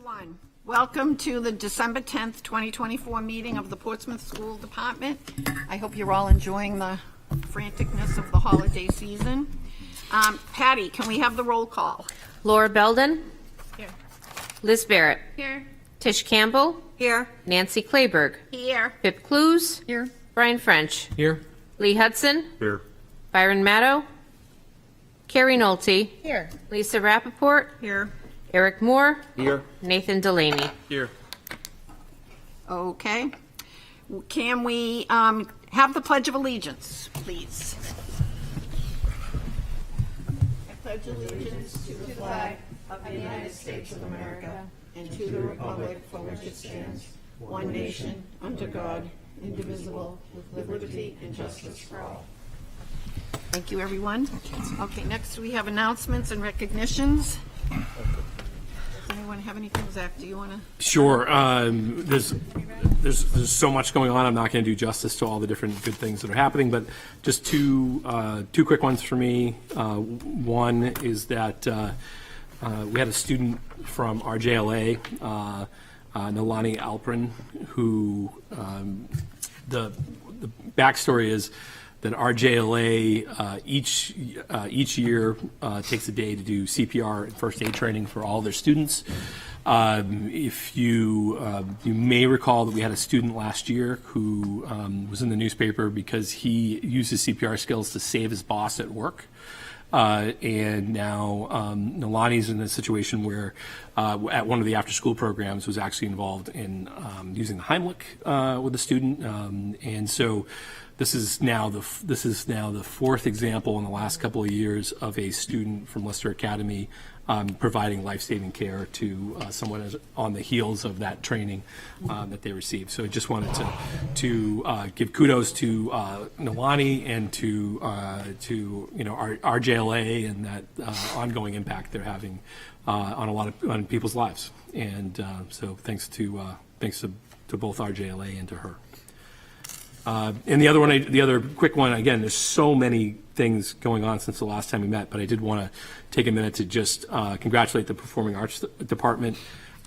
everyone. Welcome to the December 10th, 2024 meeting of the Portsmouth School Department. I hope you're all enjoying the franticness of the holiday season. Patty, can we have the roll call? Laura Belden. Here. Liz Barrett. Here. Tish Campbell. Here. Nancy Clayberg. Here. Pip Clues. Here. Brian French. Here. Lee Hudson. Here. Byron Maddow. Carrie Nolte. Here. Lisa Rappaport. Here. Eric Moore. Here. Nathan Delaney. Here. Okay. Can we have the Pledge of Allegiance, please? I pledge allegiance to the flag of the United States of America and to the republic for which it stands, one nation, under God, indivisible, with liberty and justice for all. Thank you, everyone. Okay, next we have announcements and recognitions. Does anyone have anything? Zach, do you want to? Sure. There's so much going on. I'm not going to do justice to all the different good things that are happening, but just two quick ones for me. One is that we had a student from RJLA, Nalani Alprin, who the backstory is that RJLA each year takes a day to do CPR and first aid training for all their students. If you may recall that we had a student last year who was in the newspaper because he used his CPR skills to save his boss at work. And now Nalani's in a situation where at one of the after-school programs was actually involved in using the Heimlich with a student, and so this is now the fourth example in the last couple of years of a student from Lister Academy providing life-saving care to someone on the heels of that training that they received. So I just wanted to give kudos to Nalani and to our RJLA and that ongoing impact they're having on people's lives. And so thanks to both RJLA and to her. And the other quick one, again, there's so many things going on since the last time we met, but I did want to take a minute to just congratulate the Performing Arts Department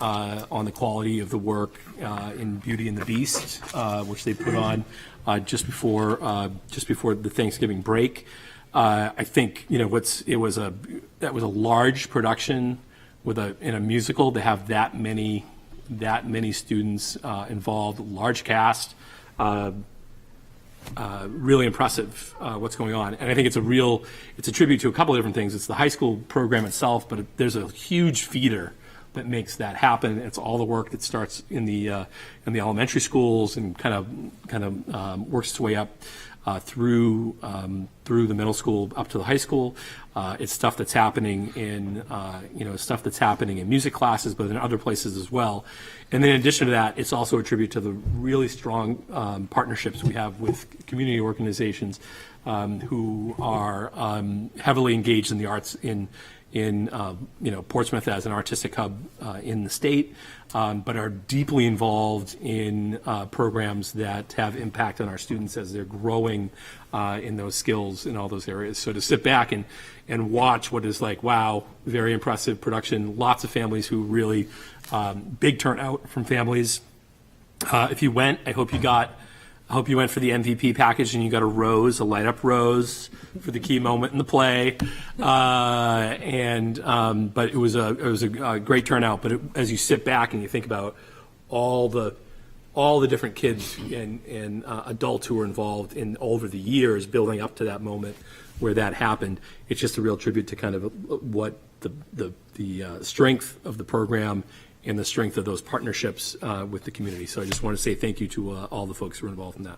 on the quality of the work in Beauty and the Beast, which they put on just before the Thanksgiving break. I think that was a large production in a musical to have that many students involved, large cast. Really impressive what's going on, and I think it's a tribute to a couple of different things. It's the high school program itself, but there's a huge feeder that makes that happen. It's all the work that starts in the elementary schools and kind of works its way up through the middle school up to the high school. It's stuff that's happening in music classes, but in other places as well. And then in addition to that, it's also a tribute to the really strong partnerships we have with community organizations who are heavily engaged in the arts in Portsmouth as an artistic hub in the state, but are deeply involved in programs that have impact on our students as they're growing in those skills in all those areas. So to sit back and watch what is like, wow, very impressive production, lots of families who really, big turnout from families. If you went, I hope you went for the MVP package and you got a light up rose for the key moment in the play. But it was a great turnout. But as you sit back and you think about all the different kids and adults who were involved in over the years building up to that moment where that happened, it's just a real tribute to kind of what the strength of the program and the strength of those partnerships with the community. So I just want to say thank you to all the folks who were involved in that.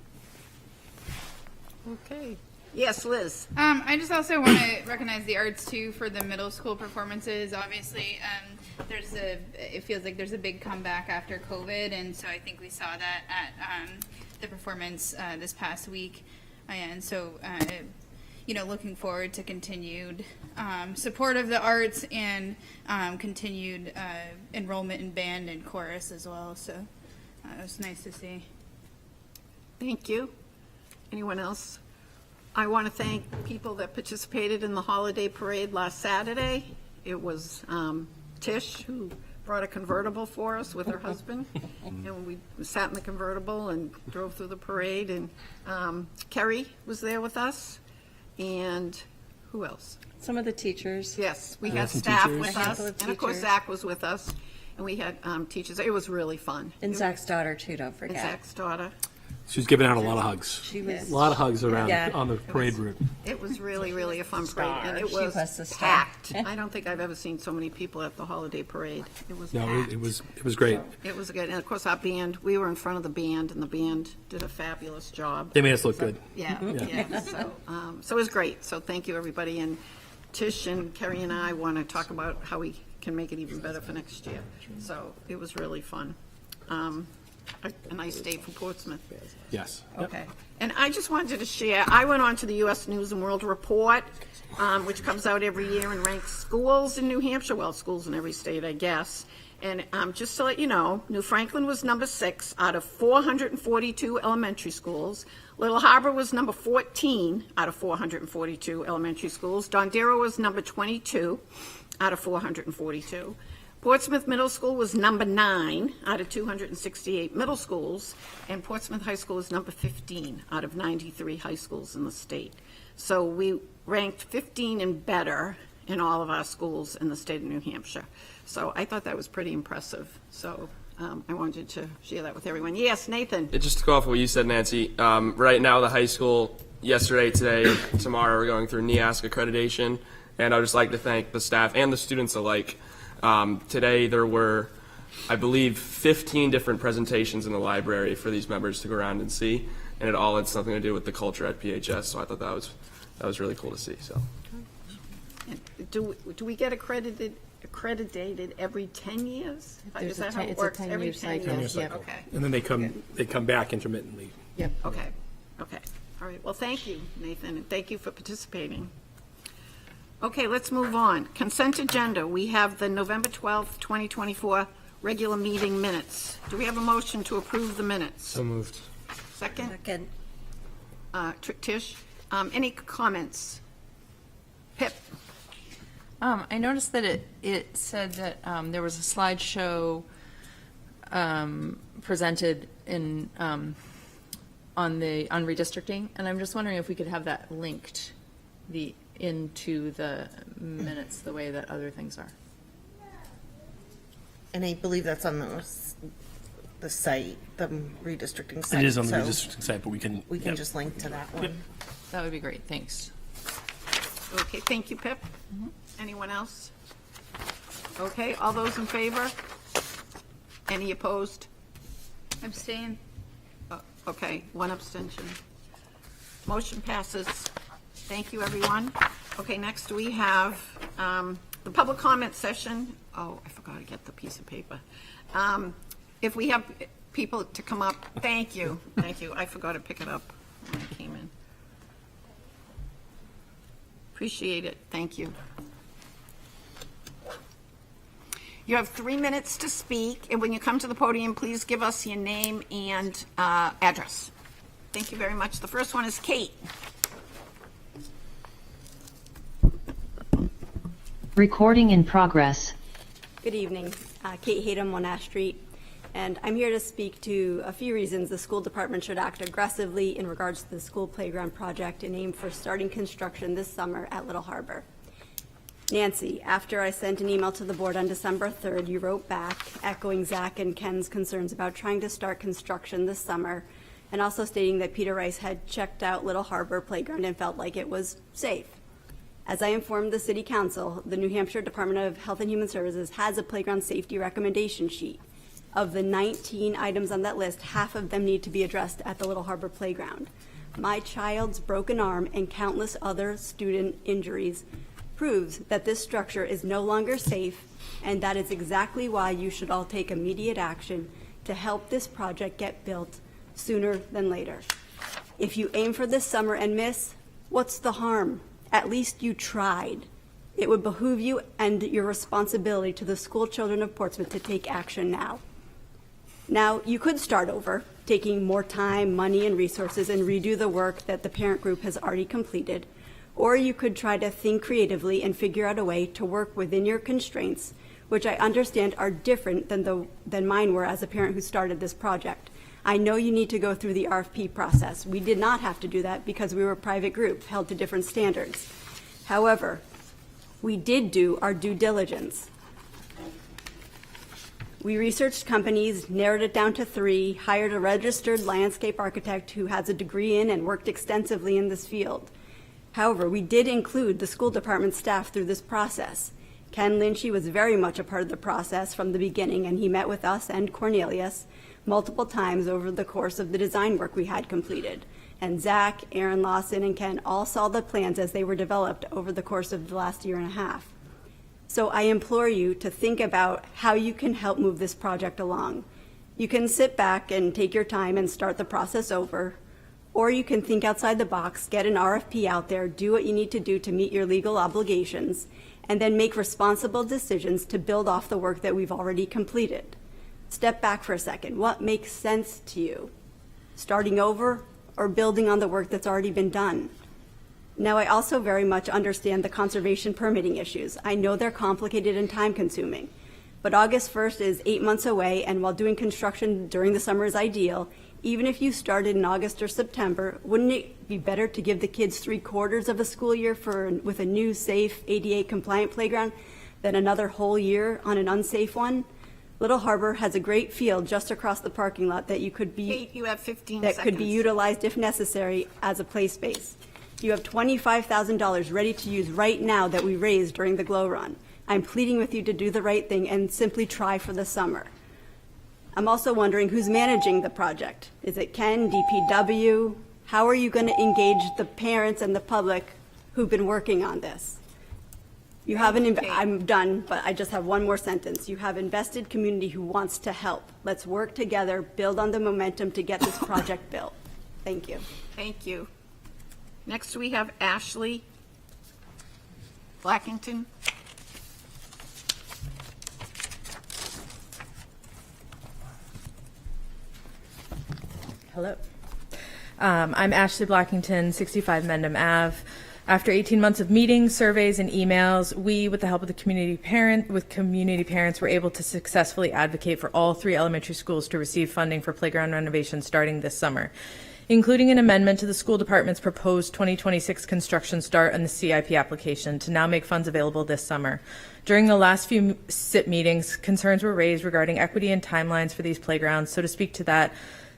Okay. Yes, Liz. I just also want to recognize the arts too for the middle school performances. Obviously, it feels like there's a big comeback after COVID, and so I think we saw that at the performance this past week, and so looking forward to continued support of the arts and continued enrollment in band and chorus as well. So it was nice to see. Thank you. Anyone else? I want to thank people that participated in the holiday parade last Saturday. It was Tish who brought a convertible for us with her husband, and we sat in the convertible and drove through the parade, and Kerry was there with us, and who else? Some of the teachers. Yes, we had some staff teachers. with A handful us, of and of course teachers. Zach was with us, and we had teachers. It was really fun. And Zach's daughter, too, don't And forget. Zach's daughter. She was giving out a lot of hugs. She was. A lot of hugs around Yeah. on the parade route. It was really, really a fun parade, and it She was was the star. packed. I don't think I've ever seen so many people at the holiday parade. It was No, packed. it was great. It was good, and of course, our band, we were in front of the band, and the band did a fabulous job. They made us look good. Yeah, yeah, so it was great, so thank you, everybody, and Tish and Kerry and I want to talk about how we can make it even better for next year, so it was really fun. A nice day for Portsmouth. Yes. Yep. Okay. And I just wanted to share, I went on to the U.S. News and World Report, which comes out every year and ranks schools in New Hampshire, well, schools in every state, I guess. And just to let you know, New Franklin was number 6 out of 442 elementary schools. Little Harbor was number 14 out of 442 elementary schools. Dondero was number 22 out of 442. Portsmouth Middle School was number 9 out of 268 middle schools, and Portsmouth High School is number 15 out of 93 high schools in the state. So we ranked 15 and better in all of our schools in the state of New Hampshire. So I thought that was pretty impressive. So I wanted to share that with everyone. Yes, Nathan? Just to go off what you said, Nancy, right now the high school, yesterday, today, tomorrow, we're going through NEASC accreditation, and I'd just like to thank the staff and the students alike. Today there were, I believe, 15 different presentations in the library for these members to go around and see, and it all had something to do with the culture at PHS, so I thought that was really cool to see. So. Do we get accredited every 10 years? There's Is that a how it it's a works? 10-year Every cycle. 10 years? Yep. Okay. And then they come back intermittently. Yep. Okay, okay. All right, well, thank you, Nathan, and thank you for participating. Okay, let's move on. Consent agenda, we have the November 12th, 2024 regular meeting minutes. Do we have a motion to approve the minutes? So moved. Second? Second. Tish, any comments? Pip? I noticed that it said that there was a slideshow presented in on redistricting, and I'm just wondering if we could have that linked into the minutes the way that other things are. And I believe that's on the site, the redistricting site. It is on the so redistricting site, but we can. We can yep. just link to that one. That would be great. Thanks. Okay, thank you, Pip. Anyone else? Okay, all those in favor? Any opposed? Abstain. Okay, one abstention. Motion passes. Thank you, everyone. Okay, next we have the public comment session. Oh, I forgot to get the piece of paper. If we have people to come up, thank you, thank you. I forgot to pick it up when I came in. Appreciate it, thank you. You have 3 minutes to speak, and when you come to the podium, please give us your name and address. Thank you very much. The first one is Kate. Recording in progress. Good evening. Kate Hayden, Monash Street. And I'm here to speak to a few reasons the school department should act aggressively in regards to the school playground project and aim for starting construction this summer at Little Harbor. Nancy, after I sent an email to the board on December 3rd, you wrote back echoing Zach and Ken's concerns about trying to start construction this summer and also stating that Peter Rice had checked out Little Harbor Playground and felt like it was safe. As I informed the City Council, the New Hampshire Department of Health and Human Services has a playground safety recommendation sheet. Of the 19 items on that list, half of them need to be addressed at the Little Harbor Playground. My child's broken arm and countless other student injuries proves that this structure is no longer safe, and that is exactly why you should all take immediate action to help this project get built sooner than later. If you aim for this summer and miss, what's the harm? At least you tried. It would behoove you and your responsibility to the school children of Portsmouth to take action now. Now, you could start over, taking more time, money, and resources and redo the work that the parent group has already completed, or you could try to think creatively and figure out a way to work within your constraints which I understand are different than mine were as a parent who started this project. I know you need to go through the RFP process. We did not have to do that because we were a private group held to different standards. However, we did do our due diligence. We researched companies, narrowed it down to 3, hired a registered landscape architect who has a degree in and worked extensively in this field. However, we did include the school department staff through this process. Ken Lynchy was very much a part of the process from the beginning, and he met with us and Cornelius multiple times over the course of the design work we had completed. And Zach, Aaron Lawson, and Ken all saw the plans as they were developed over the course of the last year and a half. So I implore you to think about how you can help move this project along. You can sit back and take your time and start the process over, or you can think outside the box, get an RFP out there, do what you need to do to meet your legal obligations, and then make responsible decisions to build off the work that we've already completed. Step back for a second. What makes sense to you? Starting over or building on the work that's already been done? Now, I also very much understand the conservation permitting issues. I know they're complicated and time-consuming, but August 1st is 8 months away, and while doing construction during the summer is ideal, even if you started in August or September, wouldn't it be better to give the kids 3/4 of a school year with a new, safe, ADA-compliant playground than another whole year on an unsafe one? Little Harbor has a great field just across the parking lot that You have 15 that seconds. could be utilized if necessary as a play space. You have $25,000 ready to use right now that we raised during the Glow Run. I'm pleading with you to do the right thing and simply try for the summer. I'm also wondering who's managing the project. Is it Ken, DPW? How are you going to engage the parents and the public who've been working on this? You have I'm done, but I just have one more sentence. You have invested community who wants to help. Let's work together, build on the momentum to get this project built. Thank you. Thank you. Next, we have Ashley Blackington. Hello. I'm Ashley Blackington, 65 Mendham Ave. After 18 months of meetings, surveys, and emails, we, with the help of the community parents, were able to successfully advocate for all 3 elementary schools to receive funding for playground renovations starting this summer, including an amendment to the school department's proposed 2026 construction start on the CIP application to now make funds available this summer. During the last few SIP meetings, concerns were raised regarding equity and timelines for these playgrounds. So to speak to that,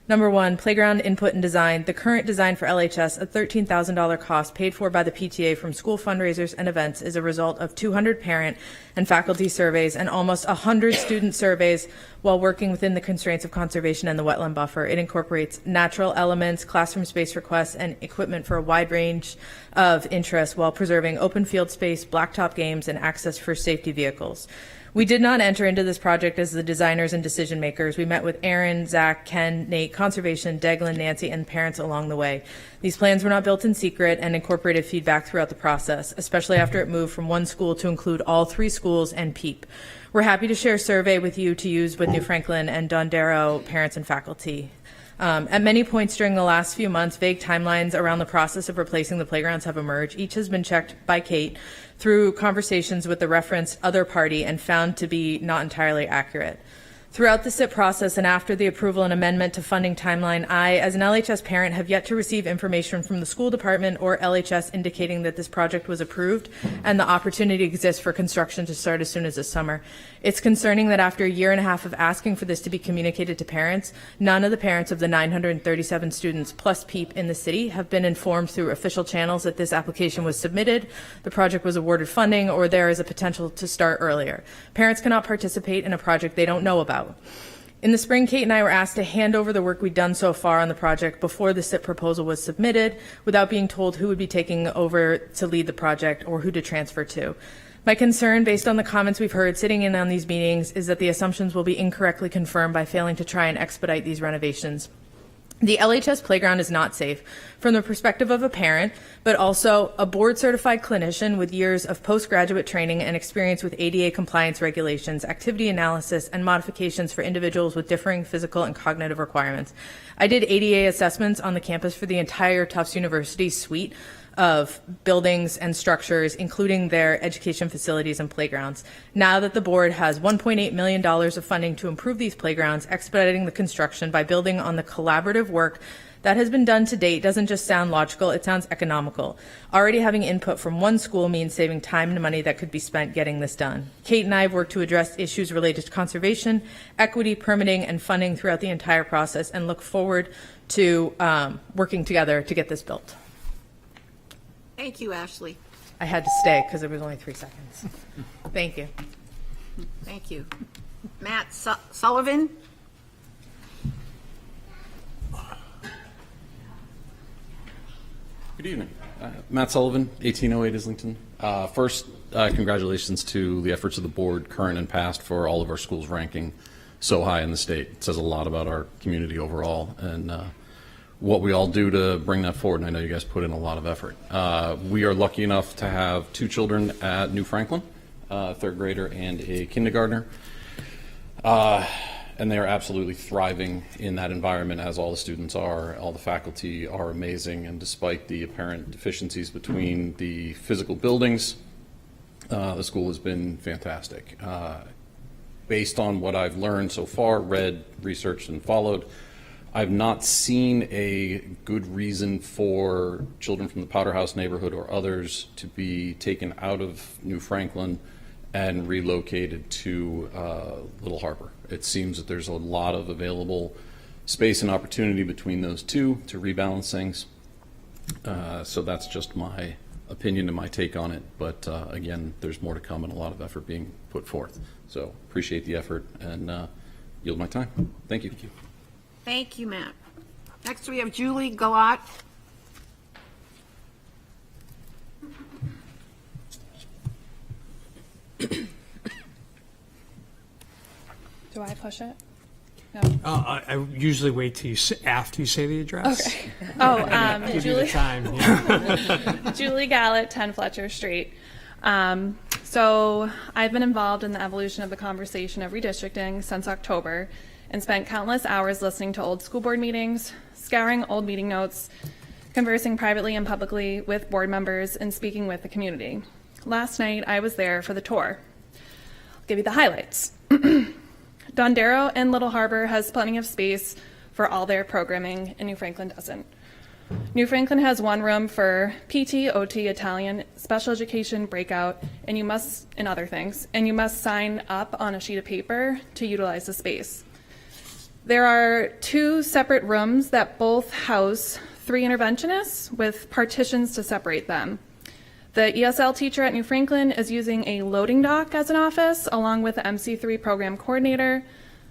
number 1, playground input and design. The current design for LHS, a $13,000 cost paid for by the PTA from school fundraisers and events, is a result of 200 parent and faculty surveys and almost 100 student surveys while working within the constraints of conservation and the wetland buffer. It incorporates natural elements, classroom space requests, and equipment for a wide range of interests while preserving open field space, blacktop games, and access for safety vehicles. We did not enter into this project as the designers and decision makers. We met with Aaron, Zach, Ken, Nate, Conservation, Deglin, Nancy, and parents along the way. These plans were not built in secret and incorporated feedback throughout the process, especially after it moved from one school to include all 3 schools and PEEP. We're happy to share a survey with you to use with New Franklin and Dondero parents and faculty. At many points during the last few months, vague timelines around the process of replacing the playgrounds have emerged. Each has been checked by Kate through conversations with the referenced other party and found to be not entirely accurate. Throughout the SIP process and after the approval and amendment to funding timeline, I, as an LHS parent, have yet to receive information from the school department or LHS indicating that this project was approved and the opportunity exists for construction to start as soon as this summer. It's concerning that after a year and a half of asking for this to be communicated to parents, none of the parents of the 937 students plus PEEP in the city have been informed through official channels that this application was submitted, the project was awarded funding, or there is a potential to start earlier. Parents cannot participate in a project they don't know about. In the spring, Kate and I were asked to hand over the work we'd done so far on the project before the SIP proposal was submitted, without being told who would be taking over to lead the project or who to transfer to. My concern, based on the comments we've heard sitting in on these meetings, is that the assumptions will be incorrectly confirmed by failing to try and expedite these renovations. The LHS playground is not safe from the perspective of a parent, but also a board-certified clinician with years of postgraduate training and experience with ADA compliance regulations, activity analysis, and modifications for individuals with differing physical and cognitive requirements. I did ADA assessments on the campus for the entire Tufts University suite of buildings and structures, including their education facilities and playgrounds. Now that the board has $1.8 million of funding to improve these playgrounds, expediting the construction by building on the collaborative work that has been done to date doesn't just sound logical, it sounds economical. Already having input from one school means saving time and money that could be spent getting this done. Kate and I have worked to address issues related to conservation, equity, permitting, and funding throughout the entire process and look forward to working together to get this built. Thank you, Ashley. I had to stay because it was only 3 seconds. Thank you. Thank you. Matt Sullivan? Good evening. Matt Sullivan, 1808 Islington. First, congratulations to the efforts of the board, current and past, for all of our schools ranking so high in the state. It says a lot about our community overall and what we all do to bring that forward, and I know you guys put in a lot of effort. We are lucky enough to have 2 children at New Franklin, a 3rd grader and a kindergartner. And they are absolutely thriving in that environment, as all the students are. All the faculty are amazing, and despite the apparent deficiencies between the physical buildings, the school has been fantastic. Based on what I've learned so far, read, researched, and followed, I've not seen a good reason for children from the Powder House neighborhood or others to be taken out of New Franklin and relocated to Little Harbor. It seems that there's a lot of available space and opportunity between those two to rebalance things. So that's just my opinion and my take on it. But again, there's more to come and a lot of effort being put forth. So appreciate the effort and yield my time. Thank you. Thank you, Matt. Next, we have Julie Galat. Do I push it? No. I usually wait till after you say the address. Okay. Oh, Give you the time. Yeah. Julie Gallant, 10 Fletcher Street. So I've been involved in the evolution of the conversation of redistricting since October and spent countless hours listening to old school board meetings, scouring old meeting notes, conversing privately and publicly with board members, and speaking with the community. Last night, I was there for the tour. I'll give you the highlights. Dondero and Little Harbor has plenty of space for all their programming, and New Franklin doesn't. New Franklin has one room for PT, OT, Italian, special education, breakout, and other things, and you must sign up on a sheet of paper to utilize the space. There are 2 separate rooms that both house 3 interventionists with partitions to separate them. The ESL teacher at New Franklin is using a loading dock as an office, along with the MC3 program coordinator.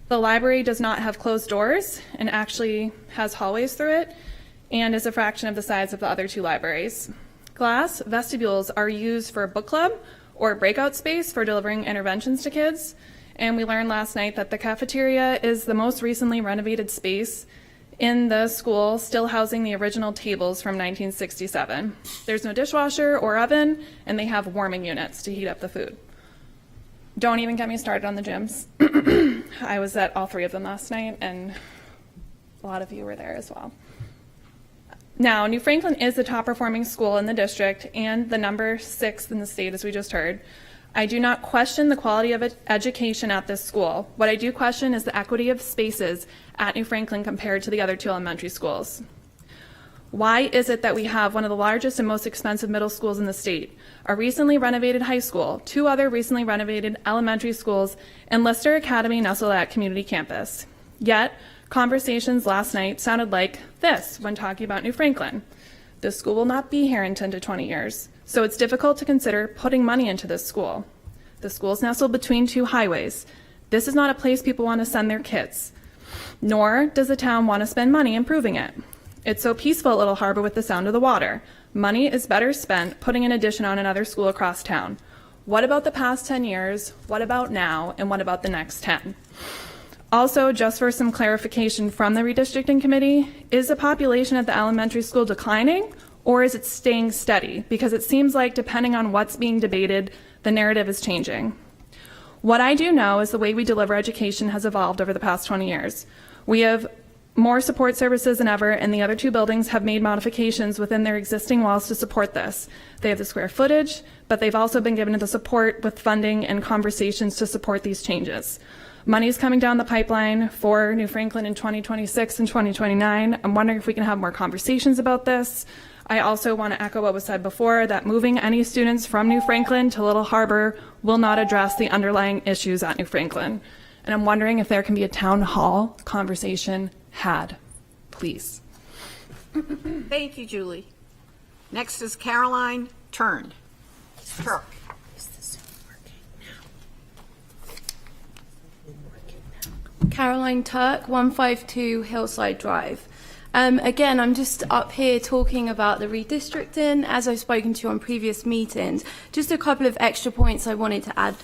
The library does not have closed doors and actually has hallways through it, and is a fraction of the size of the other 2 libraries. Glass vestibules are used for a book club or breakout space for delivering interventions to kids. And we learned last night that the cafeteria is the most recently renovated space in the school, still housing the original tables from 1967. There's no dishwasher or oven, and they have warming units to heat up the food. Don't even get me started on the gyms. I was at all 3 of them last night, and a lot of you were there as well. Now, New Franklin is the top performing school in the district and the number 6th in the state, as we just heard. I do not question the quality of education at this school. What I do question is the equity of spaces at New Franklin compared to the other 2 elementary schools. Why is it that we have one of the largest and most expensive middle schools in the state, a recently renovated high school, 2 other recently renovated elementary schools, and Lister Academy nestled at community campus? Yet, conversations last night sounded like this when talking about New Franklin. This school will not be here in 10 to 20 years. So it's difficult to consider putting money into this school. The school is nestled between 2 highways. This is not a place people want to send their kids, nor does the town want to spend money improving it. It's so peaceful at Little Harbor with the sound of the water. Money is better spent putting an addition on another school across town. What about the past 10 years? What about now? And what about the next 10? Also, just for some clarification from the redistricting committee, is the population at the elementary school declining, or is it staying steady? Because it seems like, depending on what's being debated, the narrative is changing. What I do know is the way we deliver education has evolved over the past 20 years. We have more support services than ever, and the other two buildings have made modifications within their existing walls to support this. They have the square footage, but they've also been given the support with funding and conversations to support these changes. Money is coming down the pipeline for New Franklin in 2026 and 2029. I'm wondering if we can have more conversations about this. I also want to echo what was said before, that moving any students from New Franklin to Little Harbor will not address the underlying issues at New Franklin. And I'm wondering if there can be a town hall conversation had, please. Thank you, Julie. Next is Caroline Turk. Caroline Turk, 152 Hillside Drive. Again, I'm just up here talking about the redistricting, as I've spoken to on previous meetings. Just a couple of extra points I wanted to add.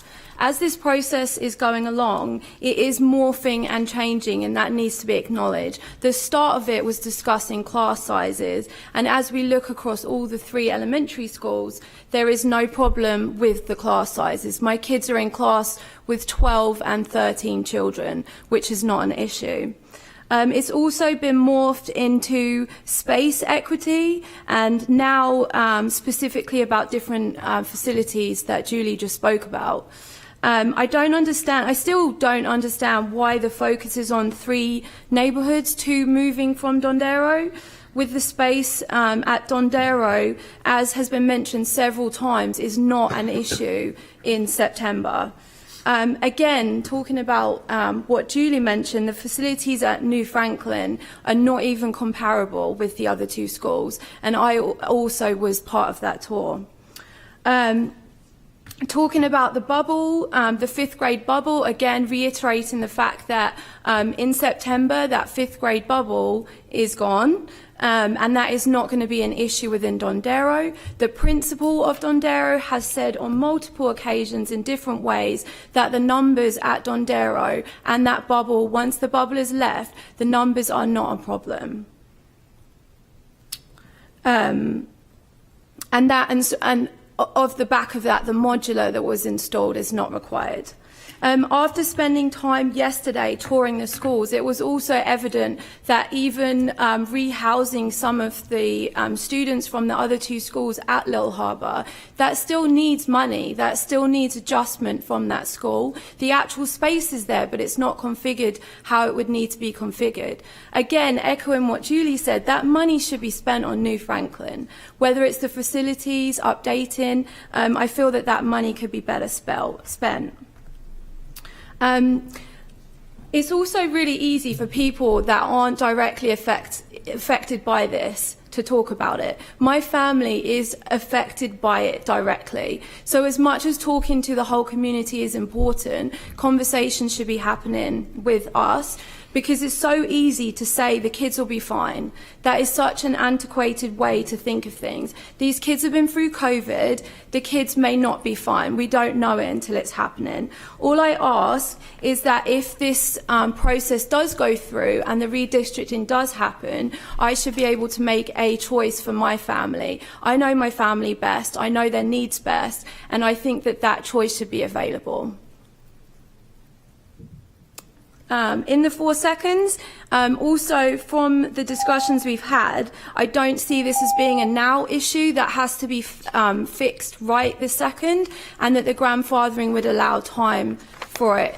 As this process is going along, it is morphing and changing, and that needs to be acknowledged. The start of it was discussing class sizes, and as we look across all the 3 elementary schools, there is no problem with the class sizes. My kids are in class with 12 and 13 children, which is not an issue. It's also been morphed into space equity, and now specifically about different facilities that Julie just spoke about. I still don't understand why the focus is on 3 neighbourhoods, 2 moving from Dondero. With the space at Dondero, as has been mentioned several times, is not an issue in September. Again, talking about what Julie mentioned, the facilities at New Franklin are not even comparable with the other 2 schools, and I also was part of that tour. Talking about the bubble, the 5th grade bubble, again reiterating the fact that in September that 5th grade bubble is gone. And that is not going to be an issue within Dondero. The principal of Dondero has said on multiple occasions in different ways that the numbers at Dondero and that bubble, once the bubble is left, the numbers are not a problem. And off the back of that, the modular that was installed is not required. After spending time yesterday touring the schools, it was also evident that even rehousing some of the students from the other 2 schools at Little Harbour, that still needs money, that still needs adjustment from that school. The actual space is there, but it's not configured how it would need to be configured. Again, echoing what Julie said, that money should be spent on New Franklin. Whether it's the facilities, updating, I feel that that money could be better spent. It's also really easy for people that aren't directly affected by this to talk about it. My family is affected by it directly. So as much as talking to the whole community is important, conversations should be happening with us, because it's so easy to say the kids will be fine. That is such an antiquated way to think of things. These kids have been through COVID. The kids may not be fine. We don't know it until it's happening. All I ask is that if this process does go through and the redistricting does happen, I should be able to make a choice for my family. I know my family best. I know their needs best. And I think that that choice should be available. In the 4 seconds, also from the discussions we've had, I don't see this as being a now issue that has to be fixed right this second, and that the grandfathering would allow time for it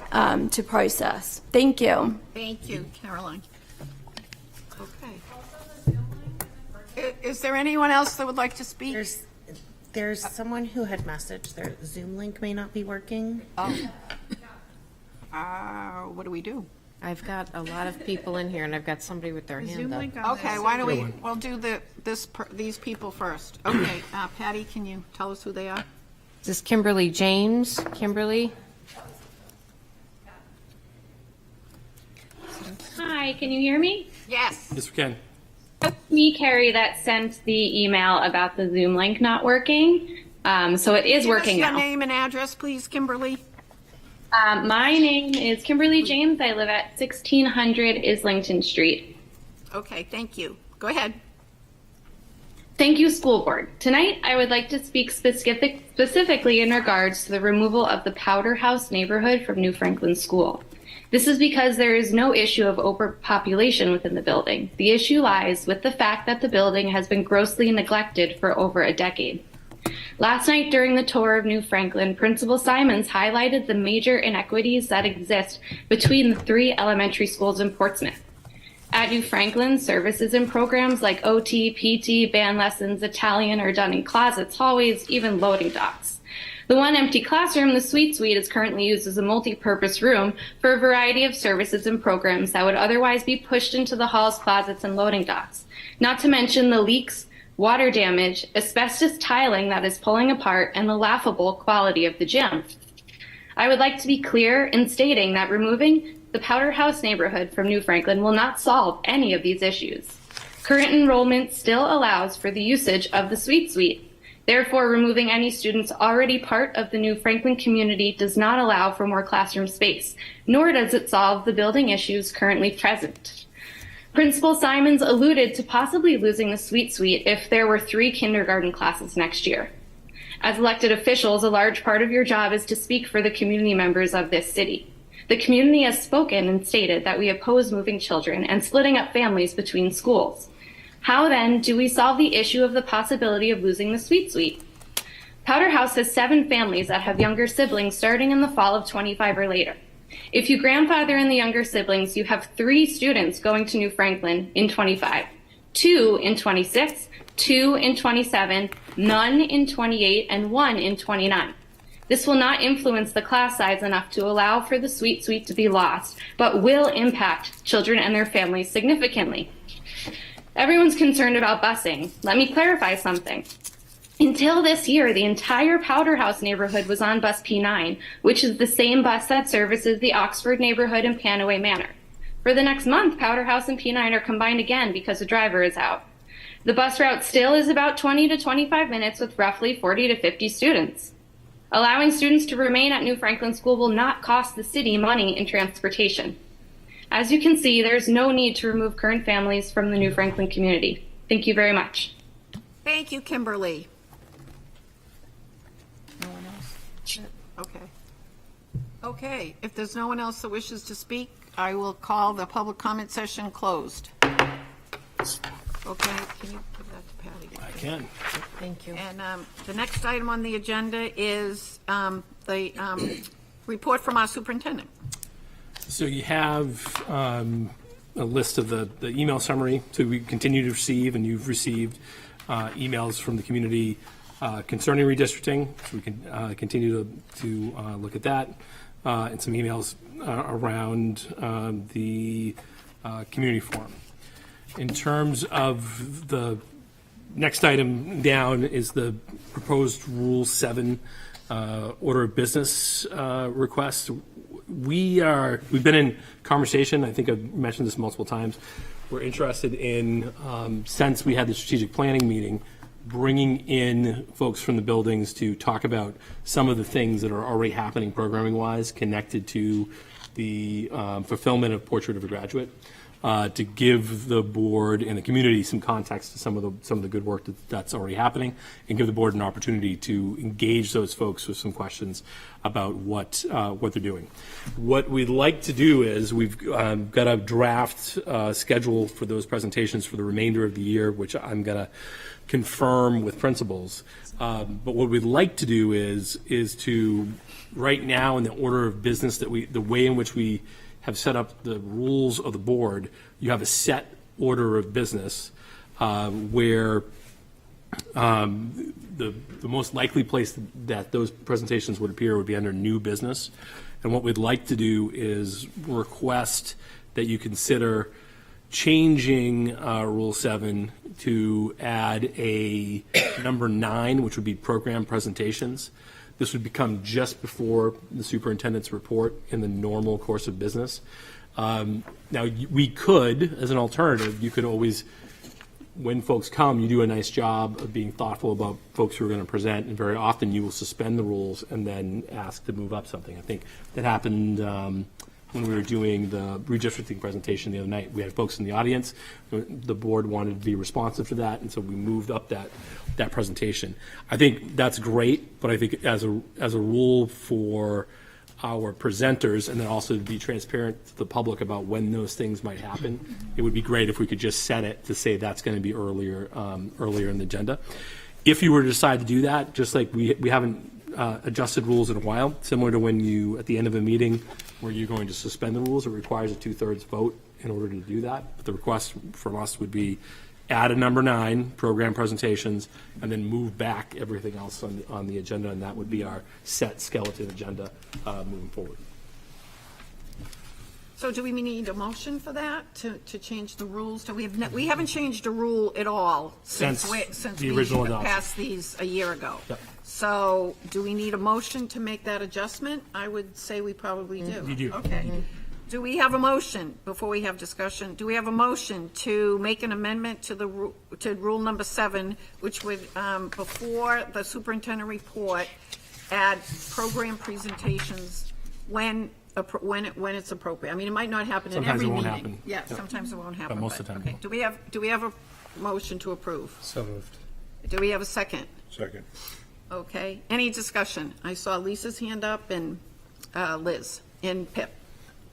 to process. Thank you. Thank you, Caroline. Okay. Is there anyone else that would like to speak? There's someone who had messaged their Zoom link may not be working. What do we do? I've got a lot of people in here, and I've got somebody with their hand up. Okay, why don't we'll do these people first. Okay, Patty, can you tell us who they are? This is Kimberly James. Kimberly? Hi, can you hear me? Yes. Yes, we can. It's me, Carrie, that sent the email about the Zoom link not working. So it is working now. Give us your name and address, please, Kimberly. My name is Kimberly James. I live at 1600 Islington Street. Okay, thank you. Go ahead. Thank you, School Board. Tonight, I would like to speak specifically in regards to the removal of the Powder House neighborhood from New Franklin School. This is because there is no issue of overpopulation within the building. The issue lies with the fact that the building has been grossly neglected for over a decade. Last night during the tour of New Franklin, Principal Simons highlighted the major inequities that exist between the 3 elementary schools in Portsmouth. At New Franklin, services and programs like OT, PT, band lessons, Italian are done in closets, hallways, even loading docks. The one empty classroom, the Suite Suite, is currently used as a multi-purpose room for a variety of services and programs that would otherwise be pushed into the halls, closets, and loading docks. Not to mention the leaks, water damage, asbestos tiling that is pulling apart, and the laughable quality of the gym. I would like to be clear in stating that removing the Powder House neighborhood from New Franklin will not solve any of these issues. Current enrollment still allows for the usage of the Suite Suite. Therefore, removing any students already part of the New Franklin community does not allow for more classroom space, nor does it solve the building issues currently present. Principal Simons alluded to possibly losing the Suite Suite if there were 3 kindergarten classes next year. As elected officials, a large part of your job is to speak for the community members of this city. The community has spoken and stated that we oppose moving children and splitting up families between schools. How then do we solve the issue of the possibility of losing the Suite Suite? Powder House has 7 families that have younger siblings starting in the fall of 25 or later. If you grandfather in the younger siblings, you have 3 students going to New Franklin in 25, 2 in 26, 2 in 27, none in 28, and 1 in 29. This will not influence the class size enough to allow for the Suite Suite to be lost, but will impact children and their families significantly. Everyone's concerned about busing. Let me clarify something. Until this year, the entire Powder House neighborhood was on bus P9, which is the same bus that services the Oxford neighborhood and Panaway Manor. For the next month, Powder House and P9 are combined again because the driver is out. The bus route still is about 20 to 25 minutes with roughly 40 to 50 students. Allowing students to remain at New Franklin School will not cost the city money in transportation. As you can see, there's no need to remove current families from the New Franklin community. Thank you very much. Thank you, Kimberly. No one else? Okay. Okay, if there's no one else that wishes to speak, I will call the public comment session closed. Okay, can you give that to Patty? I can. Thank you. And the next item on the agenda is the report from our superintendent. So you have a list of the email summary. So we continue to receive, and you've received emails from the community concerning redistricting. So we can continue to look at that, and some emails around the community forum. In terms of the next item down is the proposed Rule 7 order of business request. We've been in conversation. I think I've mentioned this multiple times. We're interested in, since we had the strategic planning meeting, bringing in folks from the buildings to talk about some of the things that are already happening programming-wise connected to the fulfillment of Portrait of a Graduate. To give the board and the community some context to some of the good work that's already happening, and give the board an opportunity to engage those folks with some questions about what they're doing. What we'd like to do is we've got a draft schedule for those presentations for the remainder of the year, which I'm going to confirm with principals. But what we'd like to do is to right now in the order of business that the way in which we have set up the rules of the board, you have a set order of business where the most likely place that those presentations would appear would be under new business. And what we'd like to do is request that you consider changing Rule 7 to add a number 9, which would be program presentations. This would become just before the superintendent's report in the normal course of business. Now, we could, as an alternative, you could always, when folks come, you do a nice job of being thoughtful about folks who are going to present, and very often you will suspend the rules and then ask to move up something. I think that happened when we were doing the redistricting presentation the other night. We had folks in the audience. The board wanted to be responsive to that, and so we moved up that presentation. I think that's great, but I think as a rule for our presenters, and then also to be transparent to the public about when those things might happen, it would be great if we could just set it to say that's going to be earlier in the agenda. If you were to decide to do that, just like we haven't adjusted rules in a while, similar to when you, at the end of a meeting where you're going to suspend the rules, it requires a 2/3 vote in order to do that. But the request from us would be add a number 9, program presentations, and then move back everything else on the agenda, and that would be our set skeleton agenda moving forward. So do we need a motion for that, to change the rules? We haven't changed a rule at all since the original we adoption. passed these a year ago. Yep. So do we need a motion to make that adjustment? I would say we probably do. You do. Okay. Do we have a motion, before we have discussion, do we have a motion to make an amendment to rule number 7, which would, before the superintendent report, add program presentations when it's appropriate? I mean, it might not happen in every meeting. Sometimes it won't happen. Yeah, Yep. sometimes it won't happen. But most of the time it Okay, won't. do we have a motion to approve? So moved. Do we have a second? Second. Okay, any discussion? I saw Lisa's hand up, and Liz, and Pip.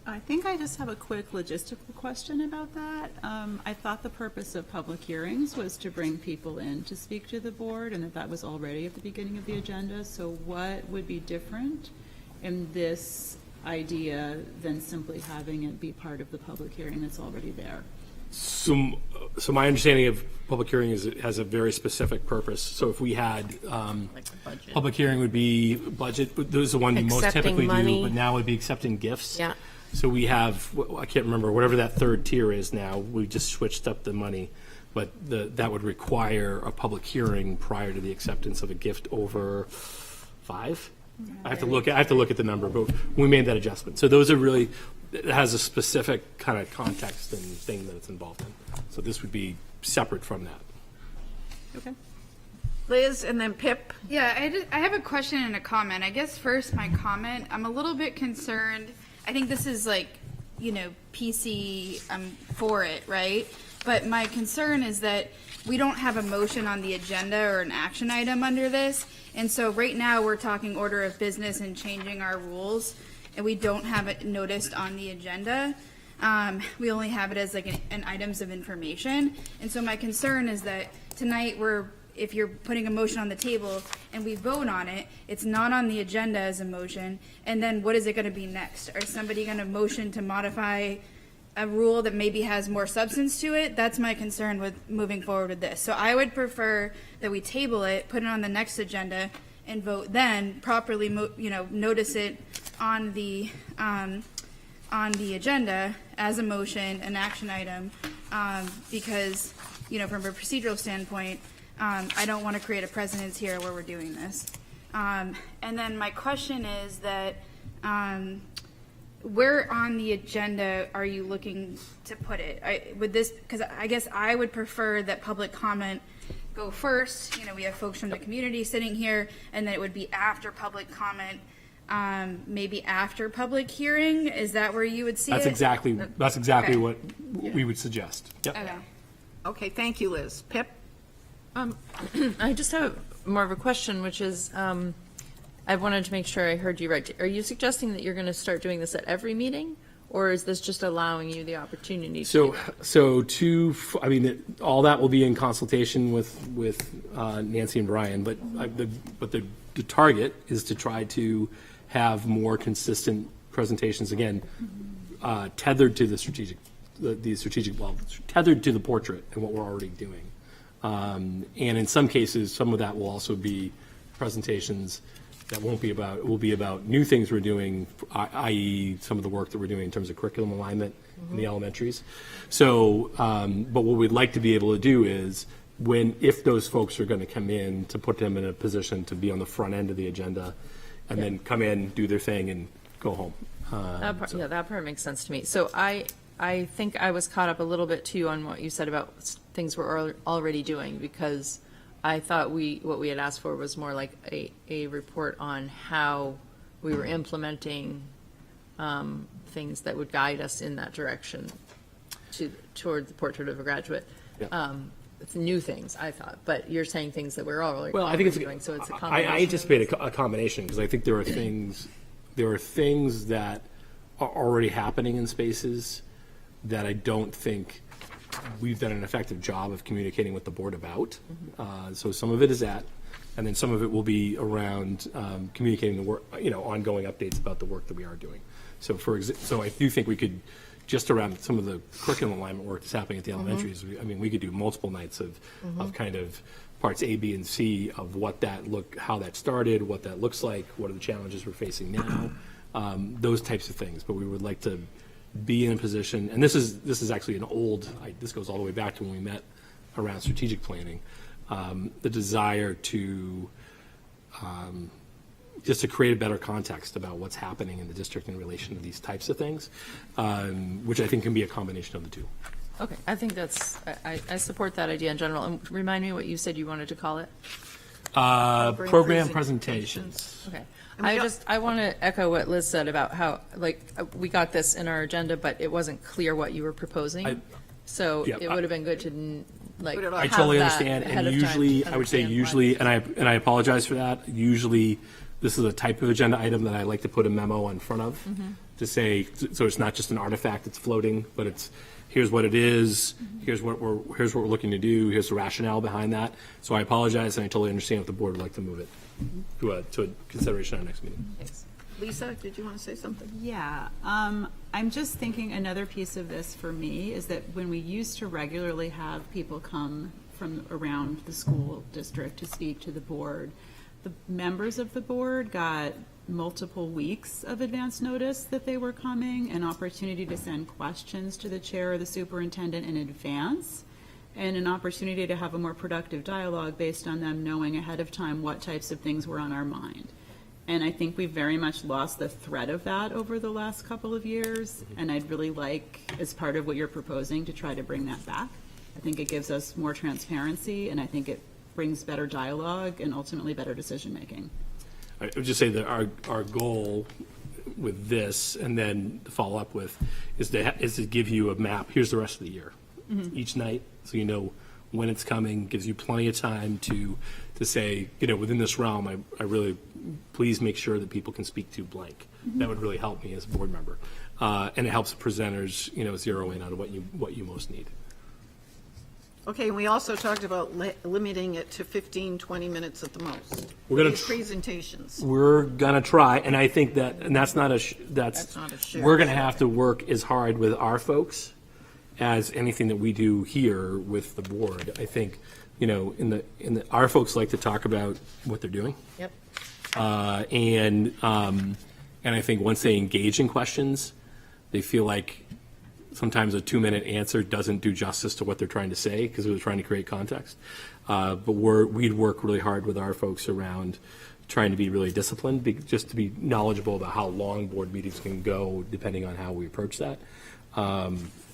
I think I just have a quick logistical question about that. I thought the purpose of public hearings was to bring people in to speak to the board, and that was already at the beginning of the agenda. So what would be different in this idea than simply having it be part of the public hearing that's already there? So my understanding of public hearing is it has a very specific purpose. So if we had, public hearing would be budget, those are the one you most Accepting typically money. do, but now would be accepting gifts. Yeah. So we have, I can't remember, whatever that third tier is now, we just switched up the money, but that would require a public hearing prior to the acceptance of a gift over 5? I have to look at the number, but we made that adjustment. So those are really, it has a specific kind of context and thing that it's involved in. So this would be separate from that. Okay. Liz, and then Pip. Yeah, I have a question and a comment. I guess first my comment, I'm a little bit concerned. I think this is like, PC, I'm for it, right? But my concern is that we don't have a motion on the agenda or an action item under this. And so right now we're talking order of business and changing our rules, and we don't have it noticed on the agenda. We only have it as like an items of information. And so my concern is that tonight if you're putting a motion on the table and we vote on it, it's not on the agenda as a motion. And then what is it going to be next? Are somebody going to motion to modify a rule that maybe has more substance to it? That's my concern with moving forward with this. So I would prefer that we table it, put it on the next agenda, and vote then, properly, notice it on the agenda as a motion, an action item, because, from a procedural standpoint, I don't want to create a precedence here where we're doing this. And then my question is that, where on the agenda are you looking to put it? Because I guess I would prefer that public comment go first. We have folks from the community sitting here, and then it would be after public comment, maybe after public hearing. Is that where you would see That's it? exactly Okay. what we would suggest. Yep. Okay. Okay, thank you, Liz. Pip? I just have more of a question, which is, I wanted to make sure I heard you right. Are you suggesting that you're going to start doing this at every meeting, or is this just allowing you the opportunity to? All that will be in consultation with Nancy and Brian, but the target is to try to have more consistent presentations, again, tethered to tethered to the portrait and what we're already doing. And in some cases, some of that will also be presentations that will be about new things we're doing, i.e. some of the work that we're doing in terms of curriculum alignment in the elementaries. So, but what we'd like to be able to do is if those folks are going to come in, to put them in a position to be on the front end of the agenda and then come in, do their thing and go home. That part makes sense to me. So I think I was caught up a little bit too on what you said about things we're already doing, because I thought what we had asked for was more like a report on how we were implementing things that would guide us in that direction toward the portrait of a graduate. Yeah. It's new things, I thought, but you're saying things that we're already Well, I think doing, so it's a I combination. anticipate a combination, because I think there are things that are already happening in spaces that I don't think we've done an effective job of communicating with the board about. So some of it is that, and then some of it will be around communicating the work, ongoing updates about the work that we are doing. So so I do think we could, just around some of the curriculum alignment work that's happening at the elementaries, we could do multiple nights of kind of parts A, B, and C of how that started, what that looks like, what are the challenges we're facing now, those types of things. But we would like to be in a position, and this is actually this goes all the way back to when we met around strategic planning, the desire to just to create a better context about what's happening in the district in relation to these types of things, which I think can be a combination of the two. Okay, I think I support that idea in general. And remind me what you said you wanted to call it. Program presentations. Okay. I want to echo what Liz said about how, we got this in our agenda, but it wasn't clear what you were proposing. It would have been good to, I totally understand, and usually, I would say usually, and I apologize for that, usually this is a type of agenda item that I like to put a memo in front of to say, so it's not just an artifact that's floating, but it's, here's what it is, here's what we're looking to do, here's the rationale behind that. So I apologize, and I totally understand if the board would like to move it to a consideration at our next meeting. Thanks. Lisa, did you want to say something? Yeah, I'm just thinking another piece of this for me is that when we used to regularly have people come from around the school district to speak to the board, the members of the board got multiple weeks of advance notice that they were coming, an opportunity to send questions to the chair or the superintendent in advance, and an opportunity to have a more productive dialogue based on them knowing ahead of time what types of things were on our mind. And I think we've very much lost the thread of that over the last couple of years, and I'd really like, as part of what you're proposing, to try to bring that back. I think it gives us more transparency, and I think it brings better dialogue and ultimately better decision-making. I would just say that our goal with this, and then to follow up with, is to give you a map. Here's the rest of the year, each night, so you know when it's coming. Gives you plenty of time to say, within this realm, I really, please make sure that people can speak to blank. That would really help me as a board member, and it helps presenters, zero in on what you most need. Okay, and we also talked about limiting it to 15, 20 minutes at the most. These presentations. We're gonna try, and I think that's not a we're gonna have to work as hard with our folks as anything that we do here with the board. I think, our folks like to talk about what they're doing. Yep. And I think once they engage in questions, they feel like sometimes a 2-minute answer doesn't do justice to what they're trying to say because we're trying to create context. But we'd work really hard with our folks around trying to be really disciplined, just to be knowledgeable about how long board meetings can go depending on how we approach that.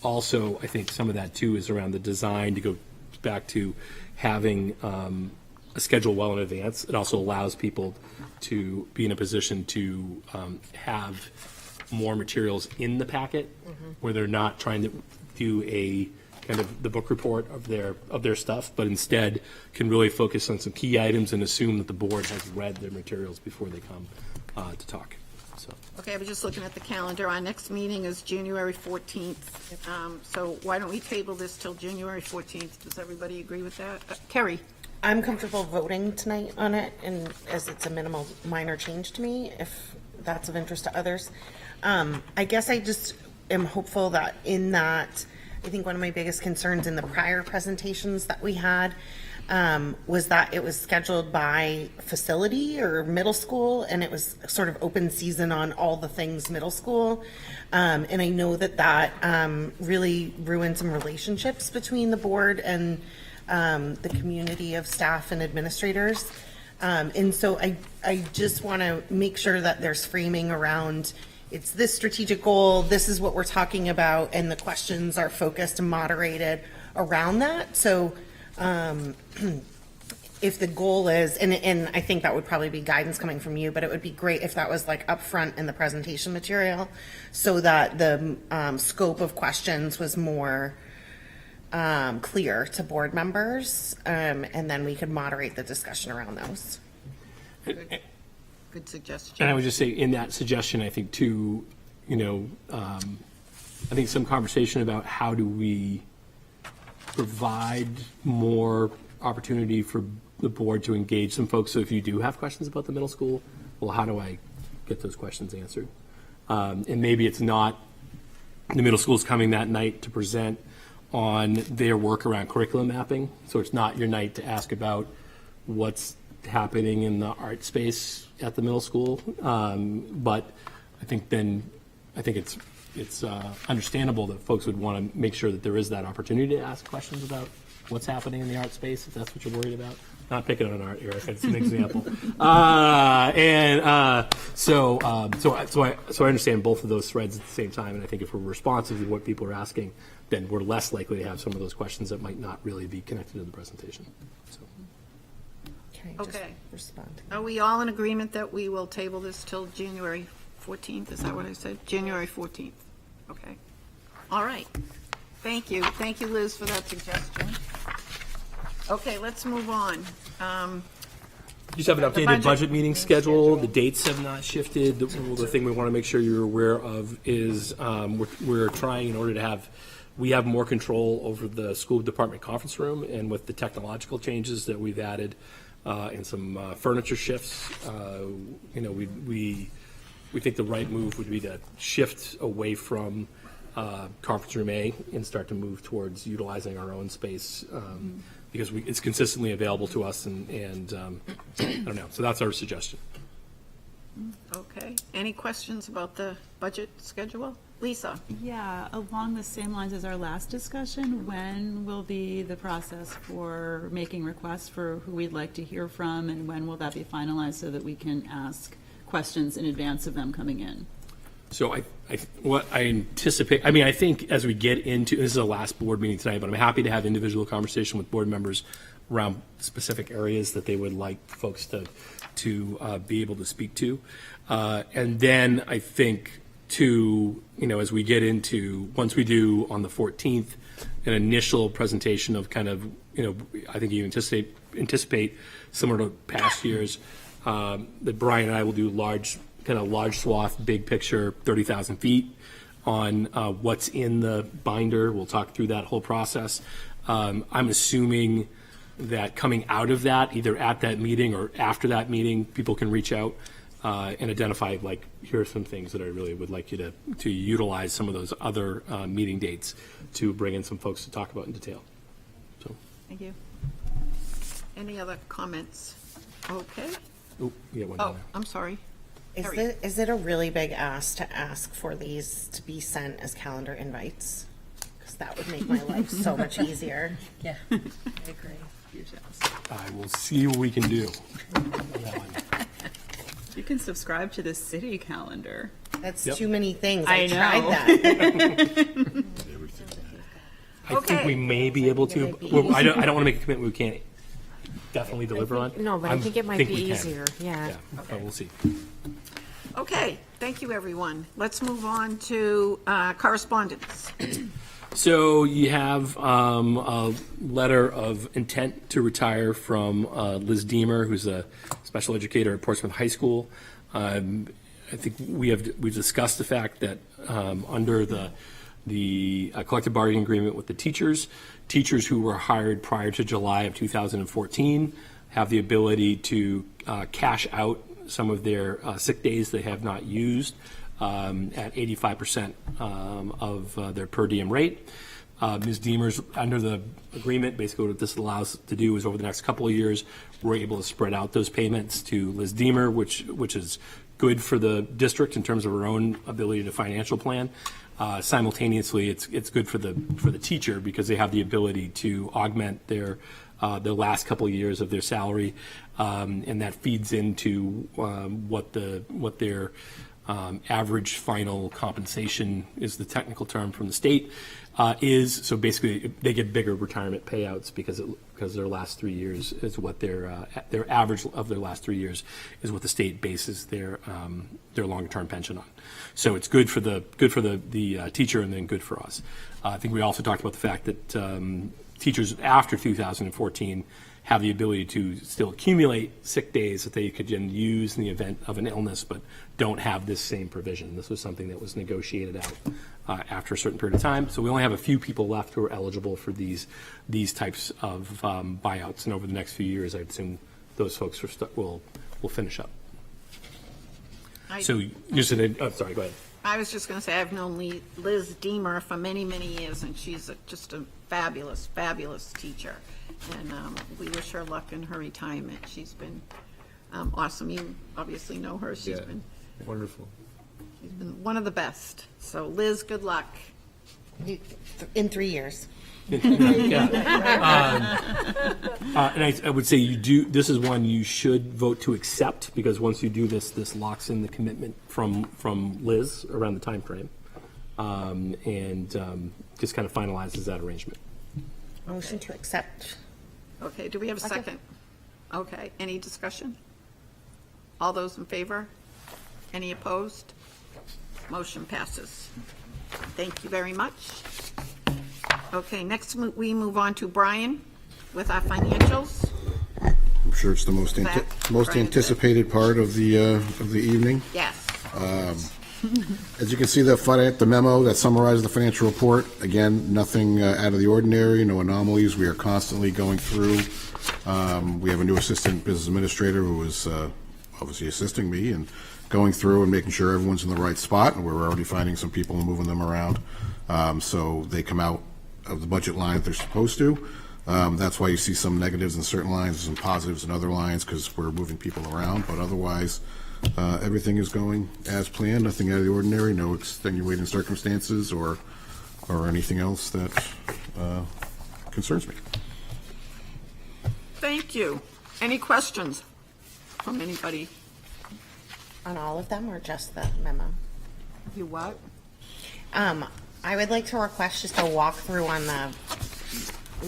Also, I think some of that too is around the design, to go back to having a schedule well in advance. It also allows people to be in a position to have more materials in the packet where they're not trying to do a kind of the book report of their stuff, but instead can really focus on some key items and assume that the board has read their materials before they come to talk. Okay, I was just looking at the calendar. Our next meeting is January 14th. So why don't we table this till January 14th? Does everybody agree with that? Kerry? I'm comfortable voting tonight on it, and as it's a minimal, minor change to me, if that's of interest to others. I guess I just am hopeful that in that, I think one of my biggest concerns in the prior presentations that we had was that it was scheduled by facility or middle school, and it was sort of open season on all the things middle school. And I know that really ruined some relationships between the board and the community of staff and administrators. And so I just want to make sure that there's framing around, it's this strategic goal, this is what we're talking about, and the questions are focused and moderated around that. So if the goal is, and I think that would probably be guidance coming from you, but it would be great if that was like upfront in the presentation material so that the scope of questions was more clear to board members, and then we could moderate the discussion around those. Good suggestion. And I would just say in that suggestion, I think too, I think some conversation about how do we provide more opportunity for the board to engage some folks. So if you do have questions about the middle school, well, how do I get those questions answered? And maybe it's not the middle school's coming that night to present on their work around curriculum mapping. So it's not your night to ask about what's happening in the art space at the middle school. But I think it's understandable that folks would want to make sure that there is that opportunity to ask questions about what's happening in the art space, if that's what you're worried about. Not picking on art, Eric. It's an example. So I understand both of those threads at the same time, and I think if we're responsive to what people are asking, then we're less likely to have some of those questions that might not really be connected to the presentation. So. Can I just Okay. respond? Are we all in agreement that we will table this till January 14th? Is that what I said? January 14th. Okay. All right. Thank you. Thank you, Liz, for that suggestion. Okay, let's move on. You just have an updated budget meeting schedule. The dates have not shifted. The thing we want to make sure you're aware of is we're trying, in order to have, we have more control over the school department conference room, and with the technological changes that we've added and some furniture shifts, we think the right move would be to shift away from conference room A and start to move towards utilizing our own space. Because it's consistently available to us, and I don't know. So that's our suggestion. Okay. Any questions about the budget schedule? Lisa? Yeah, along the same lines as our last discussion, when will be the process for making requests for who we'd like to hear from, and when will that be finalized so that we can ask questions in advance of them coming in? So what I anticipate, I think as we get into, this is the last board meeting tonight, but I'm happy to have individual conversation with board members around specific areas that they would like folks to be able to speak to. And then I think too, as we get into, once we do on the 14th, an initial presentation of kind of, I think you anticipate similar to past years, that Brian and I will do large swath, big picture, 30,000 feet on what's in the binder. We'll talk through that whole process. I'm assuming that coming out of that, either at that meeting or after that meeting, people can reach out and identify, like, here are some things that I really would like you to utilize some of those other meeting dates to bring in some folks to talk about in detail. So. Thank you. Any other comments? Okay. Oh, yeah, one down there. I'm sorry. Is it a really big ask to ask for these to be sent as calendar invites? Because that would make my life so much easier. Yeah, I agree. I will see what we can do. You can subscribe to the city calendar. That's Yep. too many things. I I tried know. that. I think we may be able to. Well, I don't want to make a commitment we can't definitely deliver on. No, but I think it might be we can. easier. Yeah. But we'll see. Okay. Thank you, everyone. Let's move on to correspondence. So you have a letter of intent to retire from Liz Deemer, who's a special educator at Portsmouth High School. I think we've discussed the fact that under the collective bargaining agreement with the teachers who were hired prior to July of 2014 have the ability to cash out some of their sick days they have not used at 85% of their per diem rate. Ms. Deemer's under the agreement. Basically what this allows us to do is over the next couple of years, we're able to spread out those payments to Liz Deemer, which is good for the district in terms of her own ability to financial plan. Simultaneously, it's good for the teacher because they have the ability to augment their last couple of years of their salary, and that feeds into what their average final compensation is the technical term from the state, is, so basically they get bigger retirement payouts because their last 3 years is what their average of their last 3 years is what the state bases their long-term pension on. So it's good for the teacher and then good for us. I think we also talked about the fact that teachers after 2014 have the ability to still accumulate sick days that they could then use in the event of an illness, but don't have this same provision. This was something that was negotiated out after a certain period of time. So we only have a few people left who are eligible for these types of buyouts, and over the next few years, I assume those folks will finish up. So you said, sorry, go ahead. I was just going to say, I've known Liz Deemer for many, many years, and she's just a fabulous, fabulous teacher. And we wish her luck in her retirement. She's been awesome. You obviously know her. She's been wonderful. She's been one of the best. So, Liz, good luck. In 3 years. And I would say this is one you should vote to accept, because once you do this locks in the commitment from Liz around the time frame, and just kind of finalizes that arrangement. Motion to accept. Okay, do we have a second? Okay, any discussion? All those in favor? Any opposed? Motion passes. Thank you very much. Okay, next we move on to Brian with our financials. I'm sure it's the most anticipated part of the evening. Yes. As you can see, the memo that summarizes the financial report, again, nothing out of the ordinary, no anomalies. We are constantly going through. We have a new assistant business administrator who is obviously assisting me and going through and making sure everyone's in the right spot, and we're already finding some people and moving them around. So they come out of the budget line that they're supposed to. That's why you see some negatives in certain lines, some positives in other lines, because we're moving people around. But otherwise, everything is going as planned, nothing out of the ordinary, no extenuating circumstances or anything else that concerns me. Thank you. Any questions from anybody? On all of them or just the memo? You what? I would like to request just a walkthrough on the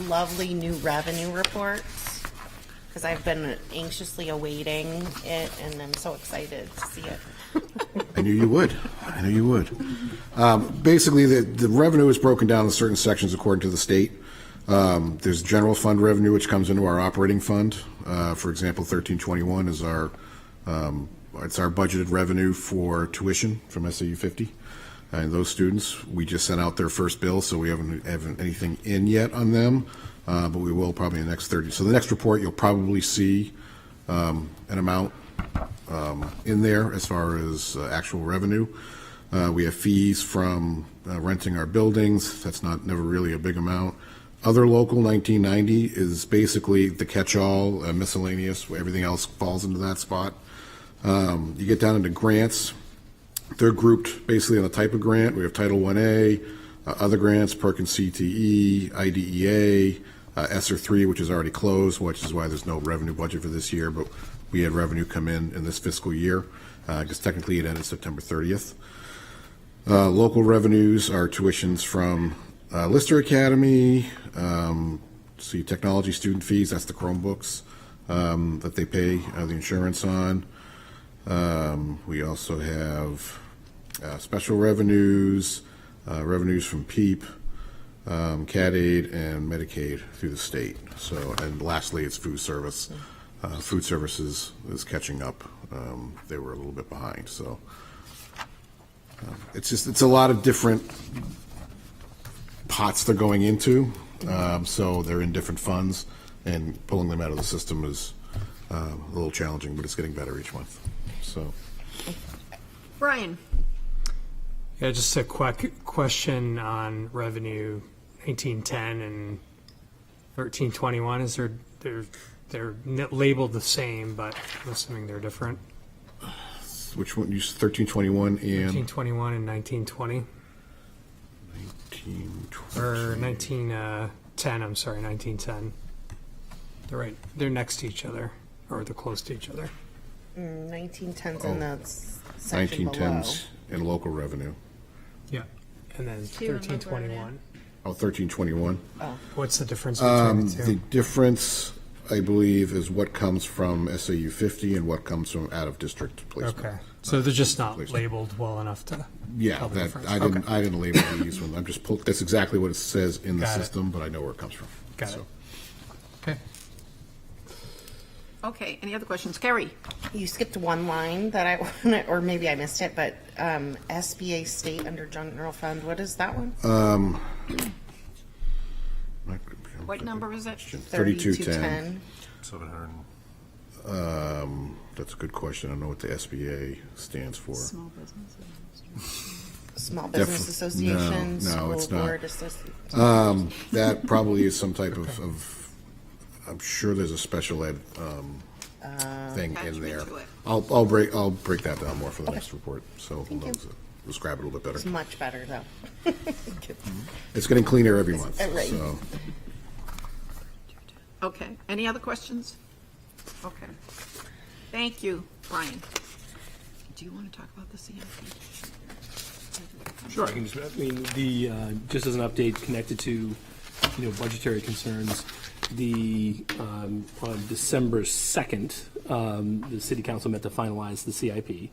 lovely new revenue reports, because I've been anxiously awaiting it, and I'm so excited to see it. I knew you would. Basically, the revenue is broken down in certain sections according to the state. There's general fund revenue, which comes into our operating fund. For example, 1321 is it's our budgeted revenue for tuition from SAU 50. And those students, we just sent out their first bill, so we haven't anything in yet on them, but we will probably in the next 30. So the next report, you'll probably see an amount in there as far as actual revenue. We have fees from renting our buildings. That's never really a big amount. Other local 1990 is basically the catch-all, miscellaneous, where everything else falls into that spot. You get down into grants. They're grouped basically on the type of grant. We have Title 1A, other grants, Perkins CTE, IDEA, ESSER 3, which is already closed, which is why there's no revenue budget for this year, but we had revenue come in this fiscal year, because technically it ended September 30th. Local revenues are tuitions from Lister Academy, see technology student fees, that's the Chromebooks that they pay the insurance on. We also have special revenues, revenues from PEEP, CAD-Aid, and Medicaid through the state. So, and lastly, it's food service. Food services is catching up. They were a little bit behind. So it's a lot of different pots they're going into. So they're in different funds, and pulling them out of the system is a little challenging, but it's getting better each month. So, Brian. Yeah, just a quick question on revenue 1910 and 1321. Is they're labeled the same, but I'm assuming they're different. Which one? You 1321 and 1321 and 1920. 1920. Or 1910. I'm sorry, 1910. They're right. They're next to each other, or they're close to each other. 1910's in the section below. 1910s and local revenue. Yeah, and then Two in local 1321. Oh, 1321. What's the difference between the The two? difference, I believe, is what comes from SAU 50 and what comes from out-of-district placement. Okay, so they're just not labeled well enough to Yeah, tell the that, difference. I didn't, Okay. I didn't label these ones. I'm just, that's exactly what it says in the Got it. system, but I know where it comes from. Got it. So. Okay. Okay, any other questions? Carrie? You skipped one line that I wanted, or maybe I missed it, but SBA state under general fund, what is that one? What number is it? 3210. 700. That's a good question. I don't know what the SBA stands for. Small businesses. Small Business Association, No, it's School not. Board Association. That probably is some type of, I'm sure there's a special ed thing in Attachment there. to it. I'll break that down more for the next report, so we'll describe it a little bit It's better. much better, though. It's getting cleaner every month, Right. so. Okay, any other questions? Okay. Thank you, Brian. Do you want to talk about the CIP? Sure, I can just, I mean, just as an update connected to, budgetary concerns, on December 2nd, the city council met to finalize the CIP.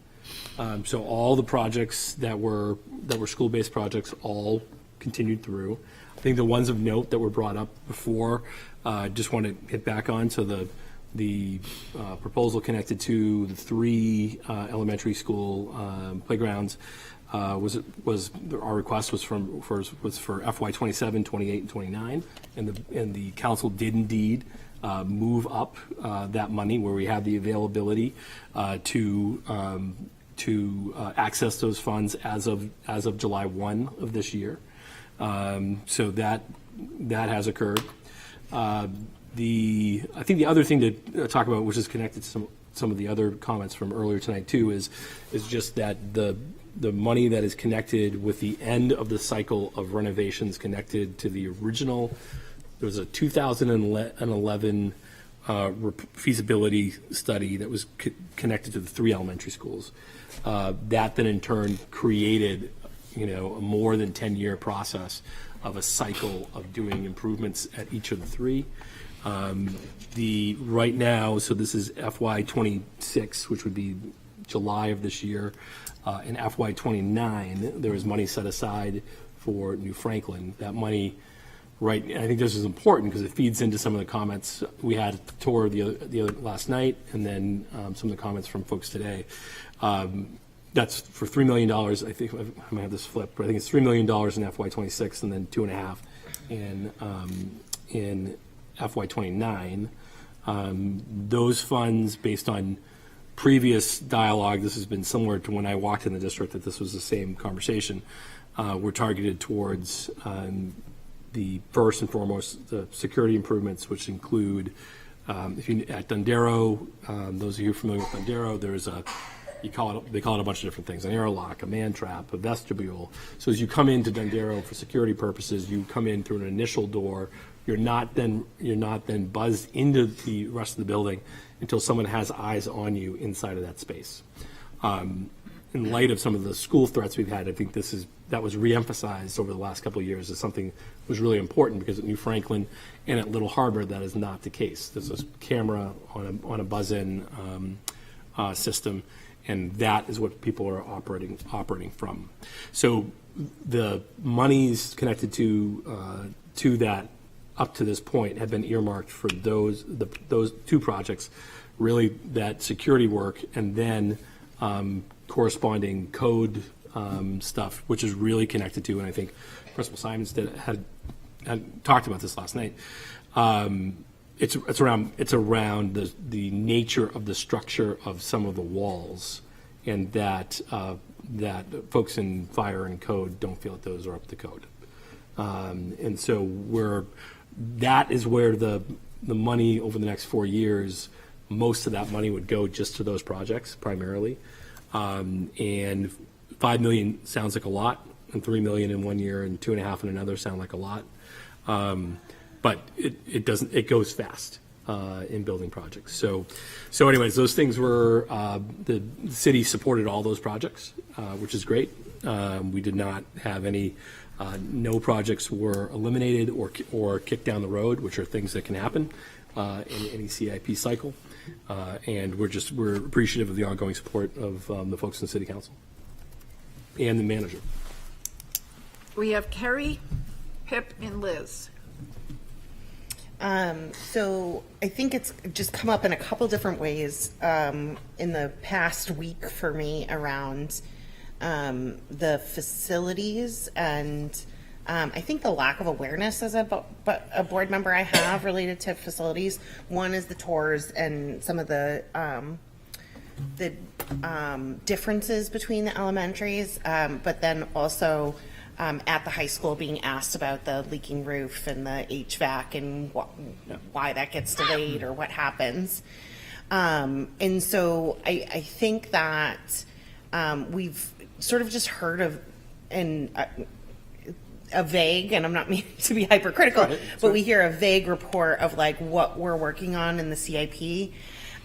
So all the projects that were school-based projects all continued through. I think the ones of note that were brought up before, just want to hit back on, so the proposal connected to the 3 elementary school playgrounds our request was for FY 27, 28, and 29, and the council did indeed move up that money where we had the availability to access those funds as of July 1 of this year. So that has occurred. I think the other thing to talk about, which is connected to some of the other comments from earlier tonight too, is just that the money that is connected with the end of the cycle of renovations connected to the original. There was a 2011 feasibility study that was connected to the 3 elementary schools. That then in turn created, a more than 10-year process of a cycle of doing improvements at each of the 3. Right now, so this is FY 26, which would be July of this year. In FY 29, there is money set aside for New Franklin. That money, right, I think this is important because it feeds into some of the comments we had at the tour the other last night, and then some of the comments from folks today. That's for $3 million. I think I might have this flipped, but I think it's $3 million in FY 26 and then 2.5 in FY 29. Those funds, based on previous dialogue, this has been similar to when I walked in the district, that this was the same conversation, were targeted towards the first and foremost, the security improvements, which include, at Dondero, those of you familiar with Dondero, there's they call it a bunch of different things, an airlock, a man trap, a vestibule. So as you come into Dondero for security purposes, you come in through an initial door. You're not then buzzed into the rest of the building until someone has eyes on you inside of that space. In light of some of the school threats we've had, I think that was reemphasized over the last couple of years as something that was really important, because at New Franklin and at Little Harbor, that is not the case. There's a camera on a buzz-in system, and that is what people are operating from. So the monies connected to that up to this point have been earmarked for those 2 projects, really that security work, and then corresponding code stuff, which is really connected to, and I think Principal Simons had talked about this last night. It's around the nature of the structure of some of the walls, and that folks in fire and code don't feel that those are up to code. And so that is where the money over the next 4 years, most of that money would go just to those projects primarily. And 5 million sounds like a lot, and 3 million in 1 year and 2.5 in another sound like a lot. But it doesn't, it goes fast. in building projects. So anyways, those things were, the city supported all those projects, which is great. We did not have any, no projects were eliminated or kicked down the road, which are things that can happen in any CIP cycle. And we're appreciative of the ongoing support of the folks in the city council and the manager. We have Carrie, Pip, and Liz. So I think it's just come up in a couple different ways in the past week for me around the facilities and I think the lack of awareness as a board member I have related to facilities. One is the tours and some of the differences between the elementaries, but then also at the high school being asked about the leaking roof and the HVAC and why that gets delayed or what happens. And so I think that we've sort of just heard of a vague, and I'm not meaning to be hypercritical, but we hear a vague report of like what we're working on in the CIP.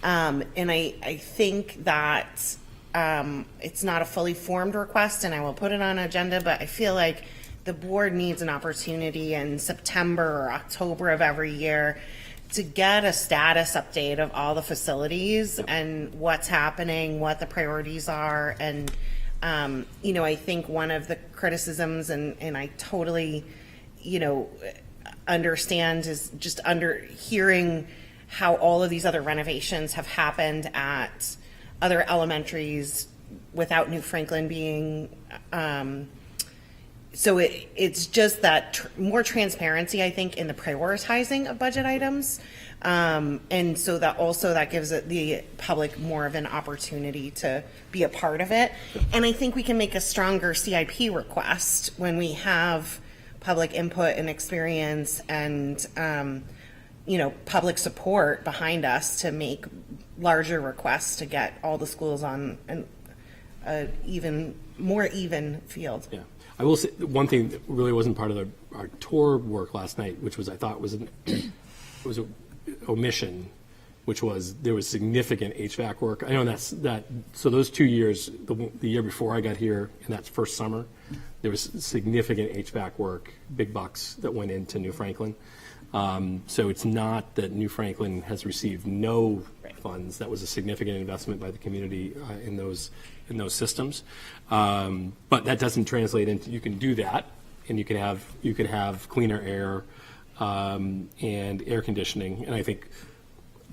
And I think that it's not a fully formed request, and I will put it on agenda, but I feel like the board needs an opportunity in September or October of every year to get a status update of all the facilities and what's happening, what the priorities are. And, you know, I think one of the criticisms, and I totally, you know, understand, is just hearing how all of these other renovations have happened at other elementaries without New Franklin being, so it's just that more transparency, I think, in the prioritizing of budget items. And so that gives the public more of an opportunity to be a part of it. And I think we can make a stronger CIP request when we have public input and experience and, you know, public support behind us to make larger requests to get all the schools on an even more even field. Yeah. I will say one thing that really wasn't part of our tour work last night, which was, I thought was an omission, which was there was significant HVAC work. I know so those 2 years, the year before I got here and that first summer, there was significant HVAC work, big bucks that went into New Franklin. So it's not that New Franklin has received no funds. That was a significant investment by the community in those systems. But that doesn't translate into, you can do that, and you can have cleaner air and air conditioning. And I think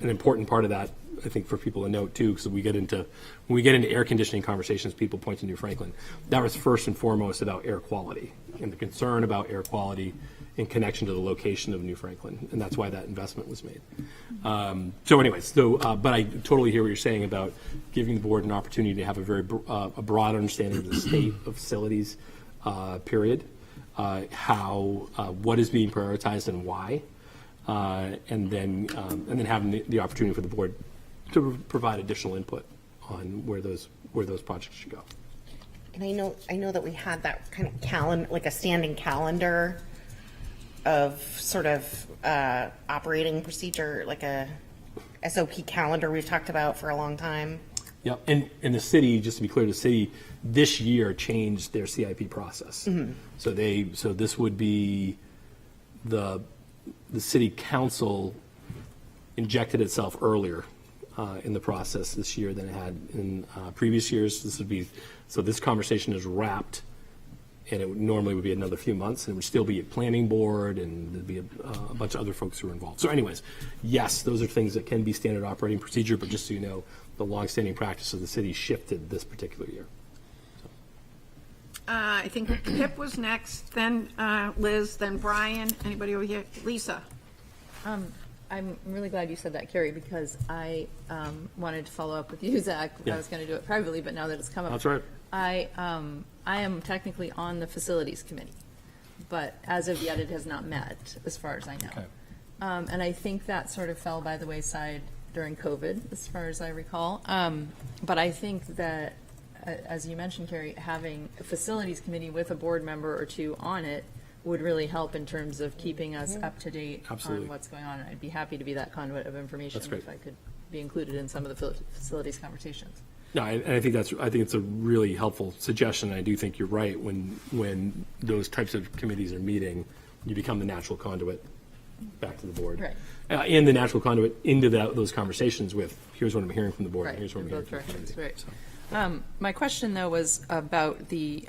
an important part of that, I think, for people to note too, because when we get into air conditioning conversations, people point to New Franklin. That was first and foremost about air quality and the concern about air quality in connection to the location of New Franklin, and that's why that investment was made. So anyways, but I totally hear what you're saying about giving the board an opportunity to have a broad understanding of the state of facilities, period, what is being prioritized and why, and then having the opportunity for the board to provide additional input on where those projects should go. And I know that we had that kind of calendar, like a standing calendar of sort of operating procedure, like a SOP calendar we've talked about for a long time. Yeah, and the city, just to be clear, the city this year changed their CIP process. Mm-hmm. So this would be the city council injected itself earlier in the process this year than it had in previous years. This conversation is wrapped, and it normally would be another few months, and it would still be a planning board, and there'd be a bunch of other folks who are involved. So anyways, yes, those are things that can be standard operating procedure, but just so you know, the longstanding practice of the city shifted this particular year. I think Pip was next, then Liz, then Brian. Anybody over here? Lisa. I'm really glad you said that, Carrie, because I wanted to follow up with you, Zach. Yeah. I was going to do it privately, but now that it's come up. That's right. I am technically on the facilities committee, but as of yet it has not met, as far as I know. Okay. And I think that sort of fell by the wayside during COVID, as far as I recall. But I think that, as you mentioned, Carrie, having a facilities committee with a board member or two on it would really help in terms of keeping us up to date Absolutely. on what's going on. I'd be happy to be that conduit of information That's great. if I could be included in some of the facilities conversations. No, and I think it's a really helpful suggestion. I do think you're right. When those types of committees are meeting, you become the natural conduit back to the board. Right. And the natural conduit into those conversations with, here's what I'm hearing from the board, and Right, here's what I'm in hearing both from the directions, committee. right. So. My question, though, was about the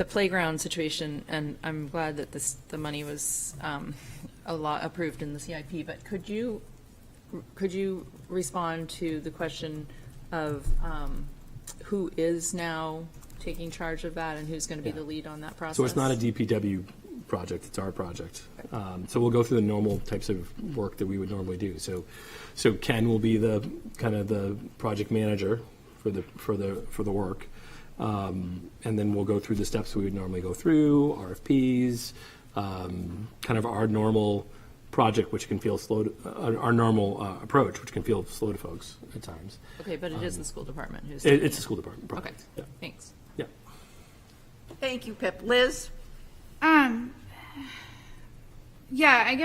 playground situation, and I'm glad that the money was a lot approved in the CIP, but could you respond to the question of who is now taking charge of that and who's going to be the lead on that process? So it's not a DPW project, it's our project. So we'll go through the normal types of work that we would normally do. So Ken will be the kind of the project manager for the work. And then we'll go through the steps we would normally go through, RFPs, kind of our normal project, which can feel slow, our normal approach, which can feel slow to folks at times. Okay, but it is the school department who's It's the school department Okay, project. Yeah. thanks. Yeah. Thank you, Pip. Liz? Yeah, I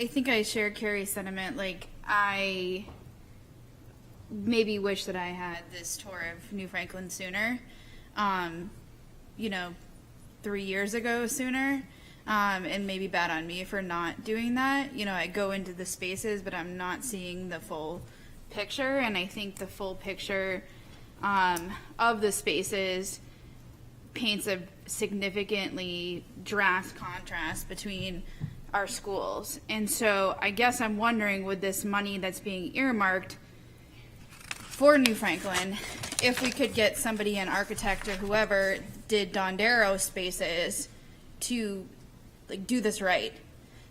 think I share Carrie's sentiment. Like, I maybe wish that I had this tour of New Franklin sooner, 3 years ago sooner. And maybe bad on me for not doing that. I go into the spaces, but I'm not seeing the full picture. And I think the full picture of the spaces paints a significantly drastic contrast between our schools. And so I guess I'm wondering, with this money that's being earmarked for New Franklin, if we could get somebody, an architect or whoever did Dondero spaces, to do this right.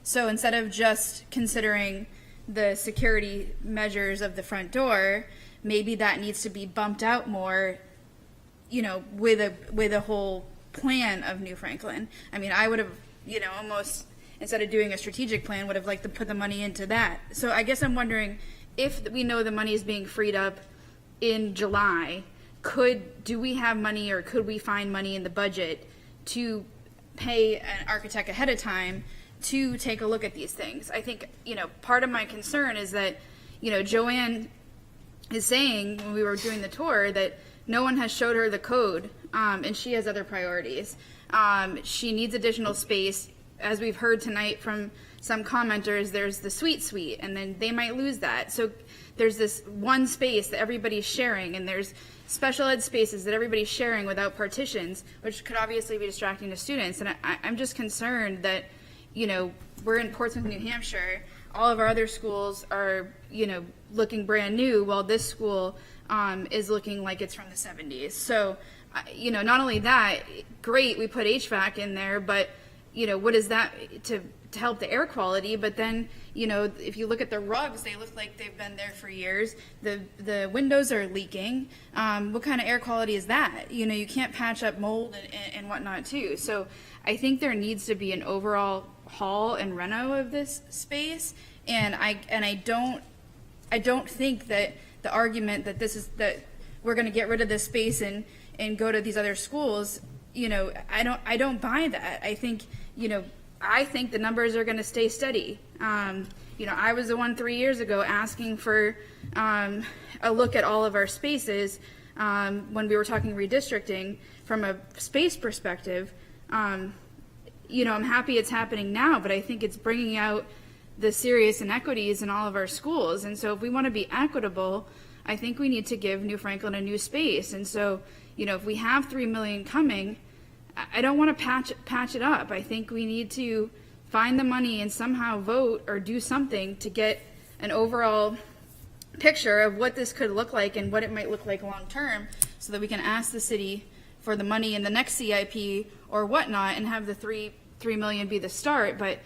So instead of just considering the security measures of the front door, maybe that needs to be bumped out more, with a whole plan of New Franklin. I mean, I would have, almost, instead of doing a strategic plan, would have liked to put the money into that. So I guess I'm wondering, if we know the money is being freed up in July, do we have money, or could we find money in the budget to pay an architect ahead of time to take a look at these things? I think, part of my concern is that, Joanne is saying when we were doing the tour that no one has showed her the code, and she has other priorities. She needs additional space. As we've heard tonight from some commenters, there's the suite, and then they might lose that. So there's this one space that everybody's sharing, and there's special ed spaces that everybody's sharing without partitions, which could obviously be distracting to students. And I'm just concerned that, we're in Portsmouth, New Hampshire. All of our other schools are, looking brand new, while this school is looking like it's from the 70s. So, not only that, great, we put HVAC in there, but, what is that to help the air quality? But then, if you look at the rugs, they look like they've been there for years. The windows are leaking. What kind of air quality is that? You can't patch up mold and whatnot too. So I think there needs to be an overall haul and reno of this space. And I don't think that the argument that that we're going to get rid of this space and go to these other schools, I don't buy that. I think the numbers are going to stay steady. I was the one 3 years ago asking for a look at all of our spaces when we were talking redistricting from a space perspective. I'm happy it's happening now, but I think it's bringing out the serious inequities in all of our schools. And so if we want to be equitable, I think we need to give New Franklin a new space. And so, if we have $3 million coming, I don't want to patch it up. I think we need to find the money and somehow vote or do something to get an overall picture of what this could look like and what it might look like long term, so that we can ask the city for the money in the next CIP or whatnot, and have the $3 million be the start. But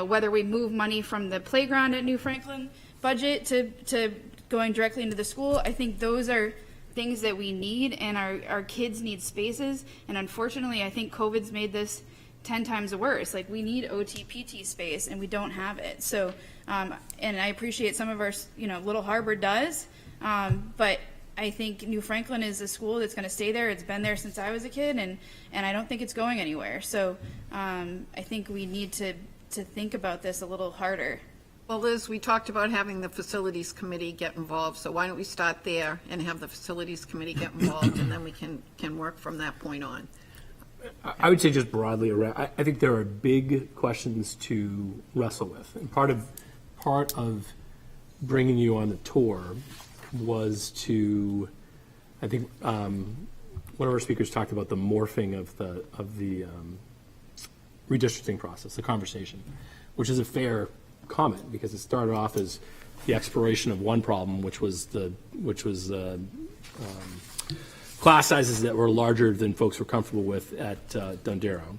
whether we move money from the playground at New Franklin budget to going directly into the school, I think those are things that we need, and our kids need spaces. And unfortunately, I think COVID's made this 10 times worse. Like, we need OT-PT space, and we don't have it. So, and I appreciate some of our, Little Harbor does, but I think New Franklin is a school that's going to stay there. It's been there since I was a kid, and I don't think it's going anywhere. So I think we need to think about this a little harder. Well, Liz, we talked about having the facilities committee get involved, so why don't we start there and have the facilities committee get involved, and then we can work from that point on. I would say just broadly around, I think there are big questions to wrestle with. And part of bringing you on the tour was to, I think, one of our speakers talked about the morphing of the redistricting process, the conversation, which is a fair comment because it started off as the exploration of one problem, which was class sizes that were larger than folks were comfortable with at Dondero,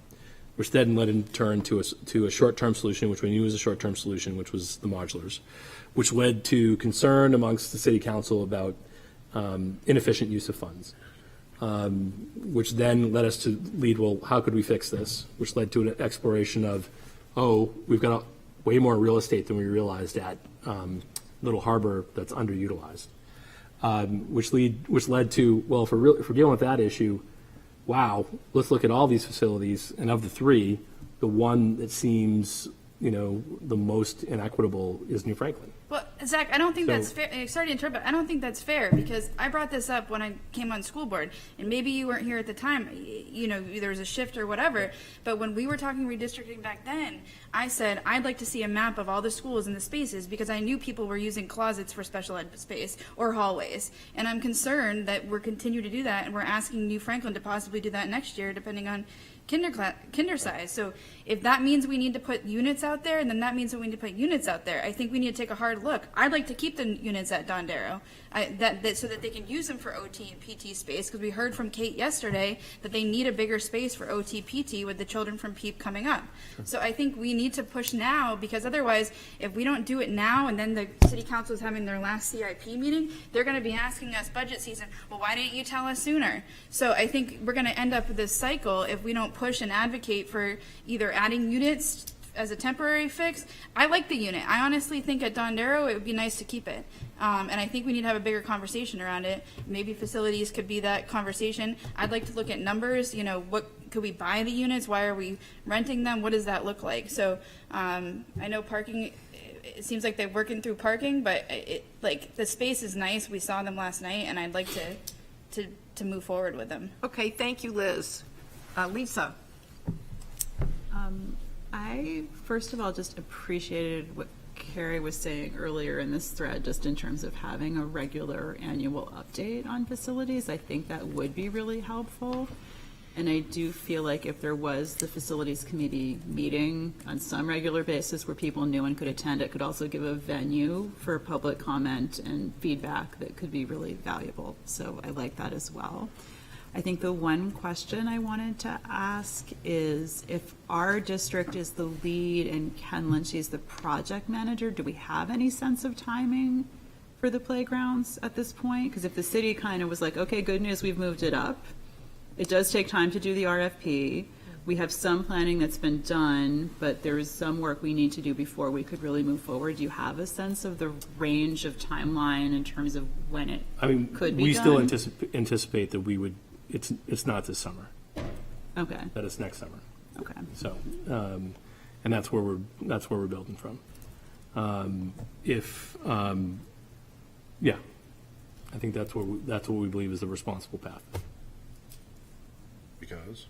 which then led in turn to a short-term solution, which we knew was a short-term solution, which was the modulars, which led to concern amongst the city council about inefficient use of funds, which then led us to lead, well, how could we fix this? Which led to an exploration of, we've got way more real estate than we realized at Little Harbor that's underutilized. Which led to, well, if we're dealing with that issue, wow, let's look at all these facilities, and of the three, the one that seems, the most inequitable is New Franklin. Well, Zach, I don't think that's fair. Sorry to interrupt, but I don't think that's fair because I brought this up when I came on school board, and maybe you weren't here at the time. There was a shift or whatever. But when we were talking redistricting back then, I said I'd like to see a map of all the schools and the spaces because I knew people were using closets for special ed space or hallways, and I'm concerned that we're continue to do that, and we're asking New Franklin to possibly do that next year, depending on kinder size. So if that means we need to put units out there, then that means that we need to put units out there. I think we need to take a hard look. I'd like to keep the units at Dondero so that they can use them for OT and PT space, because we heard from Kate yesterday that they need a bigger space for OT PT with the children from PEEP coming up. Sure. So I think we need to push now, because otherwise, if we don't do it now and then the city council is having their last CIP meeting, they're going to be asking us budget season, well, why didn't you tell us sooner? So I think we're going to end up with this cycle if we don't push and advocate for either adding units as a temporary fix. I like the unit. I honestly think at Dondero it would be nice to keep it. And I think we need to have a bigger conversation around it. Maybe facilities could be that conversation. I'd like to look at numbers. What could we buy the units? Why are we renting them? What does that look like? So I know parking, it seems like they're working through parking, but the space is nice. We saw them last night, and I'd like to move forward with them. Okay, thank you, Liz. Lisa. I, first of all, just appreciated what Carrie was saying earlier in this thread, just in terms of having a regular annual update on facilities. I think that would be really helpful. And I do feel like if there was the facilities committee meeting on some regular basis where people knew and could attend, it could also give a venue for public comment and feedback that could be really valuable. So I like that as well. I think the one question I wanted to ask is, if our district is the lead and Ken Lynch is the project manager, do we have any sense of timing for the playgrounds at this point? Because if the city kind of was like, okay, good news, we've moved it up. It does take time to do the RFP. We have some planning that's been done, but there is some work we need to do before we could really move forward. Do you have a sense of the range of timeline in terms of when it could be done? We still anticipate that we would. It's not this summer. Okay. That it's next summer. Okay. So, and that's where we're building from. I think that's what we believe is the responsible path. Because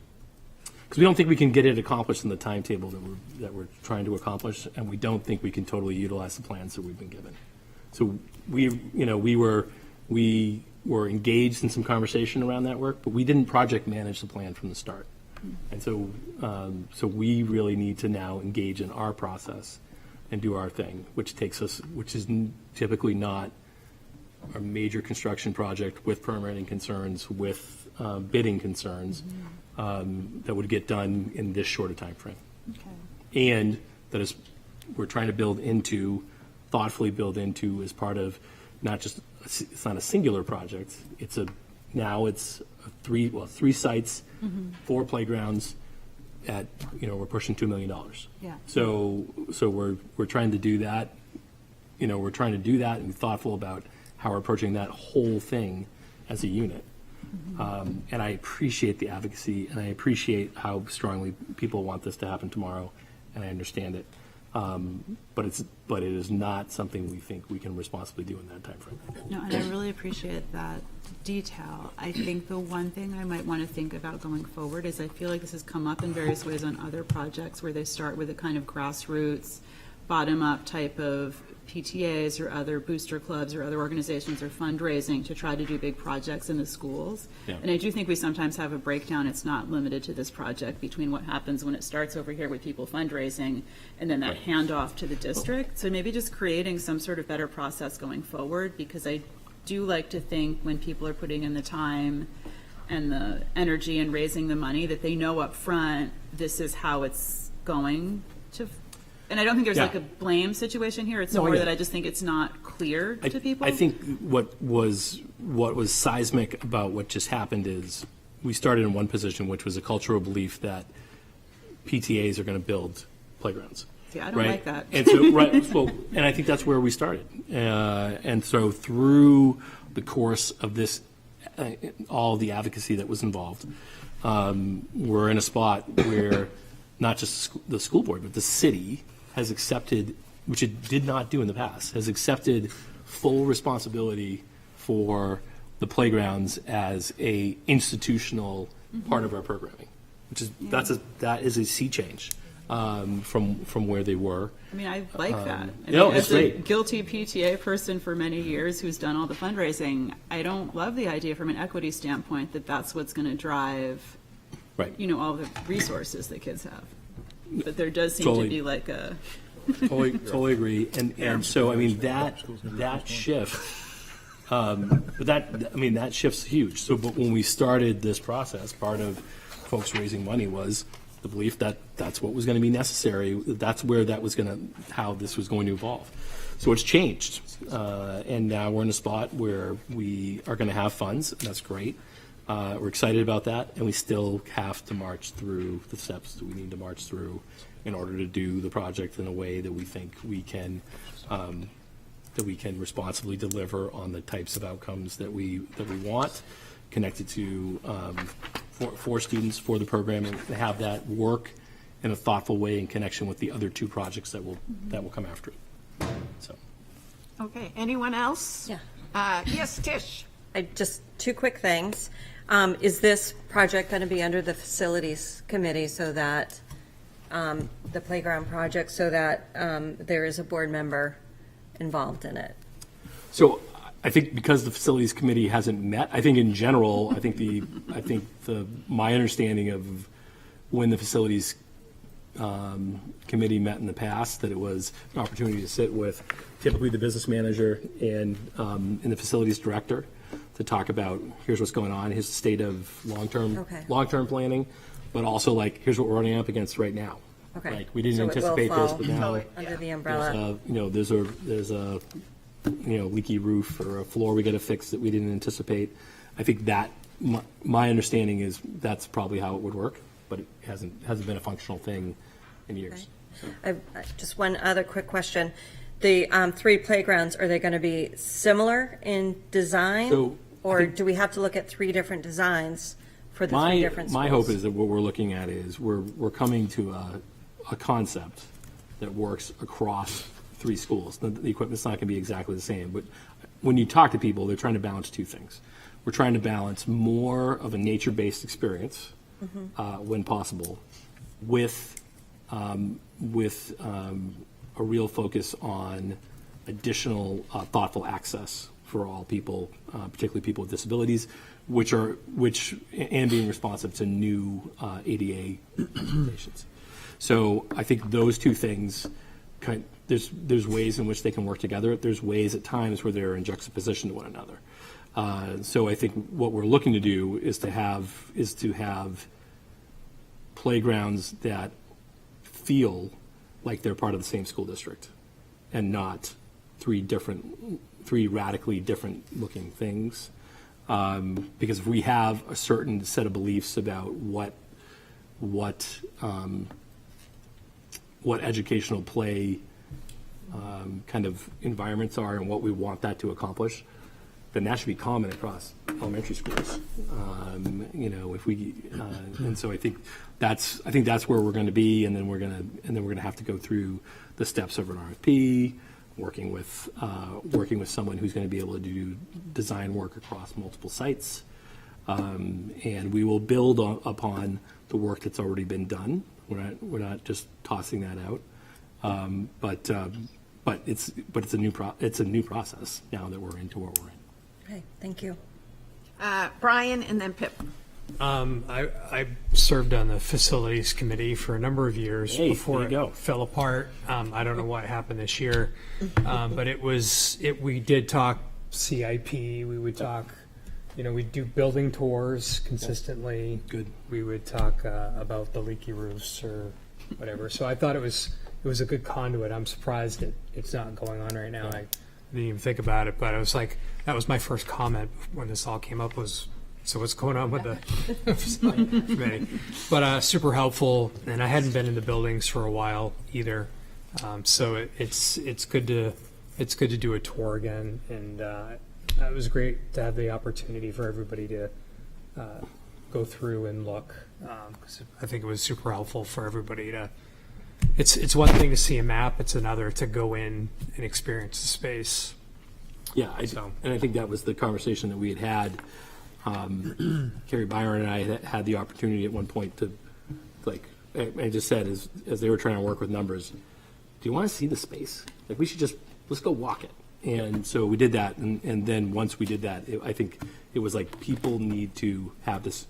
we don't think we can get it accomplished in the timetable that we're trying to accomplish, and we don't think we can totally utilize the plans that we've been given. So we were engaged in some conversation around that work, but we didn't project manage the plan from the start. And so we really need to now engage in our process and do our thing, which is typically not a major construction project with permitting concerns, with bidding concerns, that would get done in this short a time frame. Okay. And that is, we're trying to thoughtfully build into as part of not just, it's not a singular project. It's three sites, 4 playgrounds at, we're pushing $2 million. Yeah. So we're trying to do that. We're trying to do that and be thoughtful about how we're approaching that whole thing as a unit. And I appreciate the advocacy, and I appreciate how strongly people want this to happen tomorrow, and I understand it. But it is not something we think we can responsibly do in that timeframe. No, and I really appreciate that detail. I think the one thing I might want to think about going forward is I feel like this has come up in various ways on other projects where they start with a kind of grassroots, bottom-up type of PTAs or other booster clubs or other organizations or fundraising to try to do big projects in the schools. Yeah. And I do think we sometimes have a breakdown. It's not limited to this project between what happens when it starts over here with people fundraising and then that handoff to the district. So maybe just creating some sort of better process going forward, because I do like to think when people are putting in the time and the energy and raising the money that they know up front this is how it's going to. And I don't think there's like a blame situation here. It's more that I just think it's not clear to people. I think what was seismic about what just happened is we started in one position, which was a cultural belief that PTAs are going to build playgrounds. Yeah, I don't like that. And so, and I think that's where we started. And so through the course of this, all the advocacy that was involved, we're in a spot where not just the school board, but the city has accepted, which it did not do in the past, has accepted full responsibility for the playgrounds as a institutional part of our programming, which is that is a sea change from where they were. I mean, I like that. I No, mean, it's as a great. guilty PTA person for many years who's done all the fundraising, I don't love the idea from an equity standpoint that that's what's going to drive, all the resources that kids have. But there does seem to be like a totally agree. And so I mean that shift, that shift's huge. So, but when we started this process, part of folks raising money was the belief that that's what was going to be necessary. That's where how this was going to evolve. So it's changed, and now we're in a spot where we are going to have funds. And that's great. We're excited about that, and we still have to march through the steps that we need to march through in order to do the project in a way that we think we can responsibly deliver on the types of outcomes that we want, connected to for students, for the program, and have that work in a thoughtful way in connection with the other two projects that will come after it. So. Okay, anyone else? Yeah. Yes, Tish. Just two quick things. Is this project going to be under the facilities committee so that the playground project, so that there is a board member involved in it? So I think because the facilities committee hasn't met, I think in general, my understanding of when the facilities committee met in the past, that it was an opportunity to sit with typically the business manager and the facilities director to talk about here's what's going on, here's the state of long-term planning, but also like here's what we're running up against right now. Okay. Like we didn't So it will anticipate this, fall but now under the umbrella. there's a leaky roof or a floor we got to fix that we didn't anticipate. I think that my understanding is that's probably how it would work, but it hasn't been a functional thing in years. Okay. Just one other quick question. The 3 playgrounds, are they going to be similar in design? Or do we have to look at 3 different designs for the 3 different schools? My hope is that what we're looking at is we're coming to a concept that works across 3 schools. The equipment's not going to be exactly the same, but when you talk to people, they're trying to balance 2 things. We're trying to balance more of a nature-based experience when possible with a real focus on additional thoughtful access for all people, particularly people with disabilities, and being responsive to new ADA implementations. So I think those 2 things, there's ways in which they can work together. There's ways at times where they're in juxtaposition to one another. So I think what we're looking to do is to have playgrounds that feel like they're part of the same school district and not 3 radically different looking things. Because if we have a certain set of beliefs about what educational play kind of environments are and what we want that to accomplish, then that should be common across elementary schools. If we, and so I think that's where we're going to be, and then we're going to have to go through the steps of an RFP, working with someone who's going to be able to do design work across multiple sites, and we will build upon the work that's already been done. We're not just tossing that out, but it's a new process now that we're into what we're in. Okay, thank you. Brian and then Pip. I served on the facilities committee for a number of years before it fell apart. I don't know what happened this year, but we did talk CIP. We would talk, we'd do building tours consistently. Good. We would talk about the leaky roofs or whatever. So I thought it was a good conduit. I'm surprised it's not going on right now. I didn't even think about it, but I was like, that was my first comment when this all came up was, so what's going on with the committee? But super helpful, and I hadn't been in the buildings for a while either, so it's good to do a tour again, and it was great to have the opportunity for everybody to go through and look. 'Cause I think it was super helpful for everybody to. It's one thing to see a map; it's another to go in and experience the space. Yeah, and I think that was the conversation that we had. Carrie Byron and I had the opportunity at one point to, I just said as they were trying to work with numbers, do you want to see the space? We should let's go walk it. And so we did that, and then once we did that, I think it was like people need to have this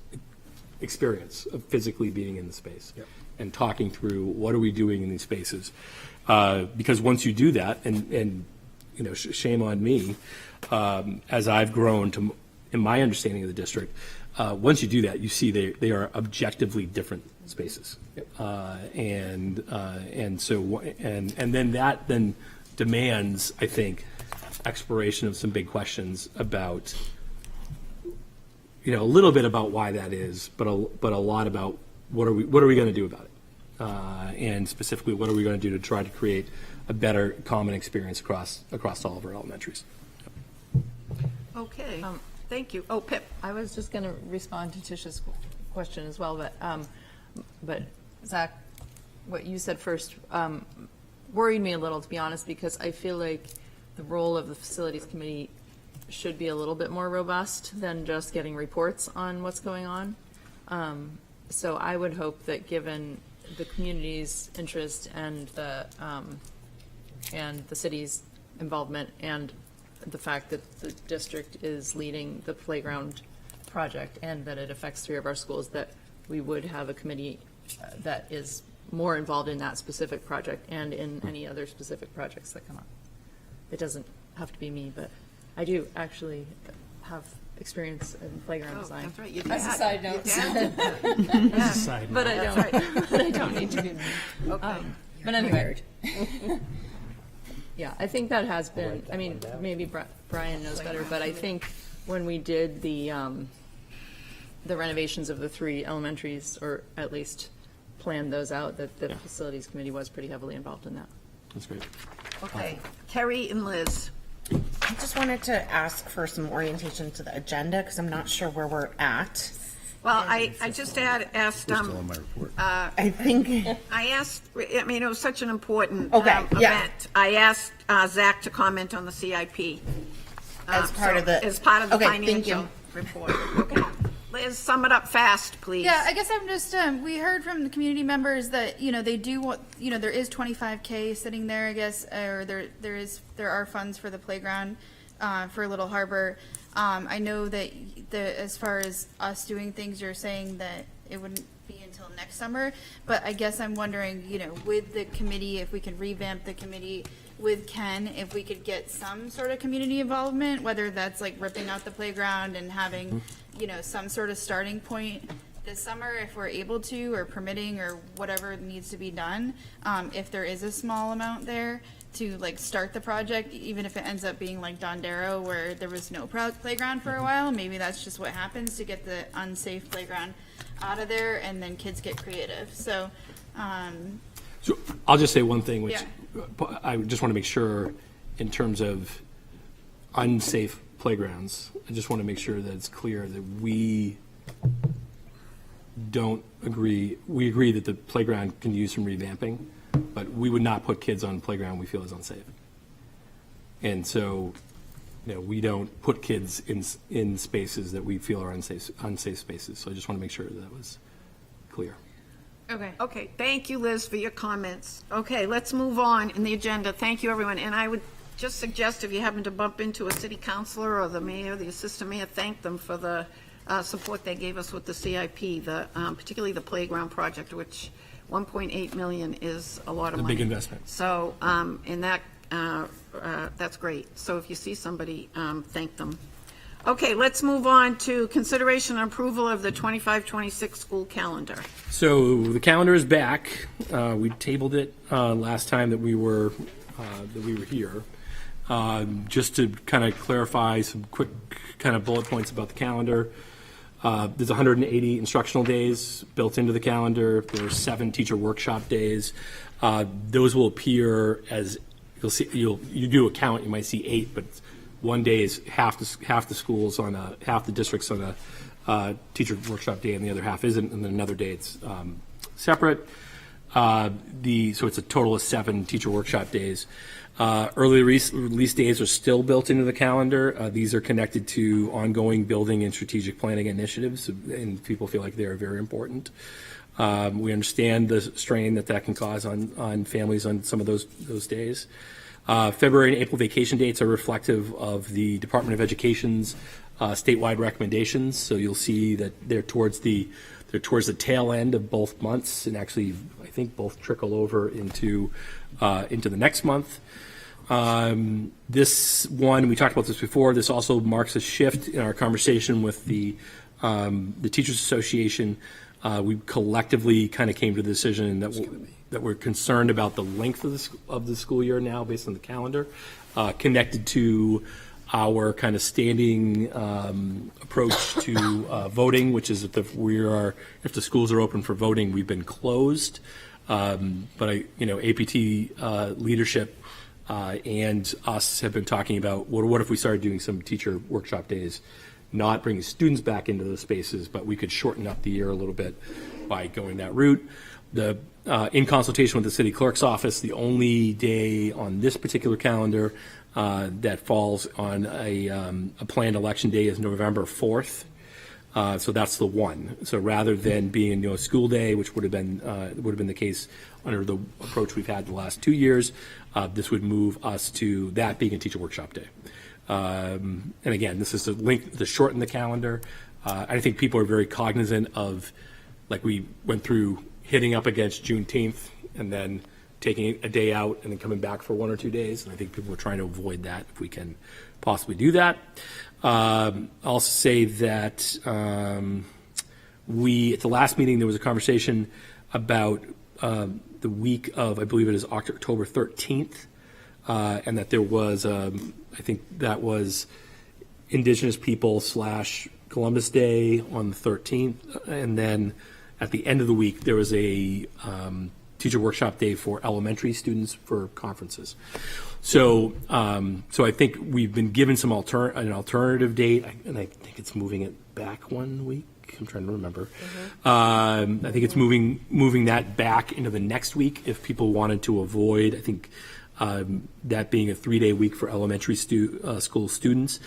experience of physically being in the space and talking through what are we doing in these spaces, because once you do that, and shame on me, as I've grown in my understanding of the district, once you do that, you see they are objectively different spaces, and then that demands, I think, exploration of some big questions about, a little bit about why that is, but a lot about what are we going to do about it, and specifically what are we going to do to try to create a better common experience across all of our elementaries. Okay. Thank you. Oh, Pip. I was just going to respond to Tisha's question as well, but Zach, what you said first worried me a little, to be honest, because I feel like the role of the facilities committee should be a little bit more robust than just getting reports on what's going on. So I would hope that, given the community's interest and the city's involvement and the fact that the district is leading the playground project and that it affects 3 of our schools, that we would have a committee that is more involved in that specific project and in any other specific projects that come up. It doesn't have to be me, but I do actually have experience in playground design. That's right. You As a side note. As a side note. But I don't. Right. But I don't need to be. Okay. But anyway. Yeah, I think that has been. I mean, maybe Brian knows better, but I think when we did the renovations of the 3 elementaries, or at least planned those out, that the facilities committee was pretty heavily involved in that. That's great. Okay. Carrie and Liz. I just wanted to ask for some orientation to the agenda because I'm not sure where we're at. Well, I just asked. Still on my report. I think I asked. I mean, it was such an important yeah. event. I asked Zach to comment on the CIP as part of the financial report. Okay, Liz, sum it up fast, please. Yeah, I guess I'm just, we heard from the community members that, they do want, there is $25K sitting there, I guess, or there are funds for the playground, for Little Harbor. I know that as far as us doing things, you're saying that it wouldn't be until next summer, but I guess I'm wondering, with the committee, if we could revamp the committee with Ken, if we could get some sort of community involvement, whether that's like ripping out the playground and having, some sort of starting point this summer, if we're able to, or permitting, or whatever needs to be done, if there is a small amount there to start the project, even if it ends up being like Dondero, where there was no playground for a while. Maybe that's just what happens to get the unsafe playground out of there, and then kids get creative. So I'll just say one thing, which I just want to make sure, in terms of unsafe playgrounds, I just want to make sure that it's clear that we don't agree. We agree that the playground can use some revamping, but we would not put kids on a playground we feel is unsafe. And so, we don't put kids in spaces that we feel are unsafe spaces. So I just want to make sure that was clear. Okay, thank you, Liz, for your comments. Okay, let's move on in the agenda. Thank you, everyone. And I would just suggest if you happen to bump into a city councilor or the mayor, the assistant mayor, thank them for the support they gave us with the CIP, particularly the playground project, which 1.8 million is a lot of money. A big investment. So, and that's great. So if you see somebody, thank them. Okay, let's move on to consideration and approval of the 25-26 school calendar. So the calendar is back. We tabled it last time that we were here. Just to kind of clarify some quick kind of bullet points about the calendar. There's 180 instructional days built into the calendar. There are 7 teacher workshop days. Those will appear as you'll see. You do a count. You might see 8, but one day is half the schools on half the districts on a teacher workshop day, and the other half isn't, and then another day it's separate. So it's a total of 7 teacher workshop days. Early release days are still built into the calendar. These are connected to ongoing building and strategic planning initiatives, and people feel like they're very important. We understand the strain that can cause on families on some of those days. February and April vacation dates are reflective of the Department of Education's statewide recommendations. So you'll see that they're towards the tail end of both months, and actually I think both trickle over into the next month. This one, we talked about this before. This also marks a shift in our conversation with the Teachers Association. We collectively kind of came to the decision that we're concerned about the length of the school year now, based on the calendar, connected to our kind of standing approach to voting, which is if the schools are open for voting, we've been closed. But APT leadership and us have been talking about what if we started doing some teacher workshop days, not bringing students back into those spaces, but we could shorten up the year a little bit by going that route. In consultation with the city clerk's office, the only day on this particular calendar that falls on a planned election day is November 4th. So that's the one. So rather than being a school day, which would have been the case under the approach we've had the last 2 years, this would move us to that being a teacher workshop day. And again, this is to shorten the calendar. I think people are very cognizant of, like we went through, hitting up against Juneteenth and then taking a day out and then coming back for 1 or 2 days. And I think people are trying to avoid that if we can possibly do that. I'll say that at the last meeting, there was a conversation about the week of, I believe it is October 13th, and that there was, I think that was Indigenous People / Columbus Day on the 13th, and then at the end of the week, there was a teacher workshop day for elementary students for conferences. So I think we've been given an alternative date, and I think it's moving it back 1 week. I'm trying to remember. I think it's moving that back into the next week if people wanted to avoid, I think, that being a 3-day week for elementary school students.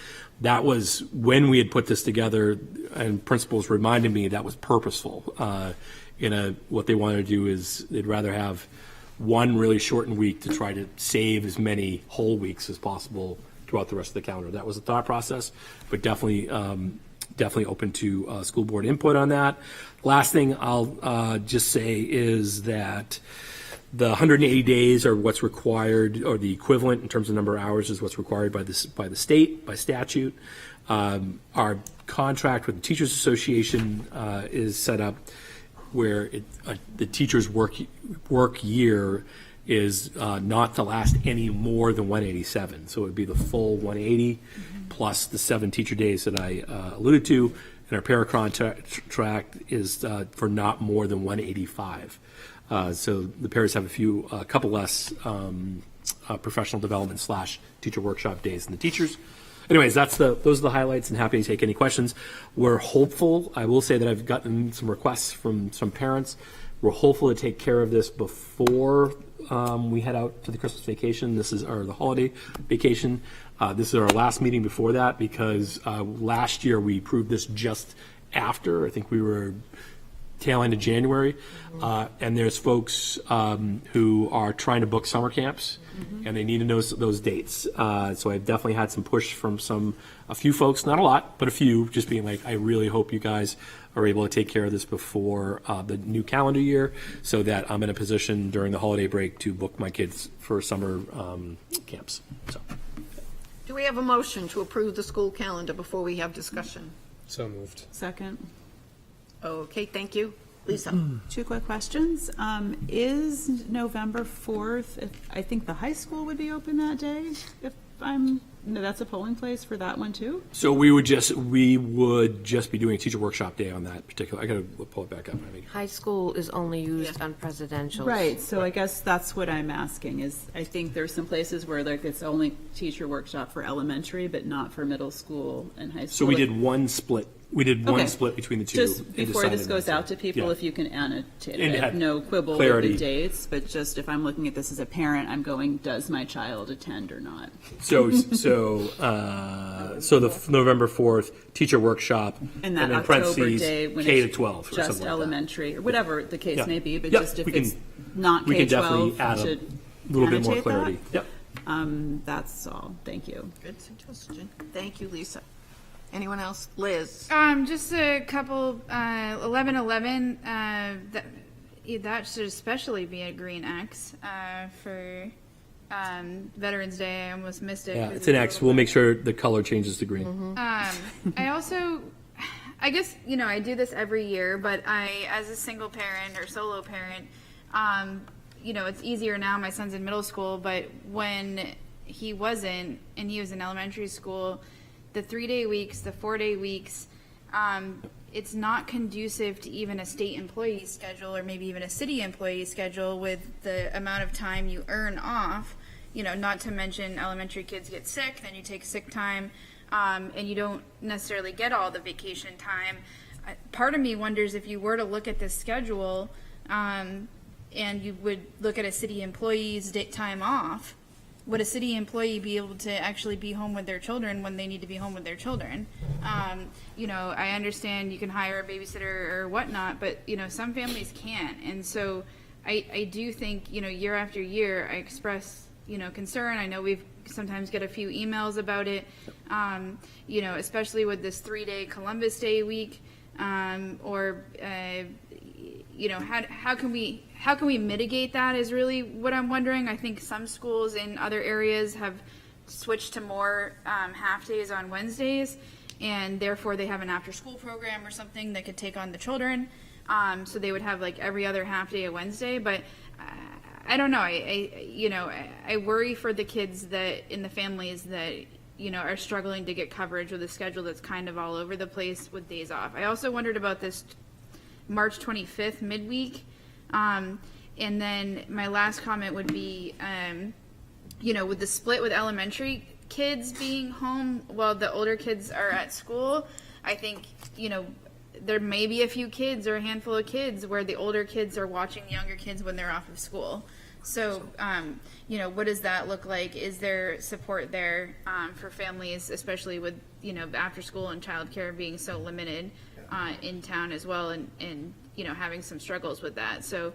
That was when we had put this together, and principals reminded me that was purposeful. What they wanted to do is they'd rather have one really shortened week to try to save as many whole weeks as possible throughout the rest of the calendar. That was the thought process, but definitely open to school board input on that. Last thing I'll just say is that the 180 days are what's required, or the equivalent in terms of number of hours is what's required by the state, by statute. Our contract with the Teachers Association is set up where the teacher's work year is not to last any more than 187. So it would be the full 180 plus the 7 teacher days that I alluded to. And our para contract is for not more than 185. So the paras have a couple less professional development / teacher workshop days than the teachers. anyways, those are the highlights, and happy to take any questions. We're hopeful. I will say that I've gotten some requests from some parents. We're hopeful to take care of this before we head out to the Christmas vacation. Or the holiday vacation. This is our last meeting before that, because last year we approved this just after. I think we were tail end of January, and there's folks who are trying to book summer camps, and they need to know those dates. So I've definitely had some push from a few folks, not a lot, but a few, just being like, I really hope you guys are able to take care of this before the new calendar year, so that I'm in a position during the holiday break to book my kids for summer camps. So. Do we have a motion to approve the school calendar before we have discussion? So moved. Second. Okay, thank you. Lisa? Two quick questions. Is November 4th, I think the high school would be open that day, no, that's a polling place for that one too? So we would just be doing a teacher workshop day on that particular. I got to pull it back up. High school is only used on presidential. Right, so I guess that's what I'm asking is, I think there's some places where like it's only teacher workshop for elementary, but not for middle school and high school. So we did one split. We did one split between the two. Just before this goes out to people, if you can annotate it. I have no quibble with the dates, but just if I'm looking at this as a parent, I'm going, does my child attend or not? So the November 4th teacher workshop, and that in October parentheses, day when K to it's 12 or just something elementary, or whatever the case may be, but Yep, just if we can- it's not we can K-12, definitely add a should little bit more annotate clarity. that? Yep. That's all. Thank you. Good suggestion. Thank you, Lisa. Anyone else? Liz? Just a couple, 11/11, that should especially be a green X, for, Veterans Day. I almost missed it. Yeah, 'cause it's an X. We'll make sure the color changes to green. I also, I guess, I do this every year, but as a single parent or solo parent, it's easier now. My son's in middle school, but when he wasn't, and he was in elementary school, the 3-day weeks, the 4-day weeks, it's not conducive to even a state employee schedule or maybe even a city employee schedule with the amount of time you earn off. Not to mention elementary kids get sick, then you take sick time, and you don't necessarily get all the vacation time. Part of me wonders if you were to look at this schedule, and you would look at a city employee's time off, would a city employee be able to actually be home with their children when they need to be home with their children? I understand you can hire a babysitter or whatnot, but, some families can't. And so I do think, year after year, I express, concern. I know we've sometimes get a few emails about it, especially with this 3-day Columbus Day week, how can we mitigate that is really what I'm wondering. I think some schools in other areas have switched to more half days on Wednesdays, and therefore they have an after school program or something that could take on the children. So they would have like every other half day a Wednesday, but I don't know. I worry for the kids that in the families that are struggling to get coverage with a schedule that's kind of all over the place with days off. I also wondered about this March 25th midweek. And then my last comment would be, with the split with elementary kids being home while the older kids are at school, I think, there may be a few kids or a handful of kids where the older kids are watching the younger kids when they're off of school. So, what does that look like? Is there support there for families, especially with, after school and childcare being so limited in town as well, and having some struggles with that. So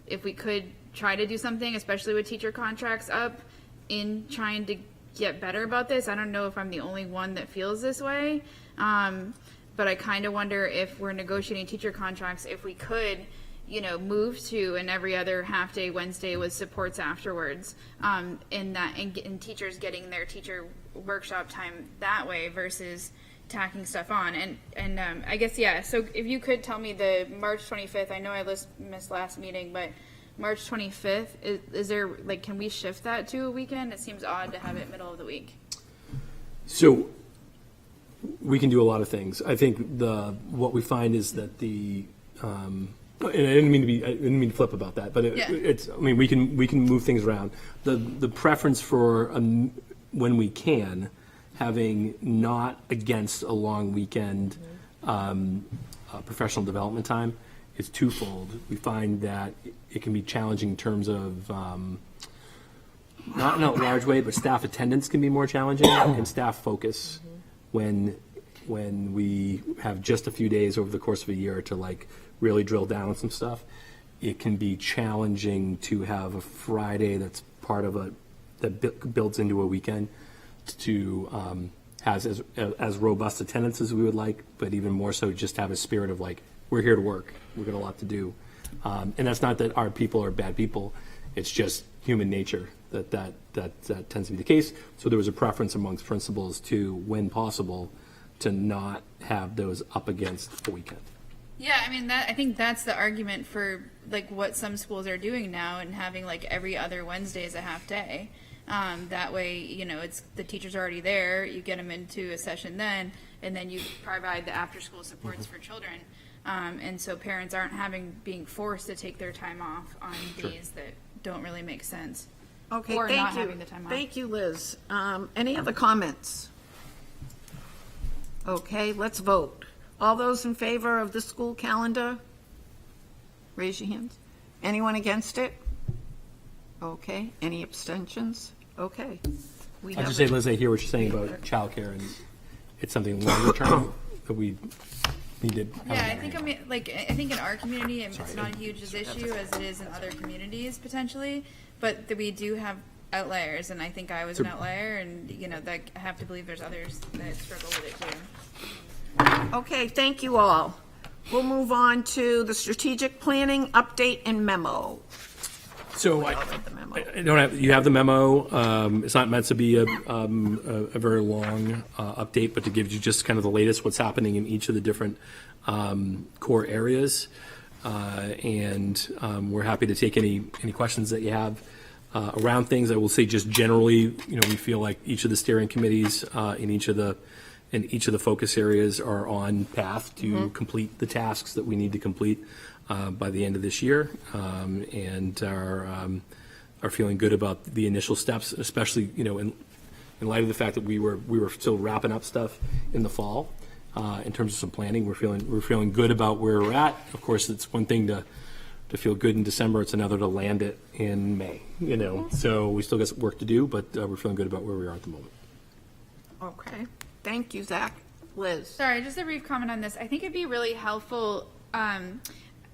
if we could try to do something, especially with teacher contracts up, in trying to get better about this. I don't know if I'm the only one that feels this way, but I kind of wonder if we're negotiating teacher contracts, if we could move to an every other half day Wednesday with supports afterwards, and teachers getting their teacher workshop time that way versus tacking stuff on. And I guess, so if you could tell me the March 25th, I know I missed last meeting, but March 25th, is there, can we shift that to a weekend? It seems odd to have it middle of the week. So we can do a lot of things. I think what we find is that and I didn't mean to flip about that, but we can move things around. The preference for when we can, having not against a long weekend professional development time is twofold. We find that it can be challenging in terms of, not in a large way, but staff attendance can be more challenging and staff focus when we have just a few days over the course of a year to like really drill down on some stuff. It can be challenging to have a Friday that's part of that builds into a weekend to has as robust attendance as we would like, but even more so just have a spirit of like, we're here to work, we've got a lot to do. And that's not that our people are bad people, it's just human nature that tends to be the case. So there was a preference amongst principals to, when possible, to not have those up against the weekend. Yeah, I mean, I think that's the argument for like what some schools are doing now and having like every other Wednesday as a half day. That way, you know, it's the teachers are already there. You get them into a session then, and then you provide the after-school supports for children. And so parents aren't being forced to take their time off on days that don't really make sense. Okay, or thank not you. having the time off. Thank you, Liz. Any other comments? Okay, let's vote. All those in favor of the school calendar, raise your hands. Anyone against it? Okay, any abstentions? Okay. I'll just say, Liz, I hear what you're saying about childcare, and it's something longer term that we need to. Yeah, I think I think in our community, it's not a huge issue as it is in other communities potentially, but we do have outliers, and I think I was an outlier, and you know, that I have to believe there's others that struggle with it too. Okay, thank you all. We'll move on to the strategic planning update and memo. So I don't have, you have the memo. It's not meant to be a very long update, but to give you just kind of the latest, what's happening in each of the different core areas. And we're happy to take any questions that you have around things. I will say just generally, you know, we feel like each of the steering committees in each of the focus areas are on path to complete the tasks that we need to complete by the end of this year, and are feeling good about the initial steps, especially, you know, in light of the fact that we were still wrapping up stuff in the fall. In terms of some planning, we're feeling good about where we're at. Of course, it's one thing to feel good in December; it's another to land it in May. You know, so we still got some work to do, but we're feeling good about where we are at the moment. Okay, thank you, Zach. Liz. Sorry, just a brief comment on this. I think it'd be really helpful.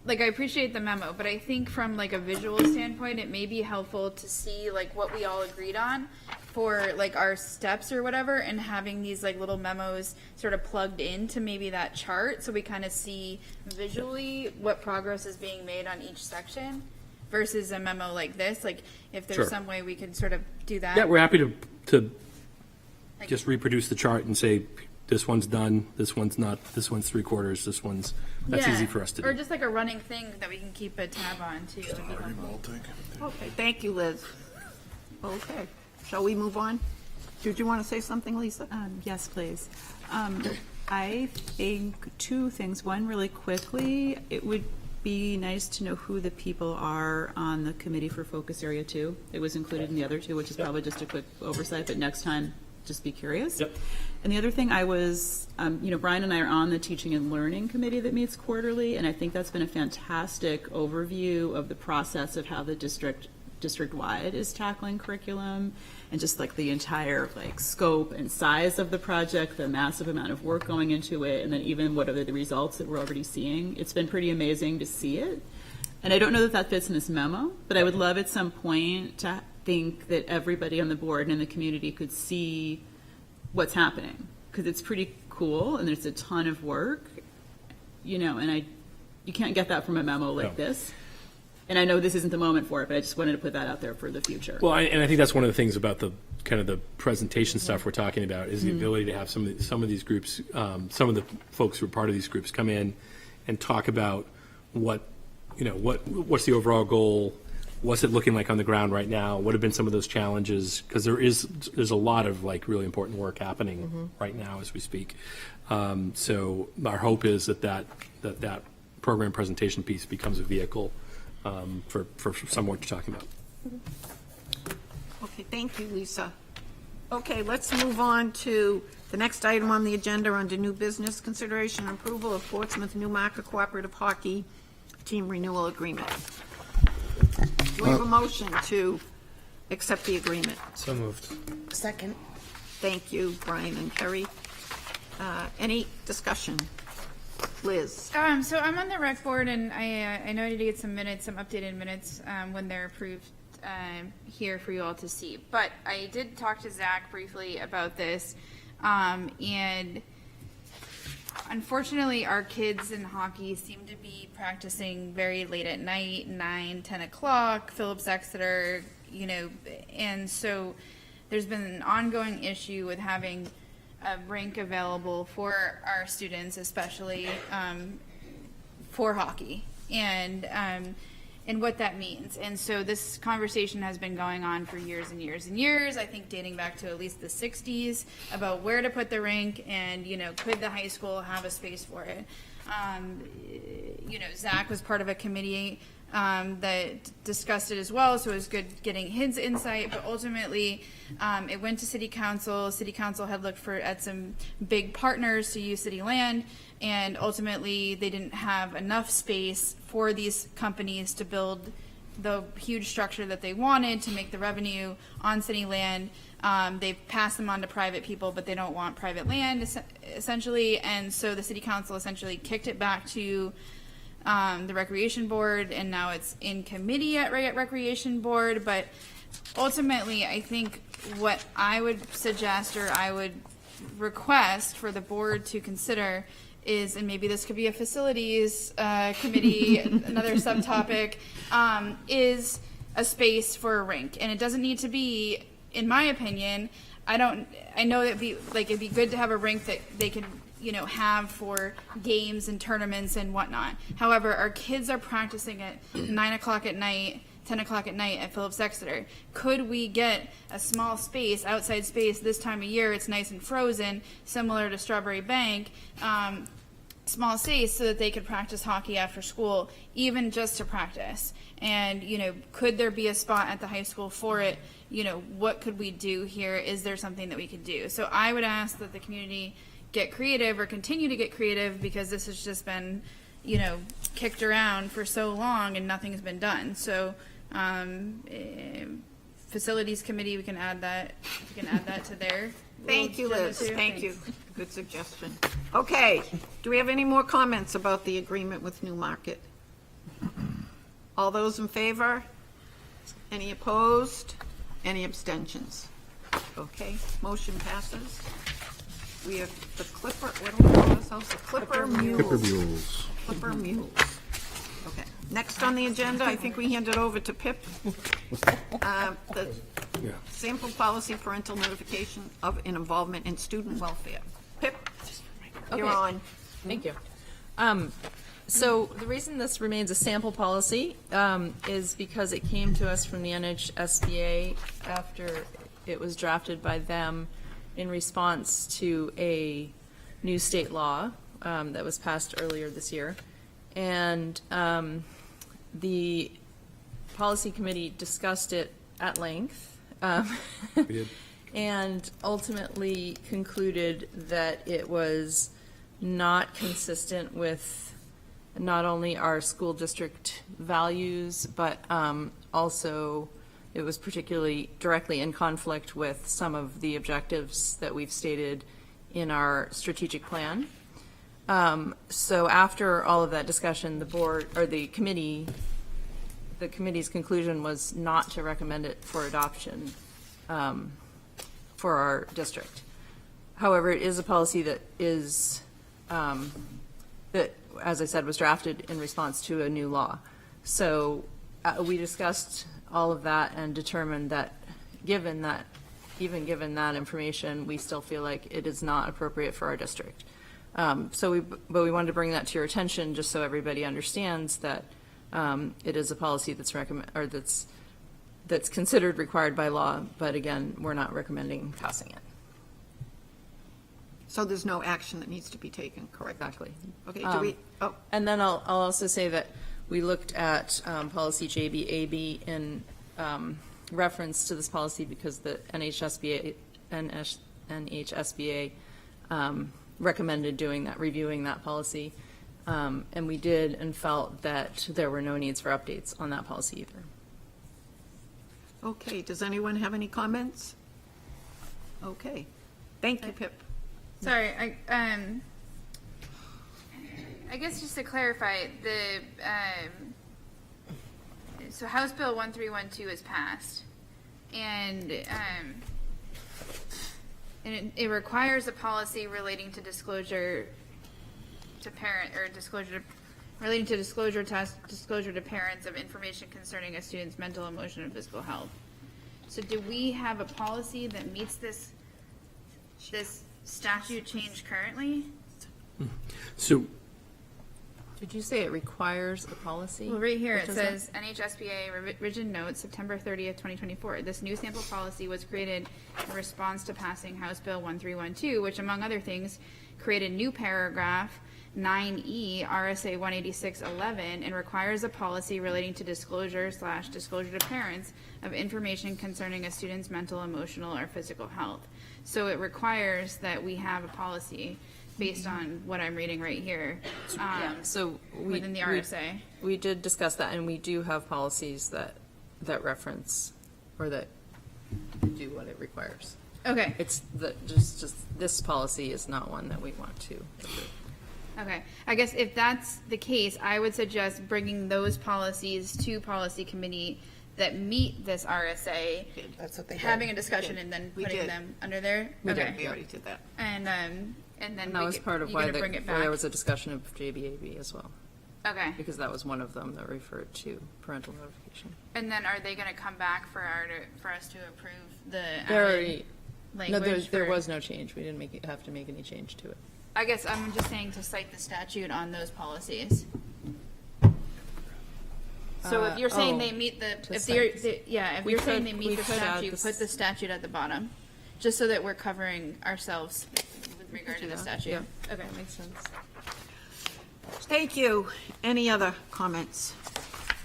Like, I appreciate the memo, but I think from like a visual standpoint, it may be helpful to see like what we all agreed on for like our steps or whatever, and having these like little memos sort of plugged into maybe that chart, so we kind of see visually what progress is being made on each section versus a memo like this. Like, if there's some way we could sort of do that. Yeah, we're happy to just reproduce the chart and say, this one's done, this one's not, this one's 3/4, this one's, that's easy for us to do. Or just like a running thing that we can keep a tab on too. Okay, thank you, Liz. Okay, shall we move on? Did you want to say something, Lisa? Yes, please. I think two things. One, really quickly, it would be nice to know who the people are on the committee for Focus Area 2. It was included in the other two, which is probably just a quick oversight, but next time, just be curious. Yep. And the other thing I was, you know, Brian and I are on the Teaching and Learning Committee that meets quarterly, and I think that's been a fantastic overview of the process of how the district-wide is tackling curriculum, and just like the entire like scope and size of the project, the massive amount of work going into it, and then even what are the results that we're already seeing. It's been pretty amazing to see it. And I don't know that that fits in this memo, but I would love at some point to think that everybody on the board and in the community could see what's happening, because it's pretty cool and there's a ton of work, you know, and you can't get that from a memo like this. And I know this isn't the moment for it, but I just wanted to put that out there for the future. Well, and I think that's one of the things about the kind of the presentation stuff we're talking about is the ability to have some of these groups, some of the folks who are part of these groups come in and talk about what's the overall goal. What's it looking like on the ground right now? What have been some of those challenges? Because there's a lot of like really important work happening right now as we speak. So our hope is that program presentation piece becomes a vehicle for some work you're talking about. Okay, thank you, Lisa. Okay, let's move on to the next item on the agenda under new business, consideration and approval of Portsmouth Newmarket Cooperative Hockey Team Renewal Agreement. Do we have a motion to accept the agreement? So moved. Second. Thank you, Brian and Kerry. Any discussion? Liz? So I'm on the rec board, and I know I need to get some updated minutes when they're approved here for you all to see. But I did talk to Zach briefly about this, and unfortunately, our kids in hockey seem to be practicing very late at night, 9, 10 o'clock, Phillips Exeter, and so there's been an ongoing issue with having a rink available for our students, especially for hockey, and what that means. And so this conversation has been going on for years and years and years, I think dating back to at least the 60s, about where to put the rink and, could the high school have a space for it. Zach was part of a committee that discussed it as well, so it was good getting his insight, but ultimately it went to City Council. City Council had looked at some big partners to use city land, and ultimately they didn't have enough space for these companies to build the huge structure that they wanted to make the revenue on city land. They've passed them on to private people, but they don't want private land, essentially, and so the City Council essentially kicked it back to the Recreation Board, and now it's in committee at Recreation Board. But ultimately, I think what I would suggest, or I would request for the board to consider, is, and maybe this could be a facilities committee, another subtopic, is a space for a rink. And it doesn't need to be, in my opinion, I know it'd be good to have a rink that they can have for games and tournaments and whatnot. However, our kids are practicing at 9 o'clock at night, 10 o'clock at night at Phillips Exeter. Could we get a small space, outside space, this time of year? It's nice and frozen, similar to Strawberry Bank, small space, so that they could practice hockey after school, even just to practice. And, could there be a spot at the high school for it? What could we do here? Is there something that we could do? So I would ask that the community get creative, or continue to get creative, because this has just been, kicked around for so long and nothing's been done. So, facilities committee, we can add that to their. Thank you, agenda Liz. too. Thank you. Thanks. Good suggestion. Okay, do we have any more comments about the agreement with Newmarket? All those in favor? Any opposed? Any abstentions? Okay, motion passes. We have the Clipper, what do we call ourselves? The Clipper Mules. Clipper Mules. Clipper Mules. Okay, next on the agenda, I think we hand it over to Pip. The sample policy parental notification of an involvement in student welfare. Pip, you're Okay. on. Thank you. So the reason this remains a sample policy is because it came to us from the NHSBA after it was drafted by them in response to a new state law that was passed earlier this year. And the policy committee discussed it at length. We did. And ultimately concluded that it was not consistent with not only our school district values, but also it was particularly directly in conflict with some of the objectives that we've stated in our strategic plan. So after all of that discussion, the board, or the committee's conclusion was not to recommend it for adoption for our district. However, it is a policy that is, that, as I said, was drafted in response to a new law. So we discussed all of that and determined that given that information, we still feel like it is not appropriate for our district. But we wanted to bring that to your attention just so everybody understands that it is a policy that's considered required by law, but again, we're not recommending passing it. So there's no action that needs to be taken, correct? Exactly. Okay, do we, And then I'll also say that we looked at policy JBAB in reference to this policy because the NHSBA NHSBA recommended doing that, reviewing that policy. And we did and felt that there were no needs for updates on that policy either. Okay, does anyone have any comments? Okay, thank you, Pip. Sorry, I guess just to clarify, so House Bill 1312 is passed, and it requires a policy relating to disclosure to parent, or relating to disclosure to parents of information concerning a student's mental, emotional, and physical health. So do we have a policy that meets this statute change currently? So, Did you say it requires a policy? Well, right here What it does says NHSBA revision notes, September 30th, 2024. This new sample policy was created in response to passing House Bill 1312, which, among other things, created new paragraph 9E RSA 186.11 and requires a policy relating to disclosure to parents of information concerning a student's mental, emotional, or physical health. So it requires that we have a policy based on what I'm reading right here. So within the RSA. We did discuss that, and we do have policies that reference or that do what it requires. Okay. It's just this policy is not one that we want to approve. Okay, I guess if that's the case, I would suggest bringing those policies to policy committee that meet this RSA. That's what they did. Having a discussion We did. and then We putting did. them under there? We Okay. did. We already did that. And then And that was part of you're why gonna bring it why back? there was a discussion of JBAB as well. Okay. Because that was one of them that referred to parental notification. And then are they gonna come back for us to approve the There added already, no, language? there for- was no change. We didn't have to make any change to it. I guess I'm just saying to cite the statute on those policies. So if you're saying they meet the, to if cite. if We you're saying could- they we meet the could add statute, this- put the statute at the bottom, just so that we're covering ourselves with regard to the statute. Yeah. Okay. That makes sense. Thank you. Any other comments?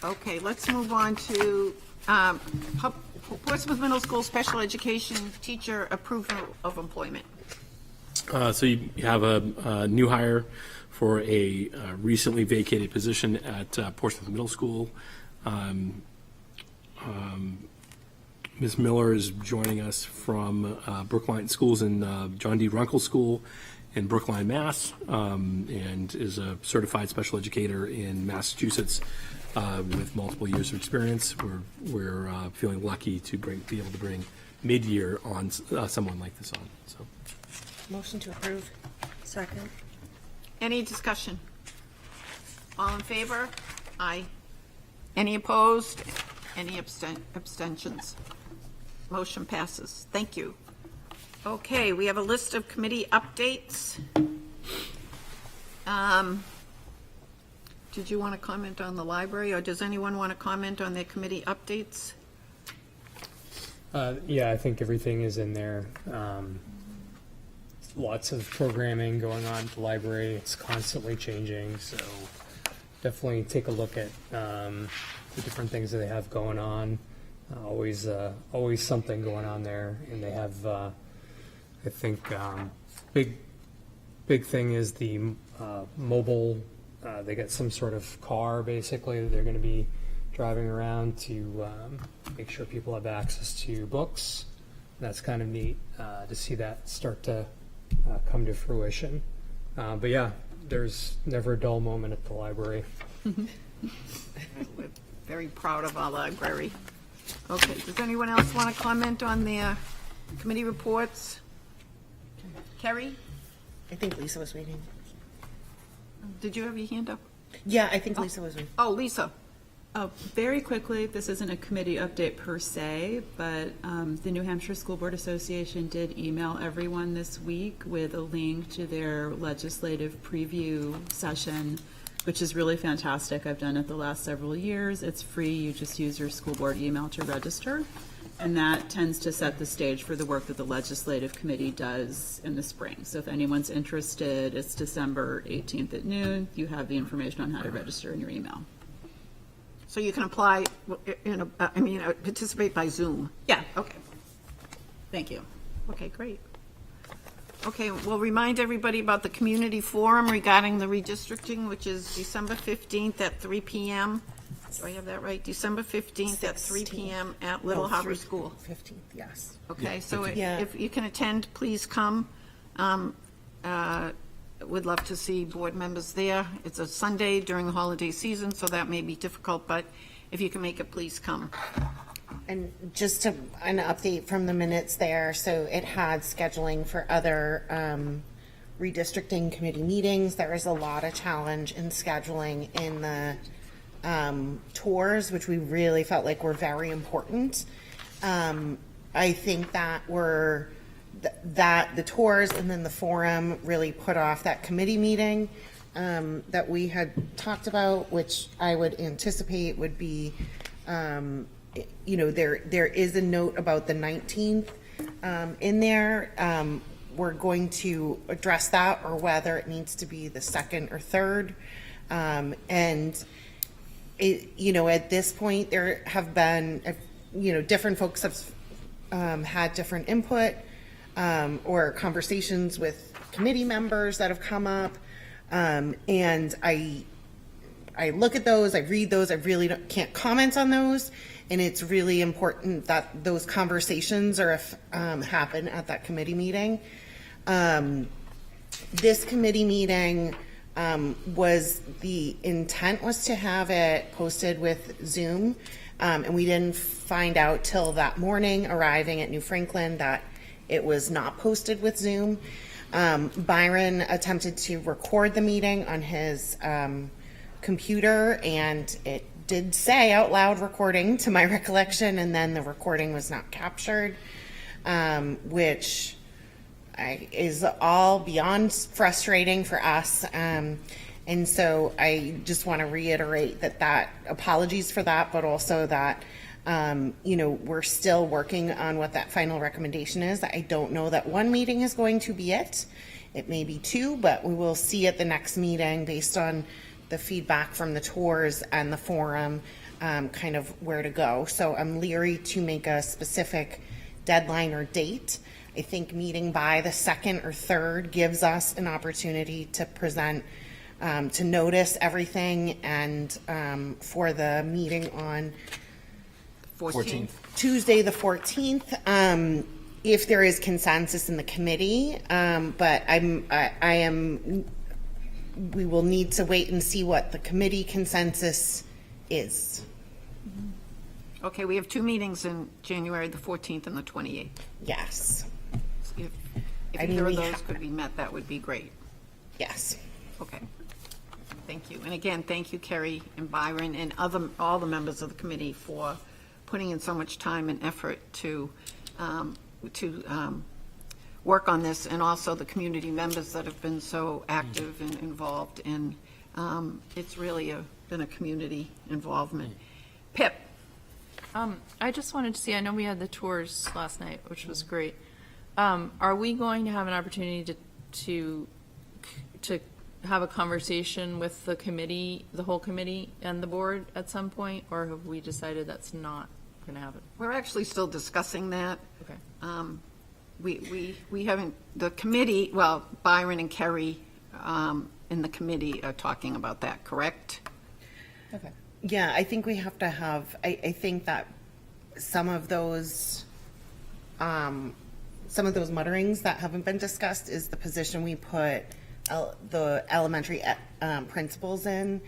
Okay, let's move on to Portsmouth Middle School Special Education Teacher Approval of Employment. So you have a new hire for a recently vacated position at Portsmouth Middle School. Ms. Miller is joining us from Brookline Schools in John D. Runkle School in Brookline, Mass., and is a certified special educator in Massachusetts with multiple years of experience. We're feeling lucky to be able to bring mid-year on someone like this on. So. Motion to approve. Second. Any discussion? All in favor? Aye. Any opposed? Any abstentions? Motion passes. Thank you. Okay, we have a list of committee updates. Did you want to comment on the library, or does anyone want to comment on their committee updates? Yeah, I think everything is in there. Lots of programming going on at the library. It's constantly changing, so definitely take a look at the different things that they have going on. Always something going on there, and they have. I think big thing is the mobile. They got some sort of car basically that they're going to be driving around to make sure people have access to books. That's kind of neat to see that start to come to fruition. But yeah, there's never a dull moment at the library. We're very proud of our library. Okay, does anyone else want to comment on their committee reports? Kerry? I think Lisa was waiting. Did you have your hand up? Yeah, I think Lisa was waiting. Oh, Lisa. Very quickly, this isn't a committee update per se, but the New Hampshire School Board Association did email everyone this week with a link to their legislative preview session, which is really fantastic. I've done it the last several years. It's free. You just use your school board email to register. And that tends to set the stage for the work that the legislative committee does in the spring. So if anyone's interested, it's December 18th at noon. You have the information on how to register in your email. So you can apply, participate by Zoom? Yeah. Okay. Thank you. Okay, great. Okay, we'll remind everybody about the community forum regarding the redistricting, which is December 15th at 3 p.m. Do I have that right? December 15th at 3 p.m. at Little Harbor School. 15th, yes. Okay, so Yeah. if you can attend, please come. Would love to see board members there. It's a Sunday during the holiday season, so that may be difficult, but if you can make it, please come. And just an update from the minutes there, so it had scheduling for other redistricting committee meetings. There is a lot of challenge in scheduling in the tours, which we really felt like were very important. I think that that the tours and then the forum really put off that committee meeting that we had talked about, which I would anticipate would be, there is a note about the 19th in there. We're going to address that, or whether it needs to be the 2nd or 3rd. And at this point, there have been, different folks have had different input or conversations with committee members that have come up. And I look at those, I read those, I really can't comment on those. And it's really important that those conversations happen at that committee meeting. This committee meeting the intent was to have it posted with Zoom, and we didn't find out till that morning arriving at New Franklin that it was not posted with Zoom. Byron attempted to record the meeting on his computer, and it did say out loud recording to my recollection, and then the recording was not captured, which is all beyond frustrating for us. And so I just want to reiterate that apologies for that, but also that, we're still working on what that final recommendation is. I don't know that one meeting is going to be it. It may be 2, but we will see at the next meeting based on the feedback from the tours and the forum, kind of where to go. So I'm leery to make a specific deadline or date. I think meeting by the 2nd or 3rd gives us an opportunity to present, to notice everything, and for the meeting on 14th. Tuesday the 14th, if there is consensus in the committee, but we will need to wait and see what the committee consensus is. Okay, we have 2 meetings in January, the 14th and the 28th. Yes. If either of those could be met, that would be great. Yes. Okay. Thank you. And again, thank you, Kerry and Byron and all the members of the committee for putting in so much time and effort to work on this, and also the community members that have been so active and involved. And it's really been a community involvement. Pip. I just wanted to see, I know we had the tours last night, which was great. Are we going to have an opportunity to have a conversation with the committee, the whole committee and the board at some point, or have we decided that's not going to happen? We're actually still discussing that. Okay. We haven't, the committee, well, Byron and Kerry in the committee are talking about that, correct? Okay. Yeah, I think we have to have, I think that some of those mutterings that haven't been discussed is the position we put the elementary principals in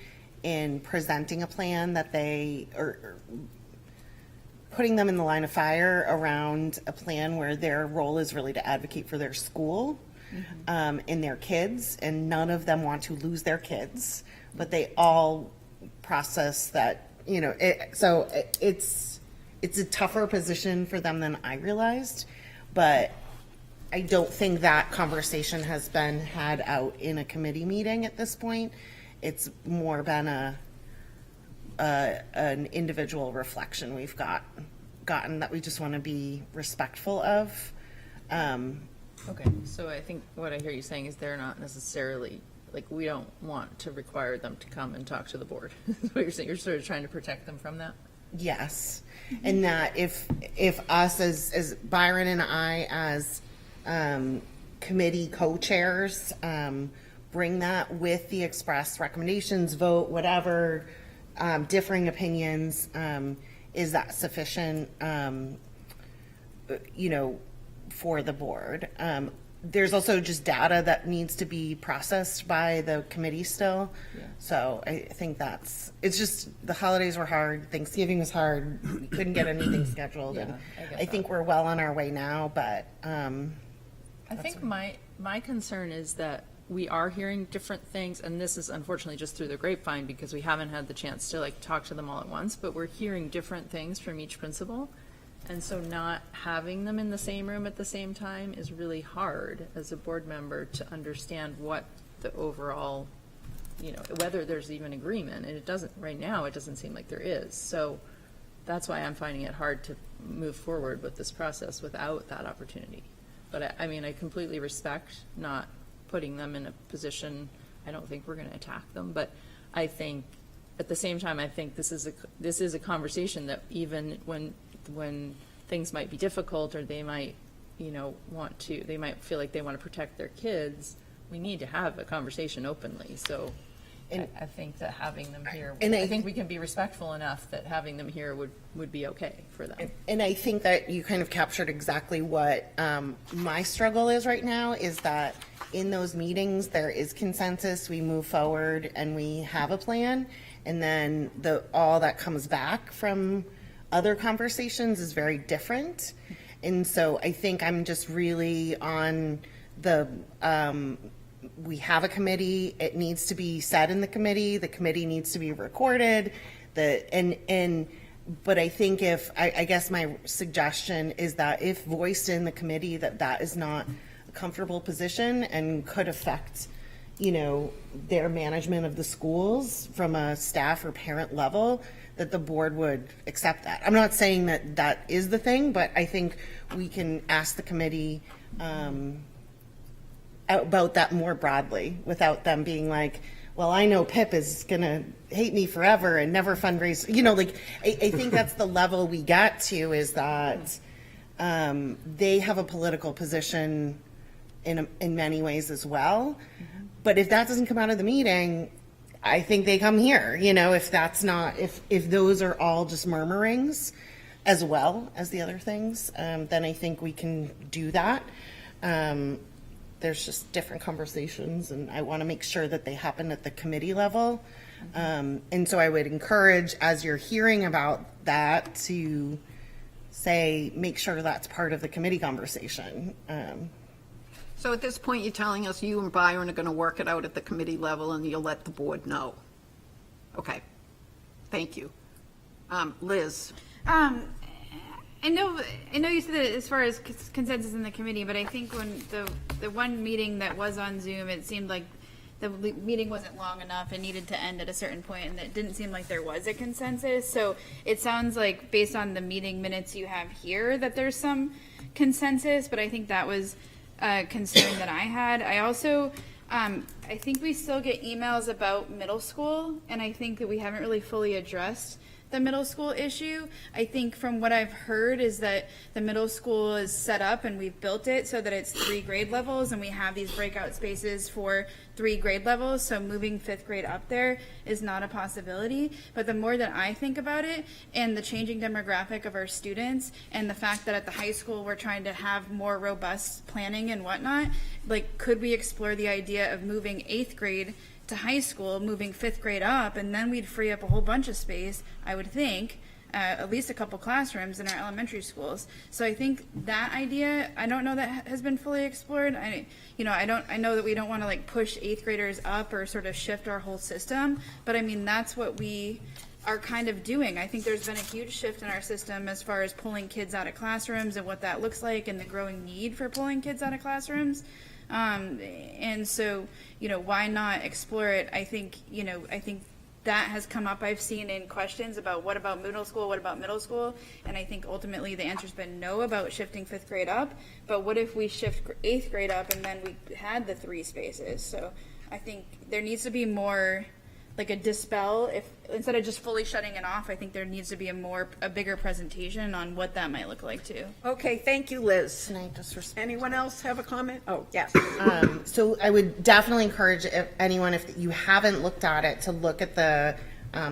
presenting a plan that they are putting them in the line of fire around a plan where their role is really to advocate for their school and their kids, and none of them want to lose their kids, but they all process that, so it's a tougher position for them than I realized, but I don't think that conversation has been had out in a committee meeting at this point. It's more been an individual reflection we've gotten that we just want to be respectful of. Okay, so I think what I hear you saying is they're not necessarily, like, we don't want to require them to come and talk to the board. Is what you're saying? You're sort of trying to protect them from that? Yes. And that if us as Byron and I as committee co-chairs bring that with the express recommendations, vote, whatever, differing opinions. Is that sufficient, for the board? There's also just data that needs to be processed by the committee still. So I think it's just the holidays were hard. Thanksgiving was hard. We couldn't get anything scheduled. And I think we're well on our way now, but. I think my concern is that we are hearing different things, and this is unfortunately just through the grapevine because we haven't had the chance to talk to them all at once, but we're hearing different things from each principal. And so not having them in the same room at the same time is really hard as a board member to understand what the overall, whether there's even agreement. And right now, it doesn't seem like there is. So that's why I'm finding it hard to move forward with this process without that opportunity. But I completely respect not putting them in a position. I don't think we're going to attack them, but I think at the same time, I think this is a conversation that even when things might be difficult or they might, they might feel like they want to protect their kids, we need to have a conversation openly. So I think that having them here, I think we can be respectful enough that having them here would be okay for them. And I think that you kind of captured exactly what my struggle is right now, is that in those meetings, there is consensus, we move forward and we have a plan. And then all that comes back from other conversations is very different. And so I think I'm just really on we have a committee, it needs to be said in the committee needs to be recorded, but I think I guess my suggestion is that if voiced in the committee that is not a comfortable position and could affect, their management of the schools from a staff or parent level, that the board would accept that. I'm not saying that is the thing, but I think we can ask the committee about that more broadly without them being like, well, I know Pip is going to hate me forever and never fundraise. I think that's the level we got to, is that they have a political position in many ways as well. But if that doesn't come out of the meeting, I think they come here, if that's not, if those are all just murmurings as well as the other things, then I think we can do that. There's just different conversations, and I want to make sure that they happen at the committee level. And so I would encourage, as you're hearing about that, to make sure that's part of the committee conversation. So at this point, you're telling us you and Byron are going to work it out at the committee level and you'll let the board know. Okay. Thank you. Liz. I know you said that as far as consensus in the committee, but I think when the one meeting that was on Zoom, it seemed like the meeting wasn't long enough and needed to end at a certain point, and it didn't seem like there was a consensus. So it sounds like, based on the meeting minutes you have here, that there's some consensus, but I think that was a concern that I had. I also, I think we still get emails about middle school, and I think that we haven't really fully addressed the middle school issue. I think from what I've heard is that the middle school is set up and we've built it so that it's 3 grade levels, and we have these breakout spaces for 3 grade levels. So moving 5th grade up there is not a possibility. But the more that I think about it, and the changing demographic of our students, and the fact that at the high school we're trying to have more robust planning and whatnot, could we explore the idea of moving 8th grade to high school, moving 5th grade up, and then we'd free up a whole bunch of space, I would think, at least a couple classrooms in our elementary schools. So I think that idea, I don't know that has been fully explored. I know that we don't want to push 8th graders up or sort of shift our whole system, but I mean, that's what we are kind of doing. I think there's been a huge shift in our system as far as pulling kids out of classrooms and what that looks like, and the growing need for pulling kids out of classrooms. And so, why not explore it? I think that has come up. I've seen in questions about what about middle school, and I think ultimately the answer's been no about shifting 5th grade up, but what if we shift 8th grade up and then we had the 3 spaces? So I think there needs to be more like a dispel, if instead of just fully shutting it off, I think there needs to be a bigger presentation on what that might look like too. Okay, thank you, Liz. Can I just respond? Anyone else have a comment? Oh, yes. So I would definitely encourage anyone, if you haven't looked at it, to look at the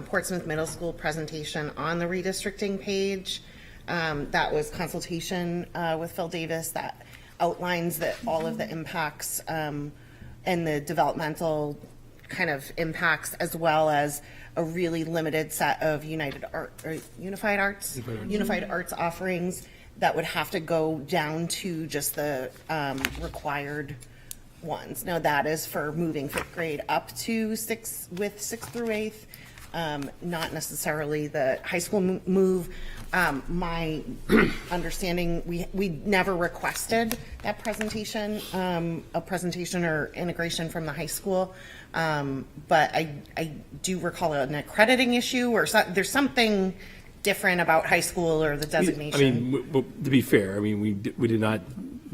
Portsmouth Middle School presentation on the redistricting page. That was consultation with Phil Davis that outlines that all of the impacts and the developmental kind of impacts, as well as a really limited set of unified arts offerings that would have to go down to just the required ones. Now that is for moving 5th grade up to 6th through 8th, not necessarily the high school move. My understanding, we never requested that presentation, a presentation or integration from the high school. But I do recall an accrediting issue, or there's something different about high school or the designation. I mean, to be fair, I mean, we did not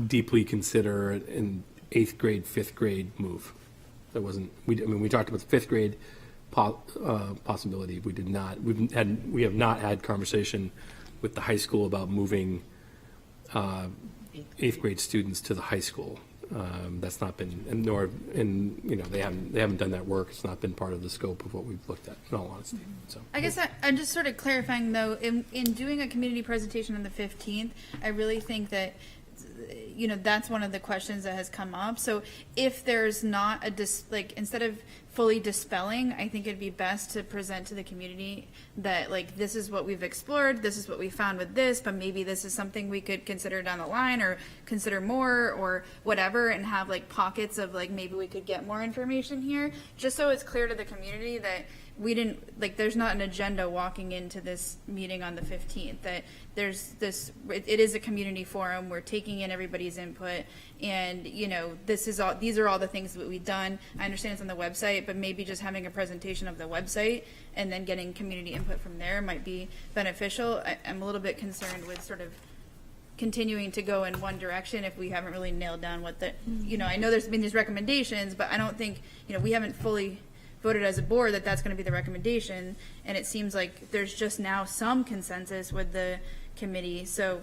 deeply consider an 8th grade, 5th grade move. That wasn't, I mean, we talked about the 5th grade possibility. We did not, we have not had conversation with the high school about moving 8th grade students to the high school. That's not been, and you know, they haven't done that work. It's not been part of the scope of what we've looked at, in all honesty. So I guess I'm just sort of clarifying though, in doing a community presentation on the 15th, I really think that, you know, that's one of the questions that has come up. So if there's not instead of fully dispelling, I think it'd be best to present to the community that, like, this is what we've explored, this is what we found with this, but maybe this is something we could consider down the line or consider more or whatever, and have like pockets of like, maybe we could get more information here, just so it's clear to the community that we didn't, like, there's not an agenda walking into this meeting on the 15th, that there's this, it is a community forum, we're taking in everybody's input, and, you know, these are all the things that we've done. I understand it's on the website, but maybe just having a presentation of the website and then getting community input from there might be beneficial. I'm a little bit concerned with sort of continuing to go in one direction if we haven't really nailed down what the, you know, I know there's been these recommendations, but I don't think, you know, we haven't fully voted as a board that that's going to be the recommendation, and it seems like there's just now some consensus with the committee. So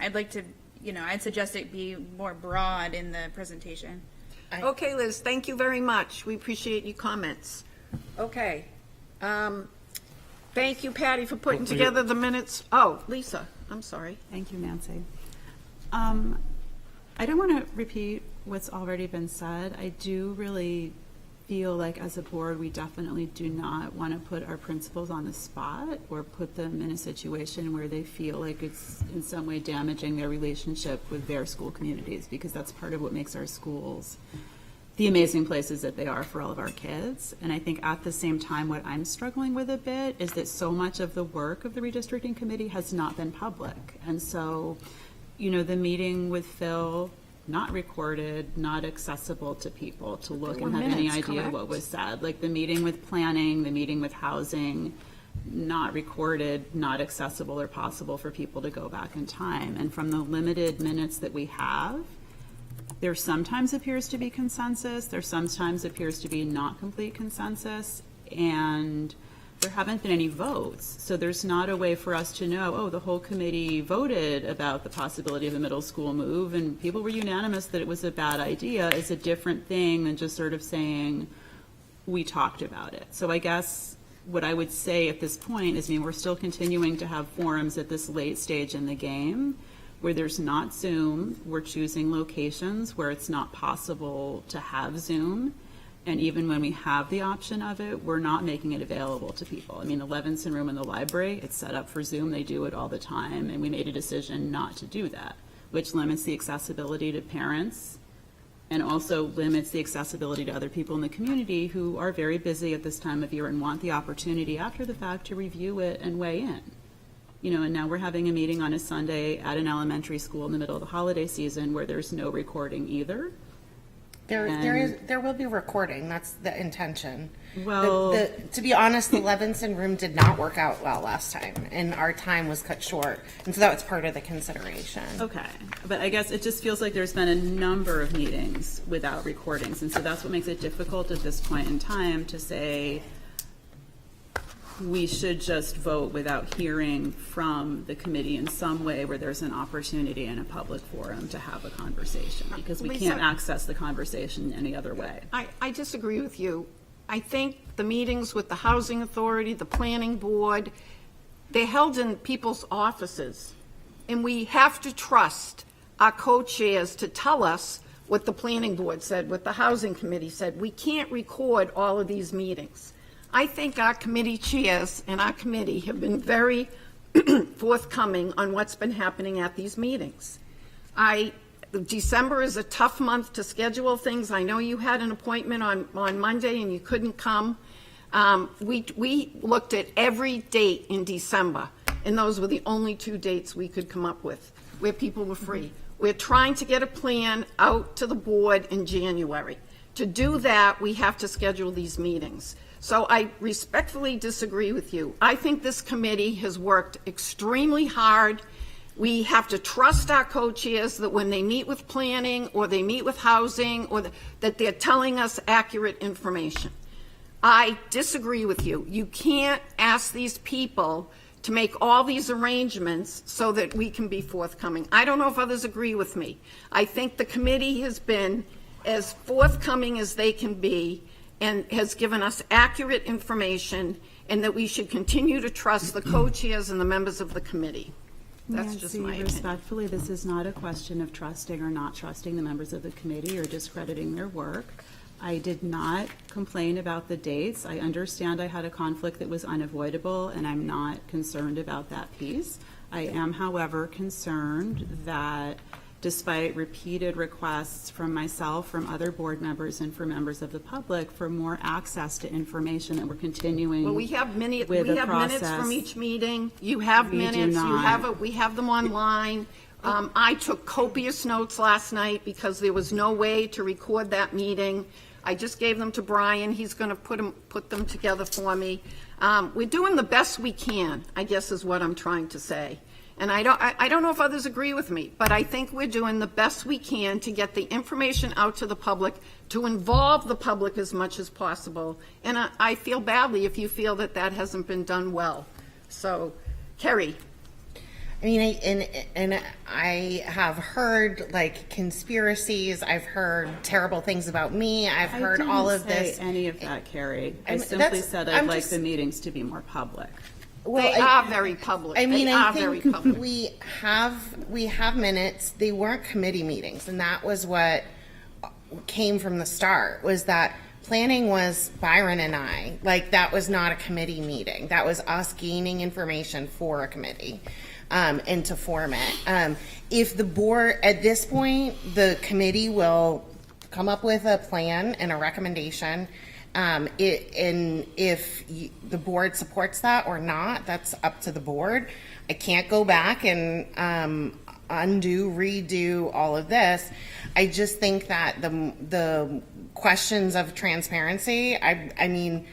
I'd like to, you know, I'd suggest it be more broad in the presentation. Okay, Liz, thank you very much. We appreciate your comments. Okay. Thank you, Patty, for putting together the minutes. Oh, Lisa, I'm sorry. Thank you, Nancy. I don't want to repeat what's already been said. I do really feel like as a board, we definitely do not want to put our principals on the spot or put them in a situation where they feel like it's in some way damaging their relationship with their school communities, because that's part of what makes our schools the amazing places that they are for all of our kids. And I think at the same time, what I'm struggling with a bit is that so much of the work of the redistricting committee has not been public. And so, you know, the meeting with Phil, not recorded, not accessible to people to look and have any idea what was said. Like the meeting with planning, the meeting with housing, not recorded, not accessible or possible for people to go back in time. And from the limited minutes that we have, there sometimes appears to be consensus, there sometimes appears to be not complete consensus, and there haven't been any votes. So there's not a way for us to know, oh, the whole committee voted about the possibility of a middle school move and people were unanimous that it was a bad idea. Is a different thing than just sort of saying, we talked about it. So I guess what I would say at this point is, I mean, we're still continuing to have forums at this late stage in the game where there's not Zoom. We're choosing locations where it's not possible to have Zoom. And even when we have the option of it, we're not making it available to people. I mean, the Levinson room in the library, it's set up for Zoom. They do it all the time. And we made a decision not to do that, which limits the accessibility to parents and also limits the accessibility to other people in the community who are very busy at this time of year and want the opportunity after the fact to review it and weigh in. You know, and now we're having a meeting on a Sunday at an elementary school in the middle of the holiday season where there's no recording either. There will be recording. That's the intention. Well, to be honest, the Levinson room did not work out well last time, and our time was cut short, and so that was part of the consideration. Okay, but I guess it just feels like there's been a number of meetings without recordings, and so that's what makes it difficult at this point in time to say, we should just vote without hearing from the committee in some way where there's an opportunity in a public forum to have a conversation, because we Lisa, can't access the conversation any other way. I disagree with you. I think the meetings with the Housing Authority, the Planning Board, they're held in people's offices. And we have to trust our co-chairs to tell us what the Planning Board said, what the Housing Committee said. We can't record all of these meetings. I think our committee chairs and our committee have been very forthcoming on what's been happening at these meetings. December is a tough month to schedule things. I know you had an appointment on Monday and you couldn't come. We looked at every date in December, and those were the only 2 dates we could come up with where people were free. We're trying to get a plan out to the board in January. To do that, we have to schedule these meetings. So I respectfully disagree with you. I think this committee has worked extremely hard. We have to trust our co-chairs that when they meet with planning or they meet with housing, or that they're telling us accurate information. I disagree with you. You can't ask these people to make all these arrangements so that we can be forthcoming. I don't know if others agree with me. I think the committee has been as forthcoming as they can be and has given us accurate information, and that we should continue to trust the co-chairs and the members of the committee. That's just my opinion. Respectfully, this is not a question of trusting or not trusting the members of the committee or discrediting their work. I did not complain about the dates. I understand I had a conflict that was unavoidable, and I'm not concerned about that piece. I am, however, concerned that despite repeated requests from myself, from other board members, and from members of the public for more access to information, that we're continuing. Well, we have minutes process. from each meeting. You have We do minutes. not. We have them online. I took copious notes last night because there was no way to record that meeting. I just gave them to Brian. He's going to put them together for me. We're doing the best we can, I guess is what I'm trying to say. And I don't know if others agree with me, but I think we're doing the best we can to get the information out to the public, to involve the public as much as possible. And I feel badly if you feel that that hasn't been done well. So, Kerry. I mean, and I have heard like conspiracies. I've heard terrible things about me. I've heard all of this. I didn't say any of that, Carrie. I that's- simply said I'd I'm like just- the meetings to be more public. Well, They are very public. I mean, They I are very think public. we have minutes. They weren't committee meetings, and that was what came from the start. Was that planning was Byron and I. Like, that was not a committee meeting. That was us gaining information for a committee. And to form it. If the board, at this point, the committee will come up with a plan and a recommendation. And if the board supports that or not, that's up to the board. I can't go back and redo all of this. I just think that the questions of transparency, I mean,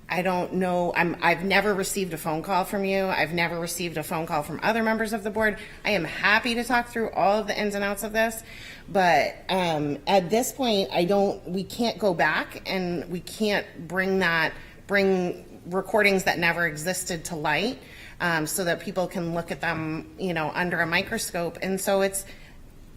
I don't know. I've never received a phone call from you. I've never received a phone call from other members of the board. I am happy to talk through all of the ins and outs of this, but at this point, we can't go back, and we can't bring recordings that never existed to light, so that people can look at them, under a microscope. And so it's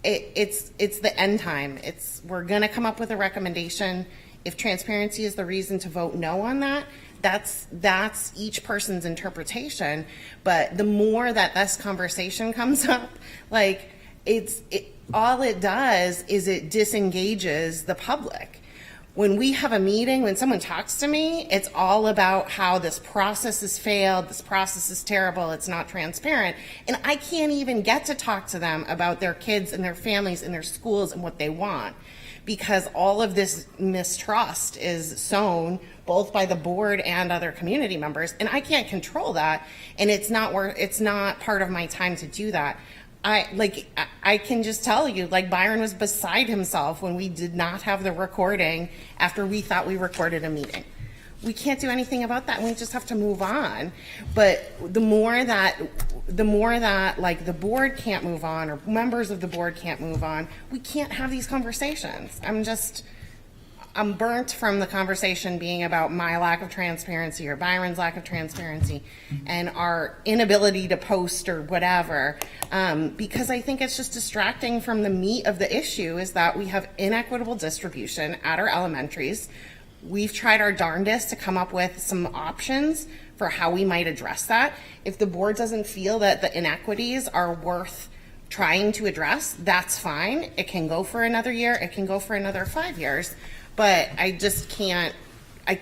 the end time. We're going to come up with a recommendation. If transparency is the reason to vote no on that, that's each person's interpretation. But the more that this conversation comes up, like all it does is it disengages the public. When we have a meeting, when someone talks to me, it's all about how this process has failed, this process is terrible, it's not transparent. And I can't even get to talk to them about their kids and their families and their schools and what they want, because all of this mistrust is sown both by the board and other community members, and I can't control that, and it's not part of my time to do that. I can just tell you, like, Byron was beside himself when we did not have the recording after we thought we recorded a meeting. We can't do anything about that. We just have to move on. But the more that like the board can't move on, or members of the board can't move on, we can't have these conversations. I'm burnt from the conversation being about my lack of transparency or Byron's lack of transparency and our inability to post or whatever, because I think it's just distracting from the meat of the issue is that we have inequitable distribution at our elementaries. We've tried our darndest to come up with some options for how we might address that. If the board doesn't feel that the inequities are worth trying to address, that's fine. It can go for another year. It can go for another 5 years. But I just can't, I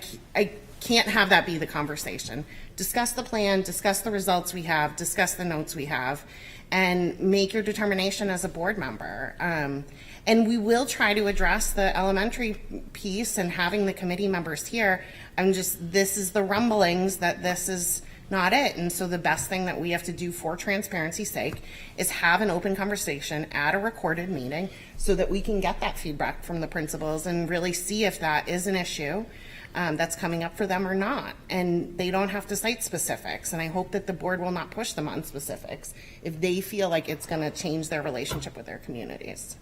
can't have that be the conversation. Discuss the plan, discuss the results we have, discuss the notes we have, and make your determination as a board member. And we will try to address the elementary piece and having the committee members here. This is the rumblings that this is not it. And so the best thing that we have to do for transparency's sake is have an open conversation at a recorded meeting so that we can get that feedback from the principals and really see if that is an issue that's coming up for them or not. And they don't have to cite specifics. And I hope that the board will not push them on specifics if they feel like it's going to change their relationship with their communities.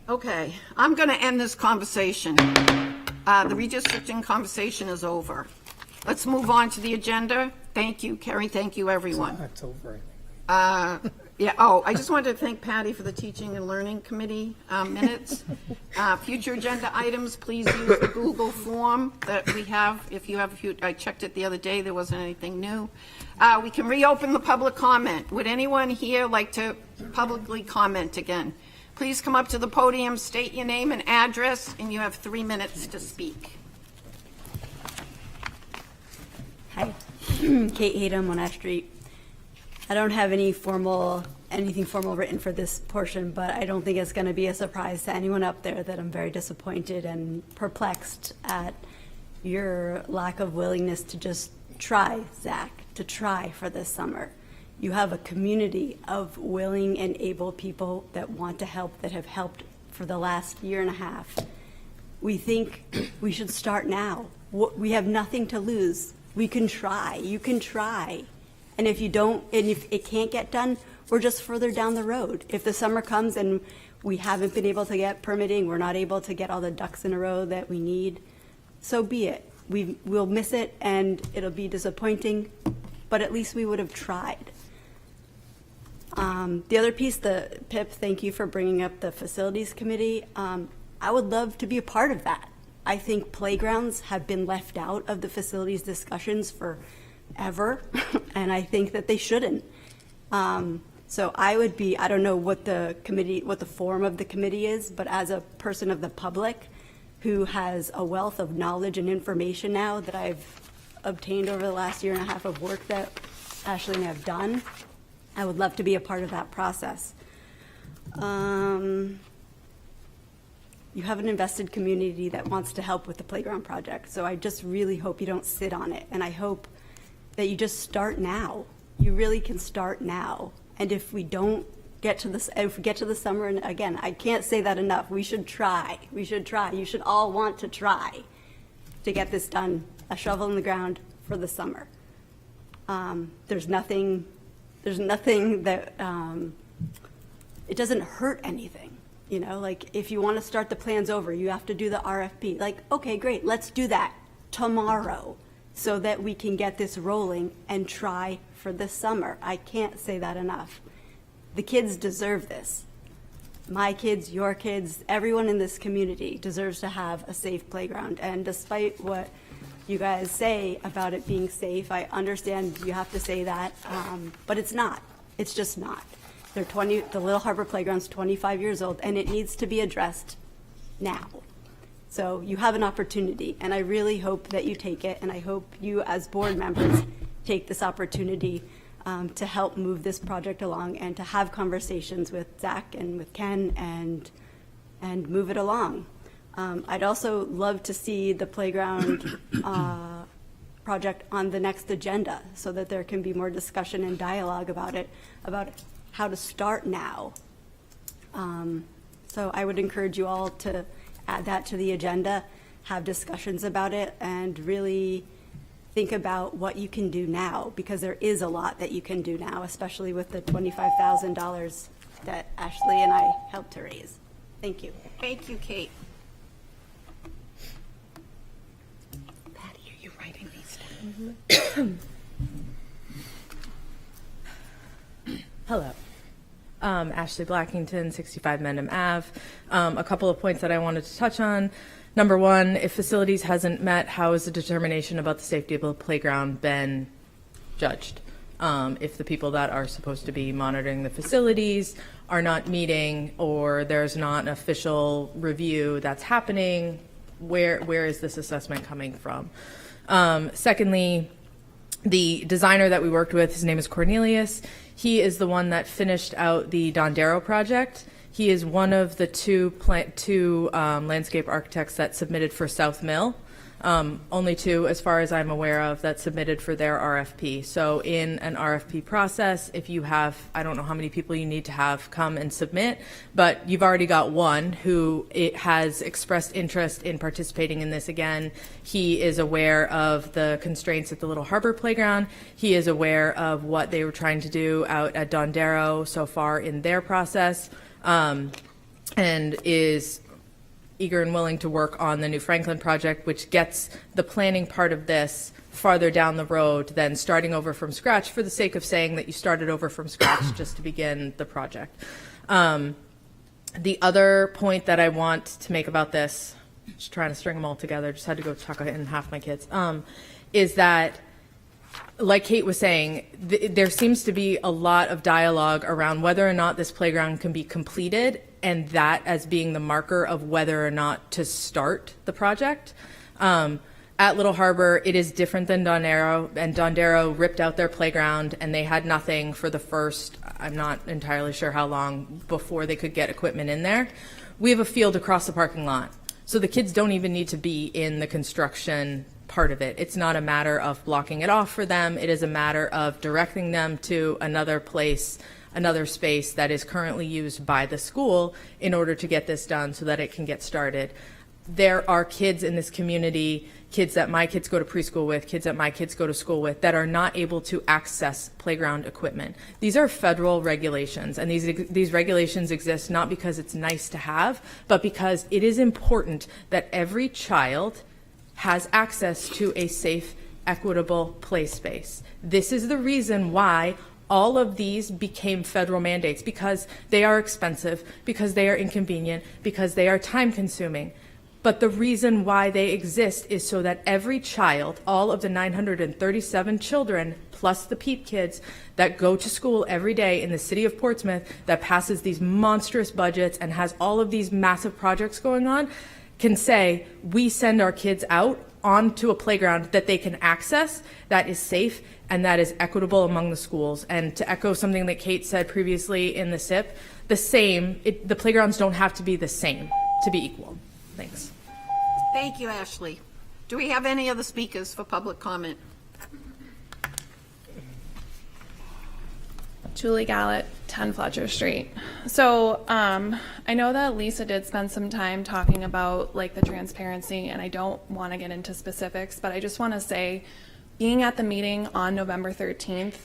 Okay, I'm going to end this conversation. The redistricting conversation is over. Let's move on to the agenda. Thank you, Carrie. Thank you, everyone. It's over. Yeah. Oh, I just wanted to thank Patty for the Teaching and Learning Committee minutes. Future agenda items, please use the Google form that we have. If you have, I checked it the other day. There wasn't anything new. We can reopen the public comment. Would anyone here like to publicly comment again? Please come up to the podium, state your name and address, and you have 3 minutes to speak. Hi, Kate Hayden, Monash Street. I don't have anything formal written for this portion, but I don't think it's going to be a surprise to anyone up there that I'm very disappointed and perplexed at your lack of willingness to just try, Zach, to try for this summer. You have a community of willing and able people that want to help, that have helped for the last year and a half. We think we should start now. We have nothing to lose. We can try. You can try. And if you don't, and if it can't get done, we're just further down the road. If the summer comes and we haven't been able to get permitting, we're not able to get all the ducks in a row that we need, so be it. We'll miss it and it'll be disappointing, but at least we would have tried. The other piece, the PIP, thank you for bringing up the facilities committee. I would love to be a part of that. I think playgrounds have been left out of the facilities discussions forever, and I think that they shouldn't. So I would be, I don't know what the form of the committee is, but as a person of the public who has a wealth of knowledge and information now that I've obtained over the last year and a half of work that Ashley and I have done, I would love to be a part of that process. You have an invested community that wants to help with the playground project, so I just really hope you don't sit on it, and I hope that you just start now. You really can start now, and if we don't get to this, if we get to the summer, and again, I can't say that enough, we should try. We should try. You should all want to try to get this done, a shovel in the ground for the summer. There's nothing that, it doesn't hurt anything. You know, like if you want to start the plans over, you have to do the RFP. Like, okay, great, let's do that tomorrow so that we can get this rolling and try for this summer. I can't say that enough. The kids deserve this. My kids, your kids, everyone in this community deserves to have a safe playground. And despite what you guys say about it being safe, I understand you have to say that, but it's not. It's just not. The Little Harbor Playground's 25 years old, and it needs to be addressed now. So you have an opportunity, and I really hope that you take it, and I hope you as board members take this opportunity to help move this project along and to have conversations with Zach and with Ken and move it along. I'd also love to see the playground project on the next agenda so that there can be more discussion and dialogue about it, about how to start now. So I would encourage you all to add that to the agenda, have discussions about it, and really think about what you can do now, because there is a lot that you can do now, especially with the $25,000 that Ashley and I helped to raise. Thank you. Thank you, Kate. Hello. Ashley Blackington, 65 Mendham Ave. A couple of points that I wanted to touch on. Number one, if facilities hasn't met, how is the determination about the safety of the playground been judged? If the people that are supposed to be monitoring the facilities are not meeting, or there's not an official review that's happening, where is this assessment coming from? Secondly, the designer that we worked with, his name is Cornelius. He is the one that finished out the Dondero project. He is one of the two landscape architects that submitted for South Mill. Only two, as far as I'm aware of, that submitted for their RFP. So in an RFP process, if you have, I don't know how many people you need to have come and submit, but you've already got one who has expressed interest in participating in this again. He is aware of the constraints at the Little Harbor Playground. He is aware of what they were trying to do out at Dondero so far in their process, and is eager and willing to work on the New Franklin project, which gets the planning part of this farther down the road than starting over from scratch, for the sake of saying that you started over from scratch just to begin the project. The other point that I want to make about this, just trying to string them all together, just had to go chuck in half my kids, is that, like Kate was saying, there seems to be a lot of dialogue around whether or not this playground can be completed, and that as being the marker of whether or not to start the project. At Little Harbor, it is different than Dondero, and Dondero ripped out their playground, and they had nothing for the first, I'm not entirely sure how long, before they could get equipment in there. We have a field across the parking lot, so the kids don't even need to be in the construction part of it. It's not a matter of blocking it off for them. It is a matter of directing them to another place, another space that is currently used by the school in order to get this done so that it can get started. There are kids in this community, kids that my kids go to preschool with, kids that my kids go to school with, that are not able to access playground equipment. These are federal regulations, and these regulations exist not because it's nice to have, but because it is important that every child has access to a safe, equitable play space. This is the reason why all of these became federal mandates, because they are expensive, because they are inconvenient, because they are time consuming. But the reason why they exist is so that every child, all of the 937 children, plus the PEEP kids that go to school every day in the city of Portsmouth, that passes these monstrous budgets and has all of these massive projects going on, can say, we send our kids out onto a playground that they can access, that is safe, and that is equitable among the schools. And to echo something that Kate said previously in the SIP, the playgrounds don't have to be the same to be equal. Thanks. Thank you, Ashley. Do we have any other speakers for public comment? Julie Gallett, 10 Fletcher Street. So I know that Lisa did spend some time talking about like the transparency, and I don't want to get into specifics, but I just want to say, being at the meeting on November 13th,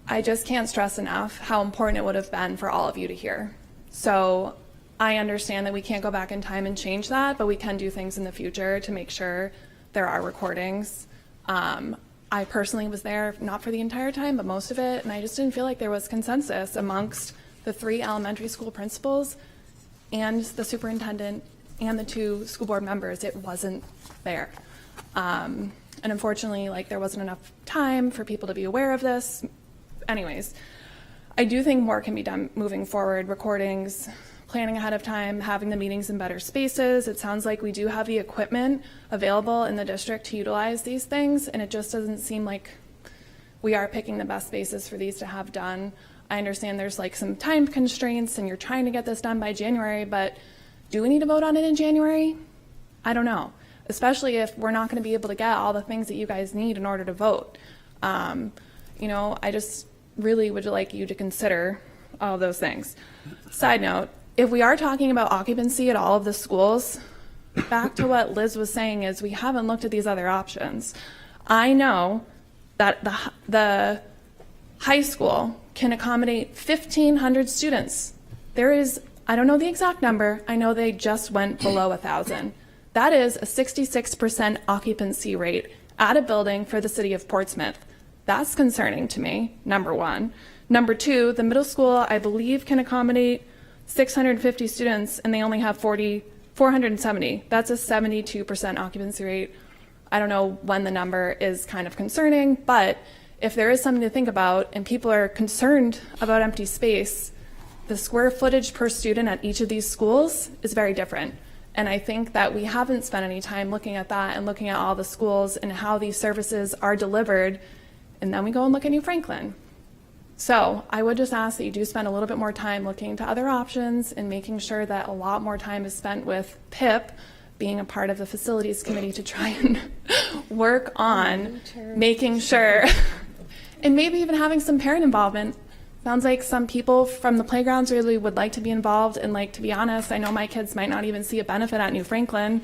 I just can't stress enough how important it would have been for all of you to hear. So I understand that we can't go back in time and change that, but we can do things in the future to make sure there are recordings. I personally was there, not for the entire time, but most of it, and I just didn't feel like there was consensus amongst the 3 elementary school principals and the superintendent and the 2 school board members. It wasn't there. And unfortunately, like, there wasn't enough time for people to be aware of this. Anyways, I do think more can be done moving forward, recordings, planning ahead of time, having the meetings in better spaces. It sounds like we do have the equipment available in the district to utilize these things, and it just doesn't seem like we are picking the best spaces for these to have done. I understand there's like some time constraints and you're trying to get this done by January, but do we need to vote on it in January? I don't know, especially if we're not going to be able to get all the things that you guys need in order to vote. You know, I just really would like you to consider all of those things. Side note, if we are talking about occupancy at all of the schools, back to what Liz was saying is we haven't looked at these other options. I know that the high school can accommodate 1,500 students. There is, I don't know the exact number, I know they just went below 1,000. That is a 66% occupancy rate at a building for the city of Portsmouth. That's concerning to me, number one. Number two, the middle school, I believe, can accommodate 650 students, and they only have 470. That's a 72% occupancy rate. I don't know when the number is kind of concerning, but if there is something to think about and people are concerned about empty space, the square footage per student at each of these schools is very different. And I think that we haven't spent any time looking at that and looking at all the schools and how these services are delivered. And then we go and look at New Franklin. So I would just ask that you do spend a little bit more time looking to other options and making sure that a lot more time is spent with PIP being a part of the facilities committee to try and work on making sure, and maybe even having some parent involvement. Sounds like some people from the playgrounds really would like to be involved, and like, to be honest, I know my kids might not even see a benefit at New Franklin,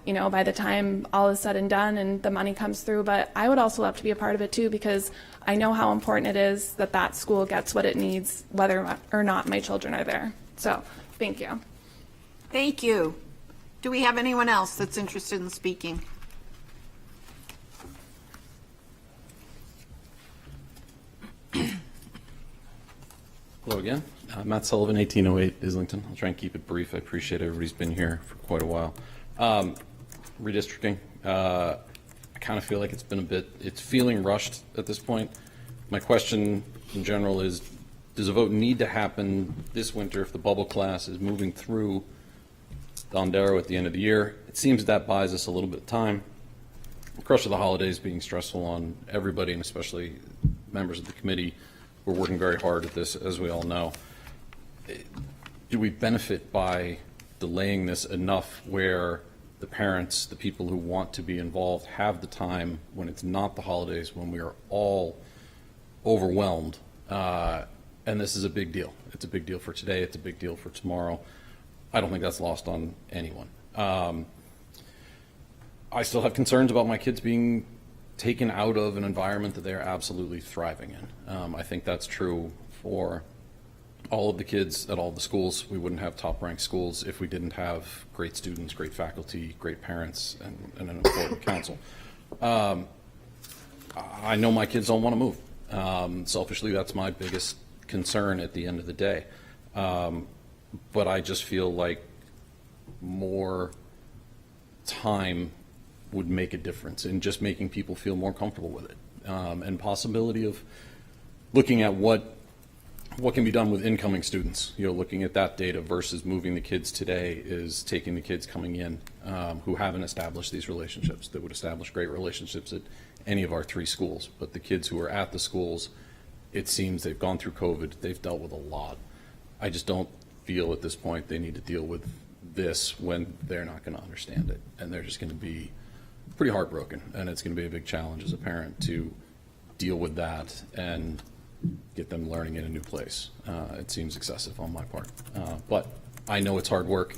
you know, by the time all is said and done and the money comes through, but I would also love to be a part of it too, because I know how important it is that that school gets what it needs, whether or not my children are there. So, thank you. Thank you. Do we have anyone else that's interested in speaking? Hello again. Matt Sullivan, 1808 Islington. I'll try and keep it brief. I appreciate everybody's been here for quite a while. Redistricting. I kind of feel like it's feeling rushed at this point. My question in general is, does a vote need to happen this winter if the bubble class is moving through Don Darrow at the end of the year? It seems that buys us a little bit of time. The crush of the holidays being stressful on everybody, and especially members of the committee. We're working very hard at this, as we all know. Do we benefit by delaying this enough where the parents, the people who want to be involved, have the time when it's not the holidays, when we are all overwhelmed? And this is a big deal. It's a big deal for today. It's a big deal for tomorrow. I don't think that's lost on anyone. I still have concerns about my kids being taken out of an environment that they're absolutely thriving in. I think that's true for all of the kids at all the schools. We wouldn't have top-ranked schools if we didn't have great students, great faculty, great parents, and an important council. I know my kids don't want to move. Selfishly, that's my biggest concern at the end of the day. But I just feel like more time would make a difference in just making people feel more comfortable with it. And possibility of looking at what can be done with incoming students, looking at that data versus moving the kids today is taking the kids coming in who haven't established these relationships, that would establish great relationships at any of our 3 schools. But the kids who are at the schools, it seems they've gone through COVID, they've dealt with a lot. I just don't feel at this point they need to deal with this when they're not going to understand it, and they're just going to be pretty heartbroken, and it's going to be a big challenge as a parent to deal with that and get them learning in a new place. It seems excessive on my part, but I know it's hard work.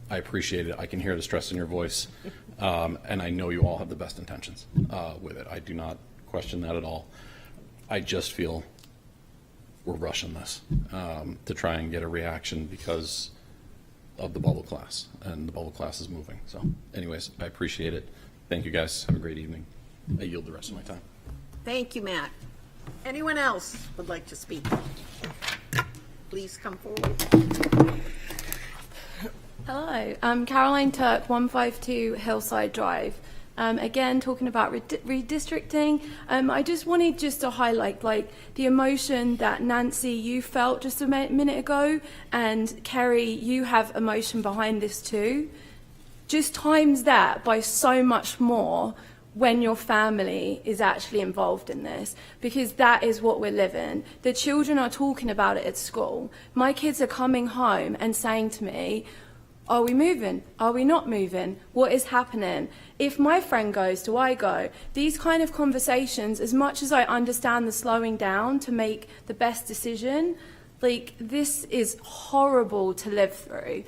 I appreciate it. I can hear the stress in your voice, and I know you all have the best intentions with it. I do not question that at all. I just feel we're rushing this to try and get a reaction because of the bubble class, and the bubble class is moving. So anyways, I appreciate it. Thank you guys. Have a great evening. I yield the rest of my time. Thank you, Matt. Anyone else would like to speak? Please come forward. Hello, I'm Caroline Turk, 152 Hillside Drive. Again, talking about redistricting, I just wanted to highlight the emotion that Nancy, you felt just a minute ago, and Kerry, you have emotion behind this too. Just times that by so much more when your family is actually involved in this, because that is what we're living. The children are talking about it at school. My kids are coming home and saying to me, are we moving? Are we not moving? What is happening? If my friend goes, do I go? These kind of conversations, as much as I understand the slowing down to make the best decision, this is horrible to live through,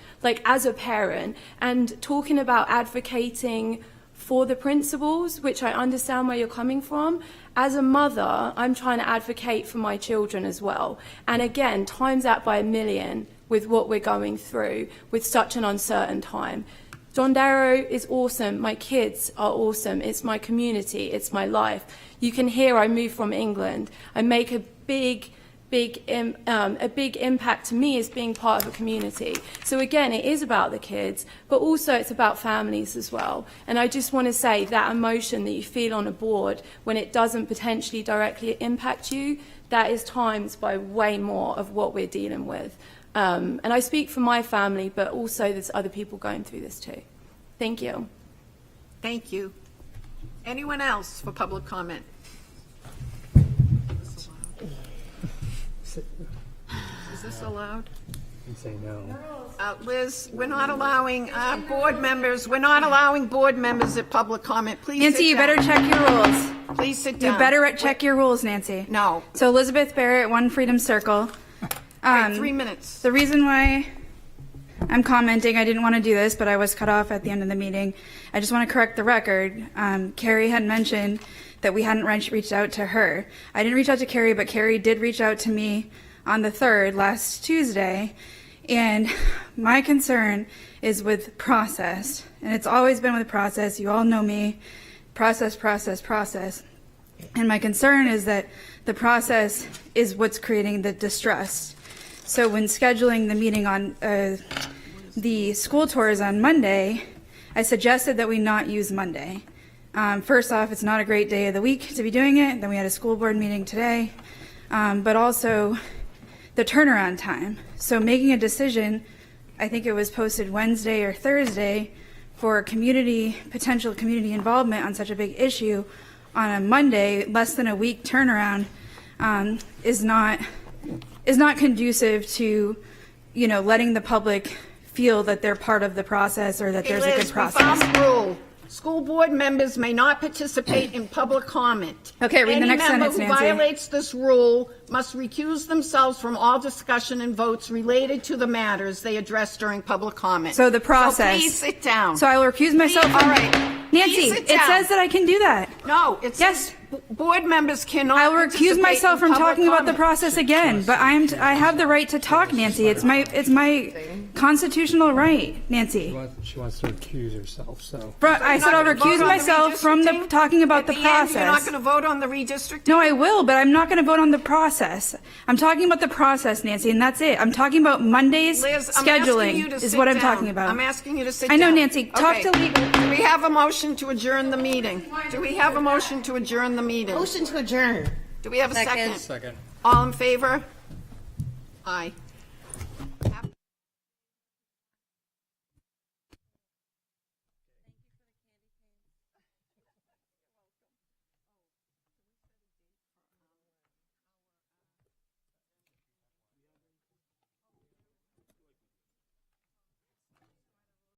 as a parent, and talking about advocating for the principals, which I understand where you're coming from. As a mother, I'm trying to advocate for my children as well. And again, times that by 1,000,000 with what we're going through with such an uncertain time. John Darrow is awesome. My kids are awesome. It's my community. It's my life. You can hear I moved from England. I make a big impact to me as being part of a community. So again, it is about the kids, but also it's about families as well. And I just want to say that emotion that you feel on a board when it doesn't potentially directly impact you, that is times by way more of what we're dealing with. And I speak for my family, but also there's other people going through this too. Thank you. Thank you. Anyone else for public comment? Is this allowed? Say no. Liz, we're not allowing board members at public comment. Please Nancy, sit you down. better check your rules. Please sit down. You better check your rules, Nancy. No. So Elizabeth Barrett, One Freedom Circle. All right, 3 minutes. The reason why I'm commenting, I didn't want to do this, but I was cut off at the end of the meeting. I just want to correct the record. Carrie had mentioned that we hadn't reached out to her. I didn't reach out to Carrie, but Carrie did reach out to me on the 3rd, last Tuesday. And my concern is with process. And it's always been with process. You all know me. Process. And my concern is that the process is what's creating the distrust. So when scheduling the meeting on the school tours on Monday, I suggested that we not use Monday. First off, it's not a great day of the week to be doing it. Then we had a school board meeting today. But also the turnaround time. So making a decision, I think it was posted Wednesday or Thursday, for potential community involvement on such a big issue on a Monday, less than a week turnaround, is not conducive to, letting the public feel that they're part of the process or that there's a good process. We found the rule. School board members may not participate in public comment. Okay, read the next sentence, Any member Nancy. who violates this rule must recuse themselves from all discussion and votes related to the matters they address during public comment. So the process. So please sit down. So I will recuse myself Please, from. all right. Nancy, Please sit it down. says that I can do that. No, it says board members cannot. I will recuse participate myself in from public talking about the comment. process again, but I have the right to talk, Nancy. It's my constitutional right, Nancy. She wants to accuse herself, so. I said I'll You're not gonna recuse vote on the myself from redistricting? At talking about the the end, you're not process. going to vote on the redistricting? No, I will, but I'm not going to vote on the process. I'm talking about the process, Nancy, and that's it. I'm talking about Monday's Liz, I'm asking you scheduling to is sit what I'm down. talking about. I'm asking you to sit I know, down. Nancy. Talk Okay. to legal. Do we have a motion to adjourn the meeting? Do we have a motion to adjourn the meeting? Motion to adjourn. Do we have a second? Second. All in favor? Aye.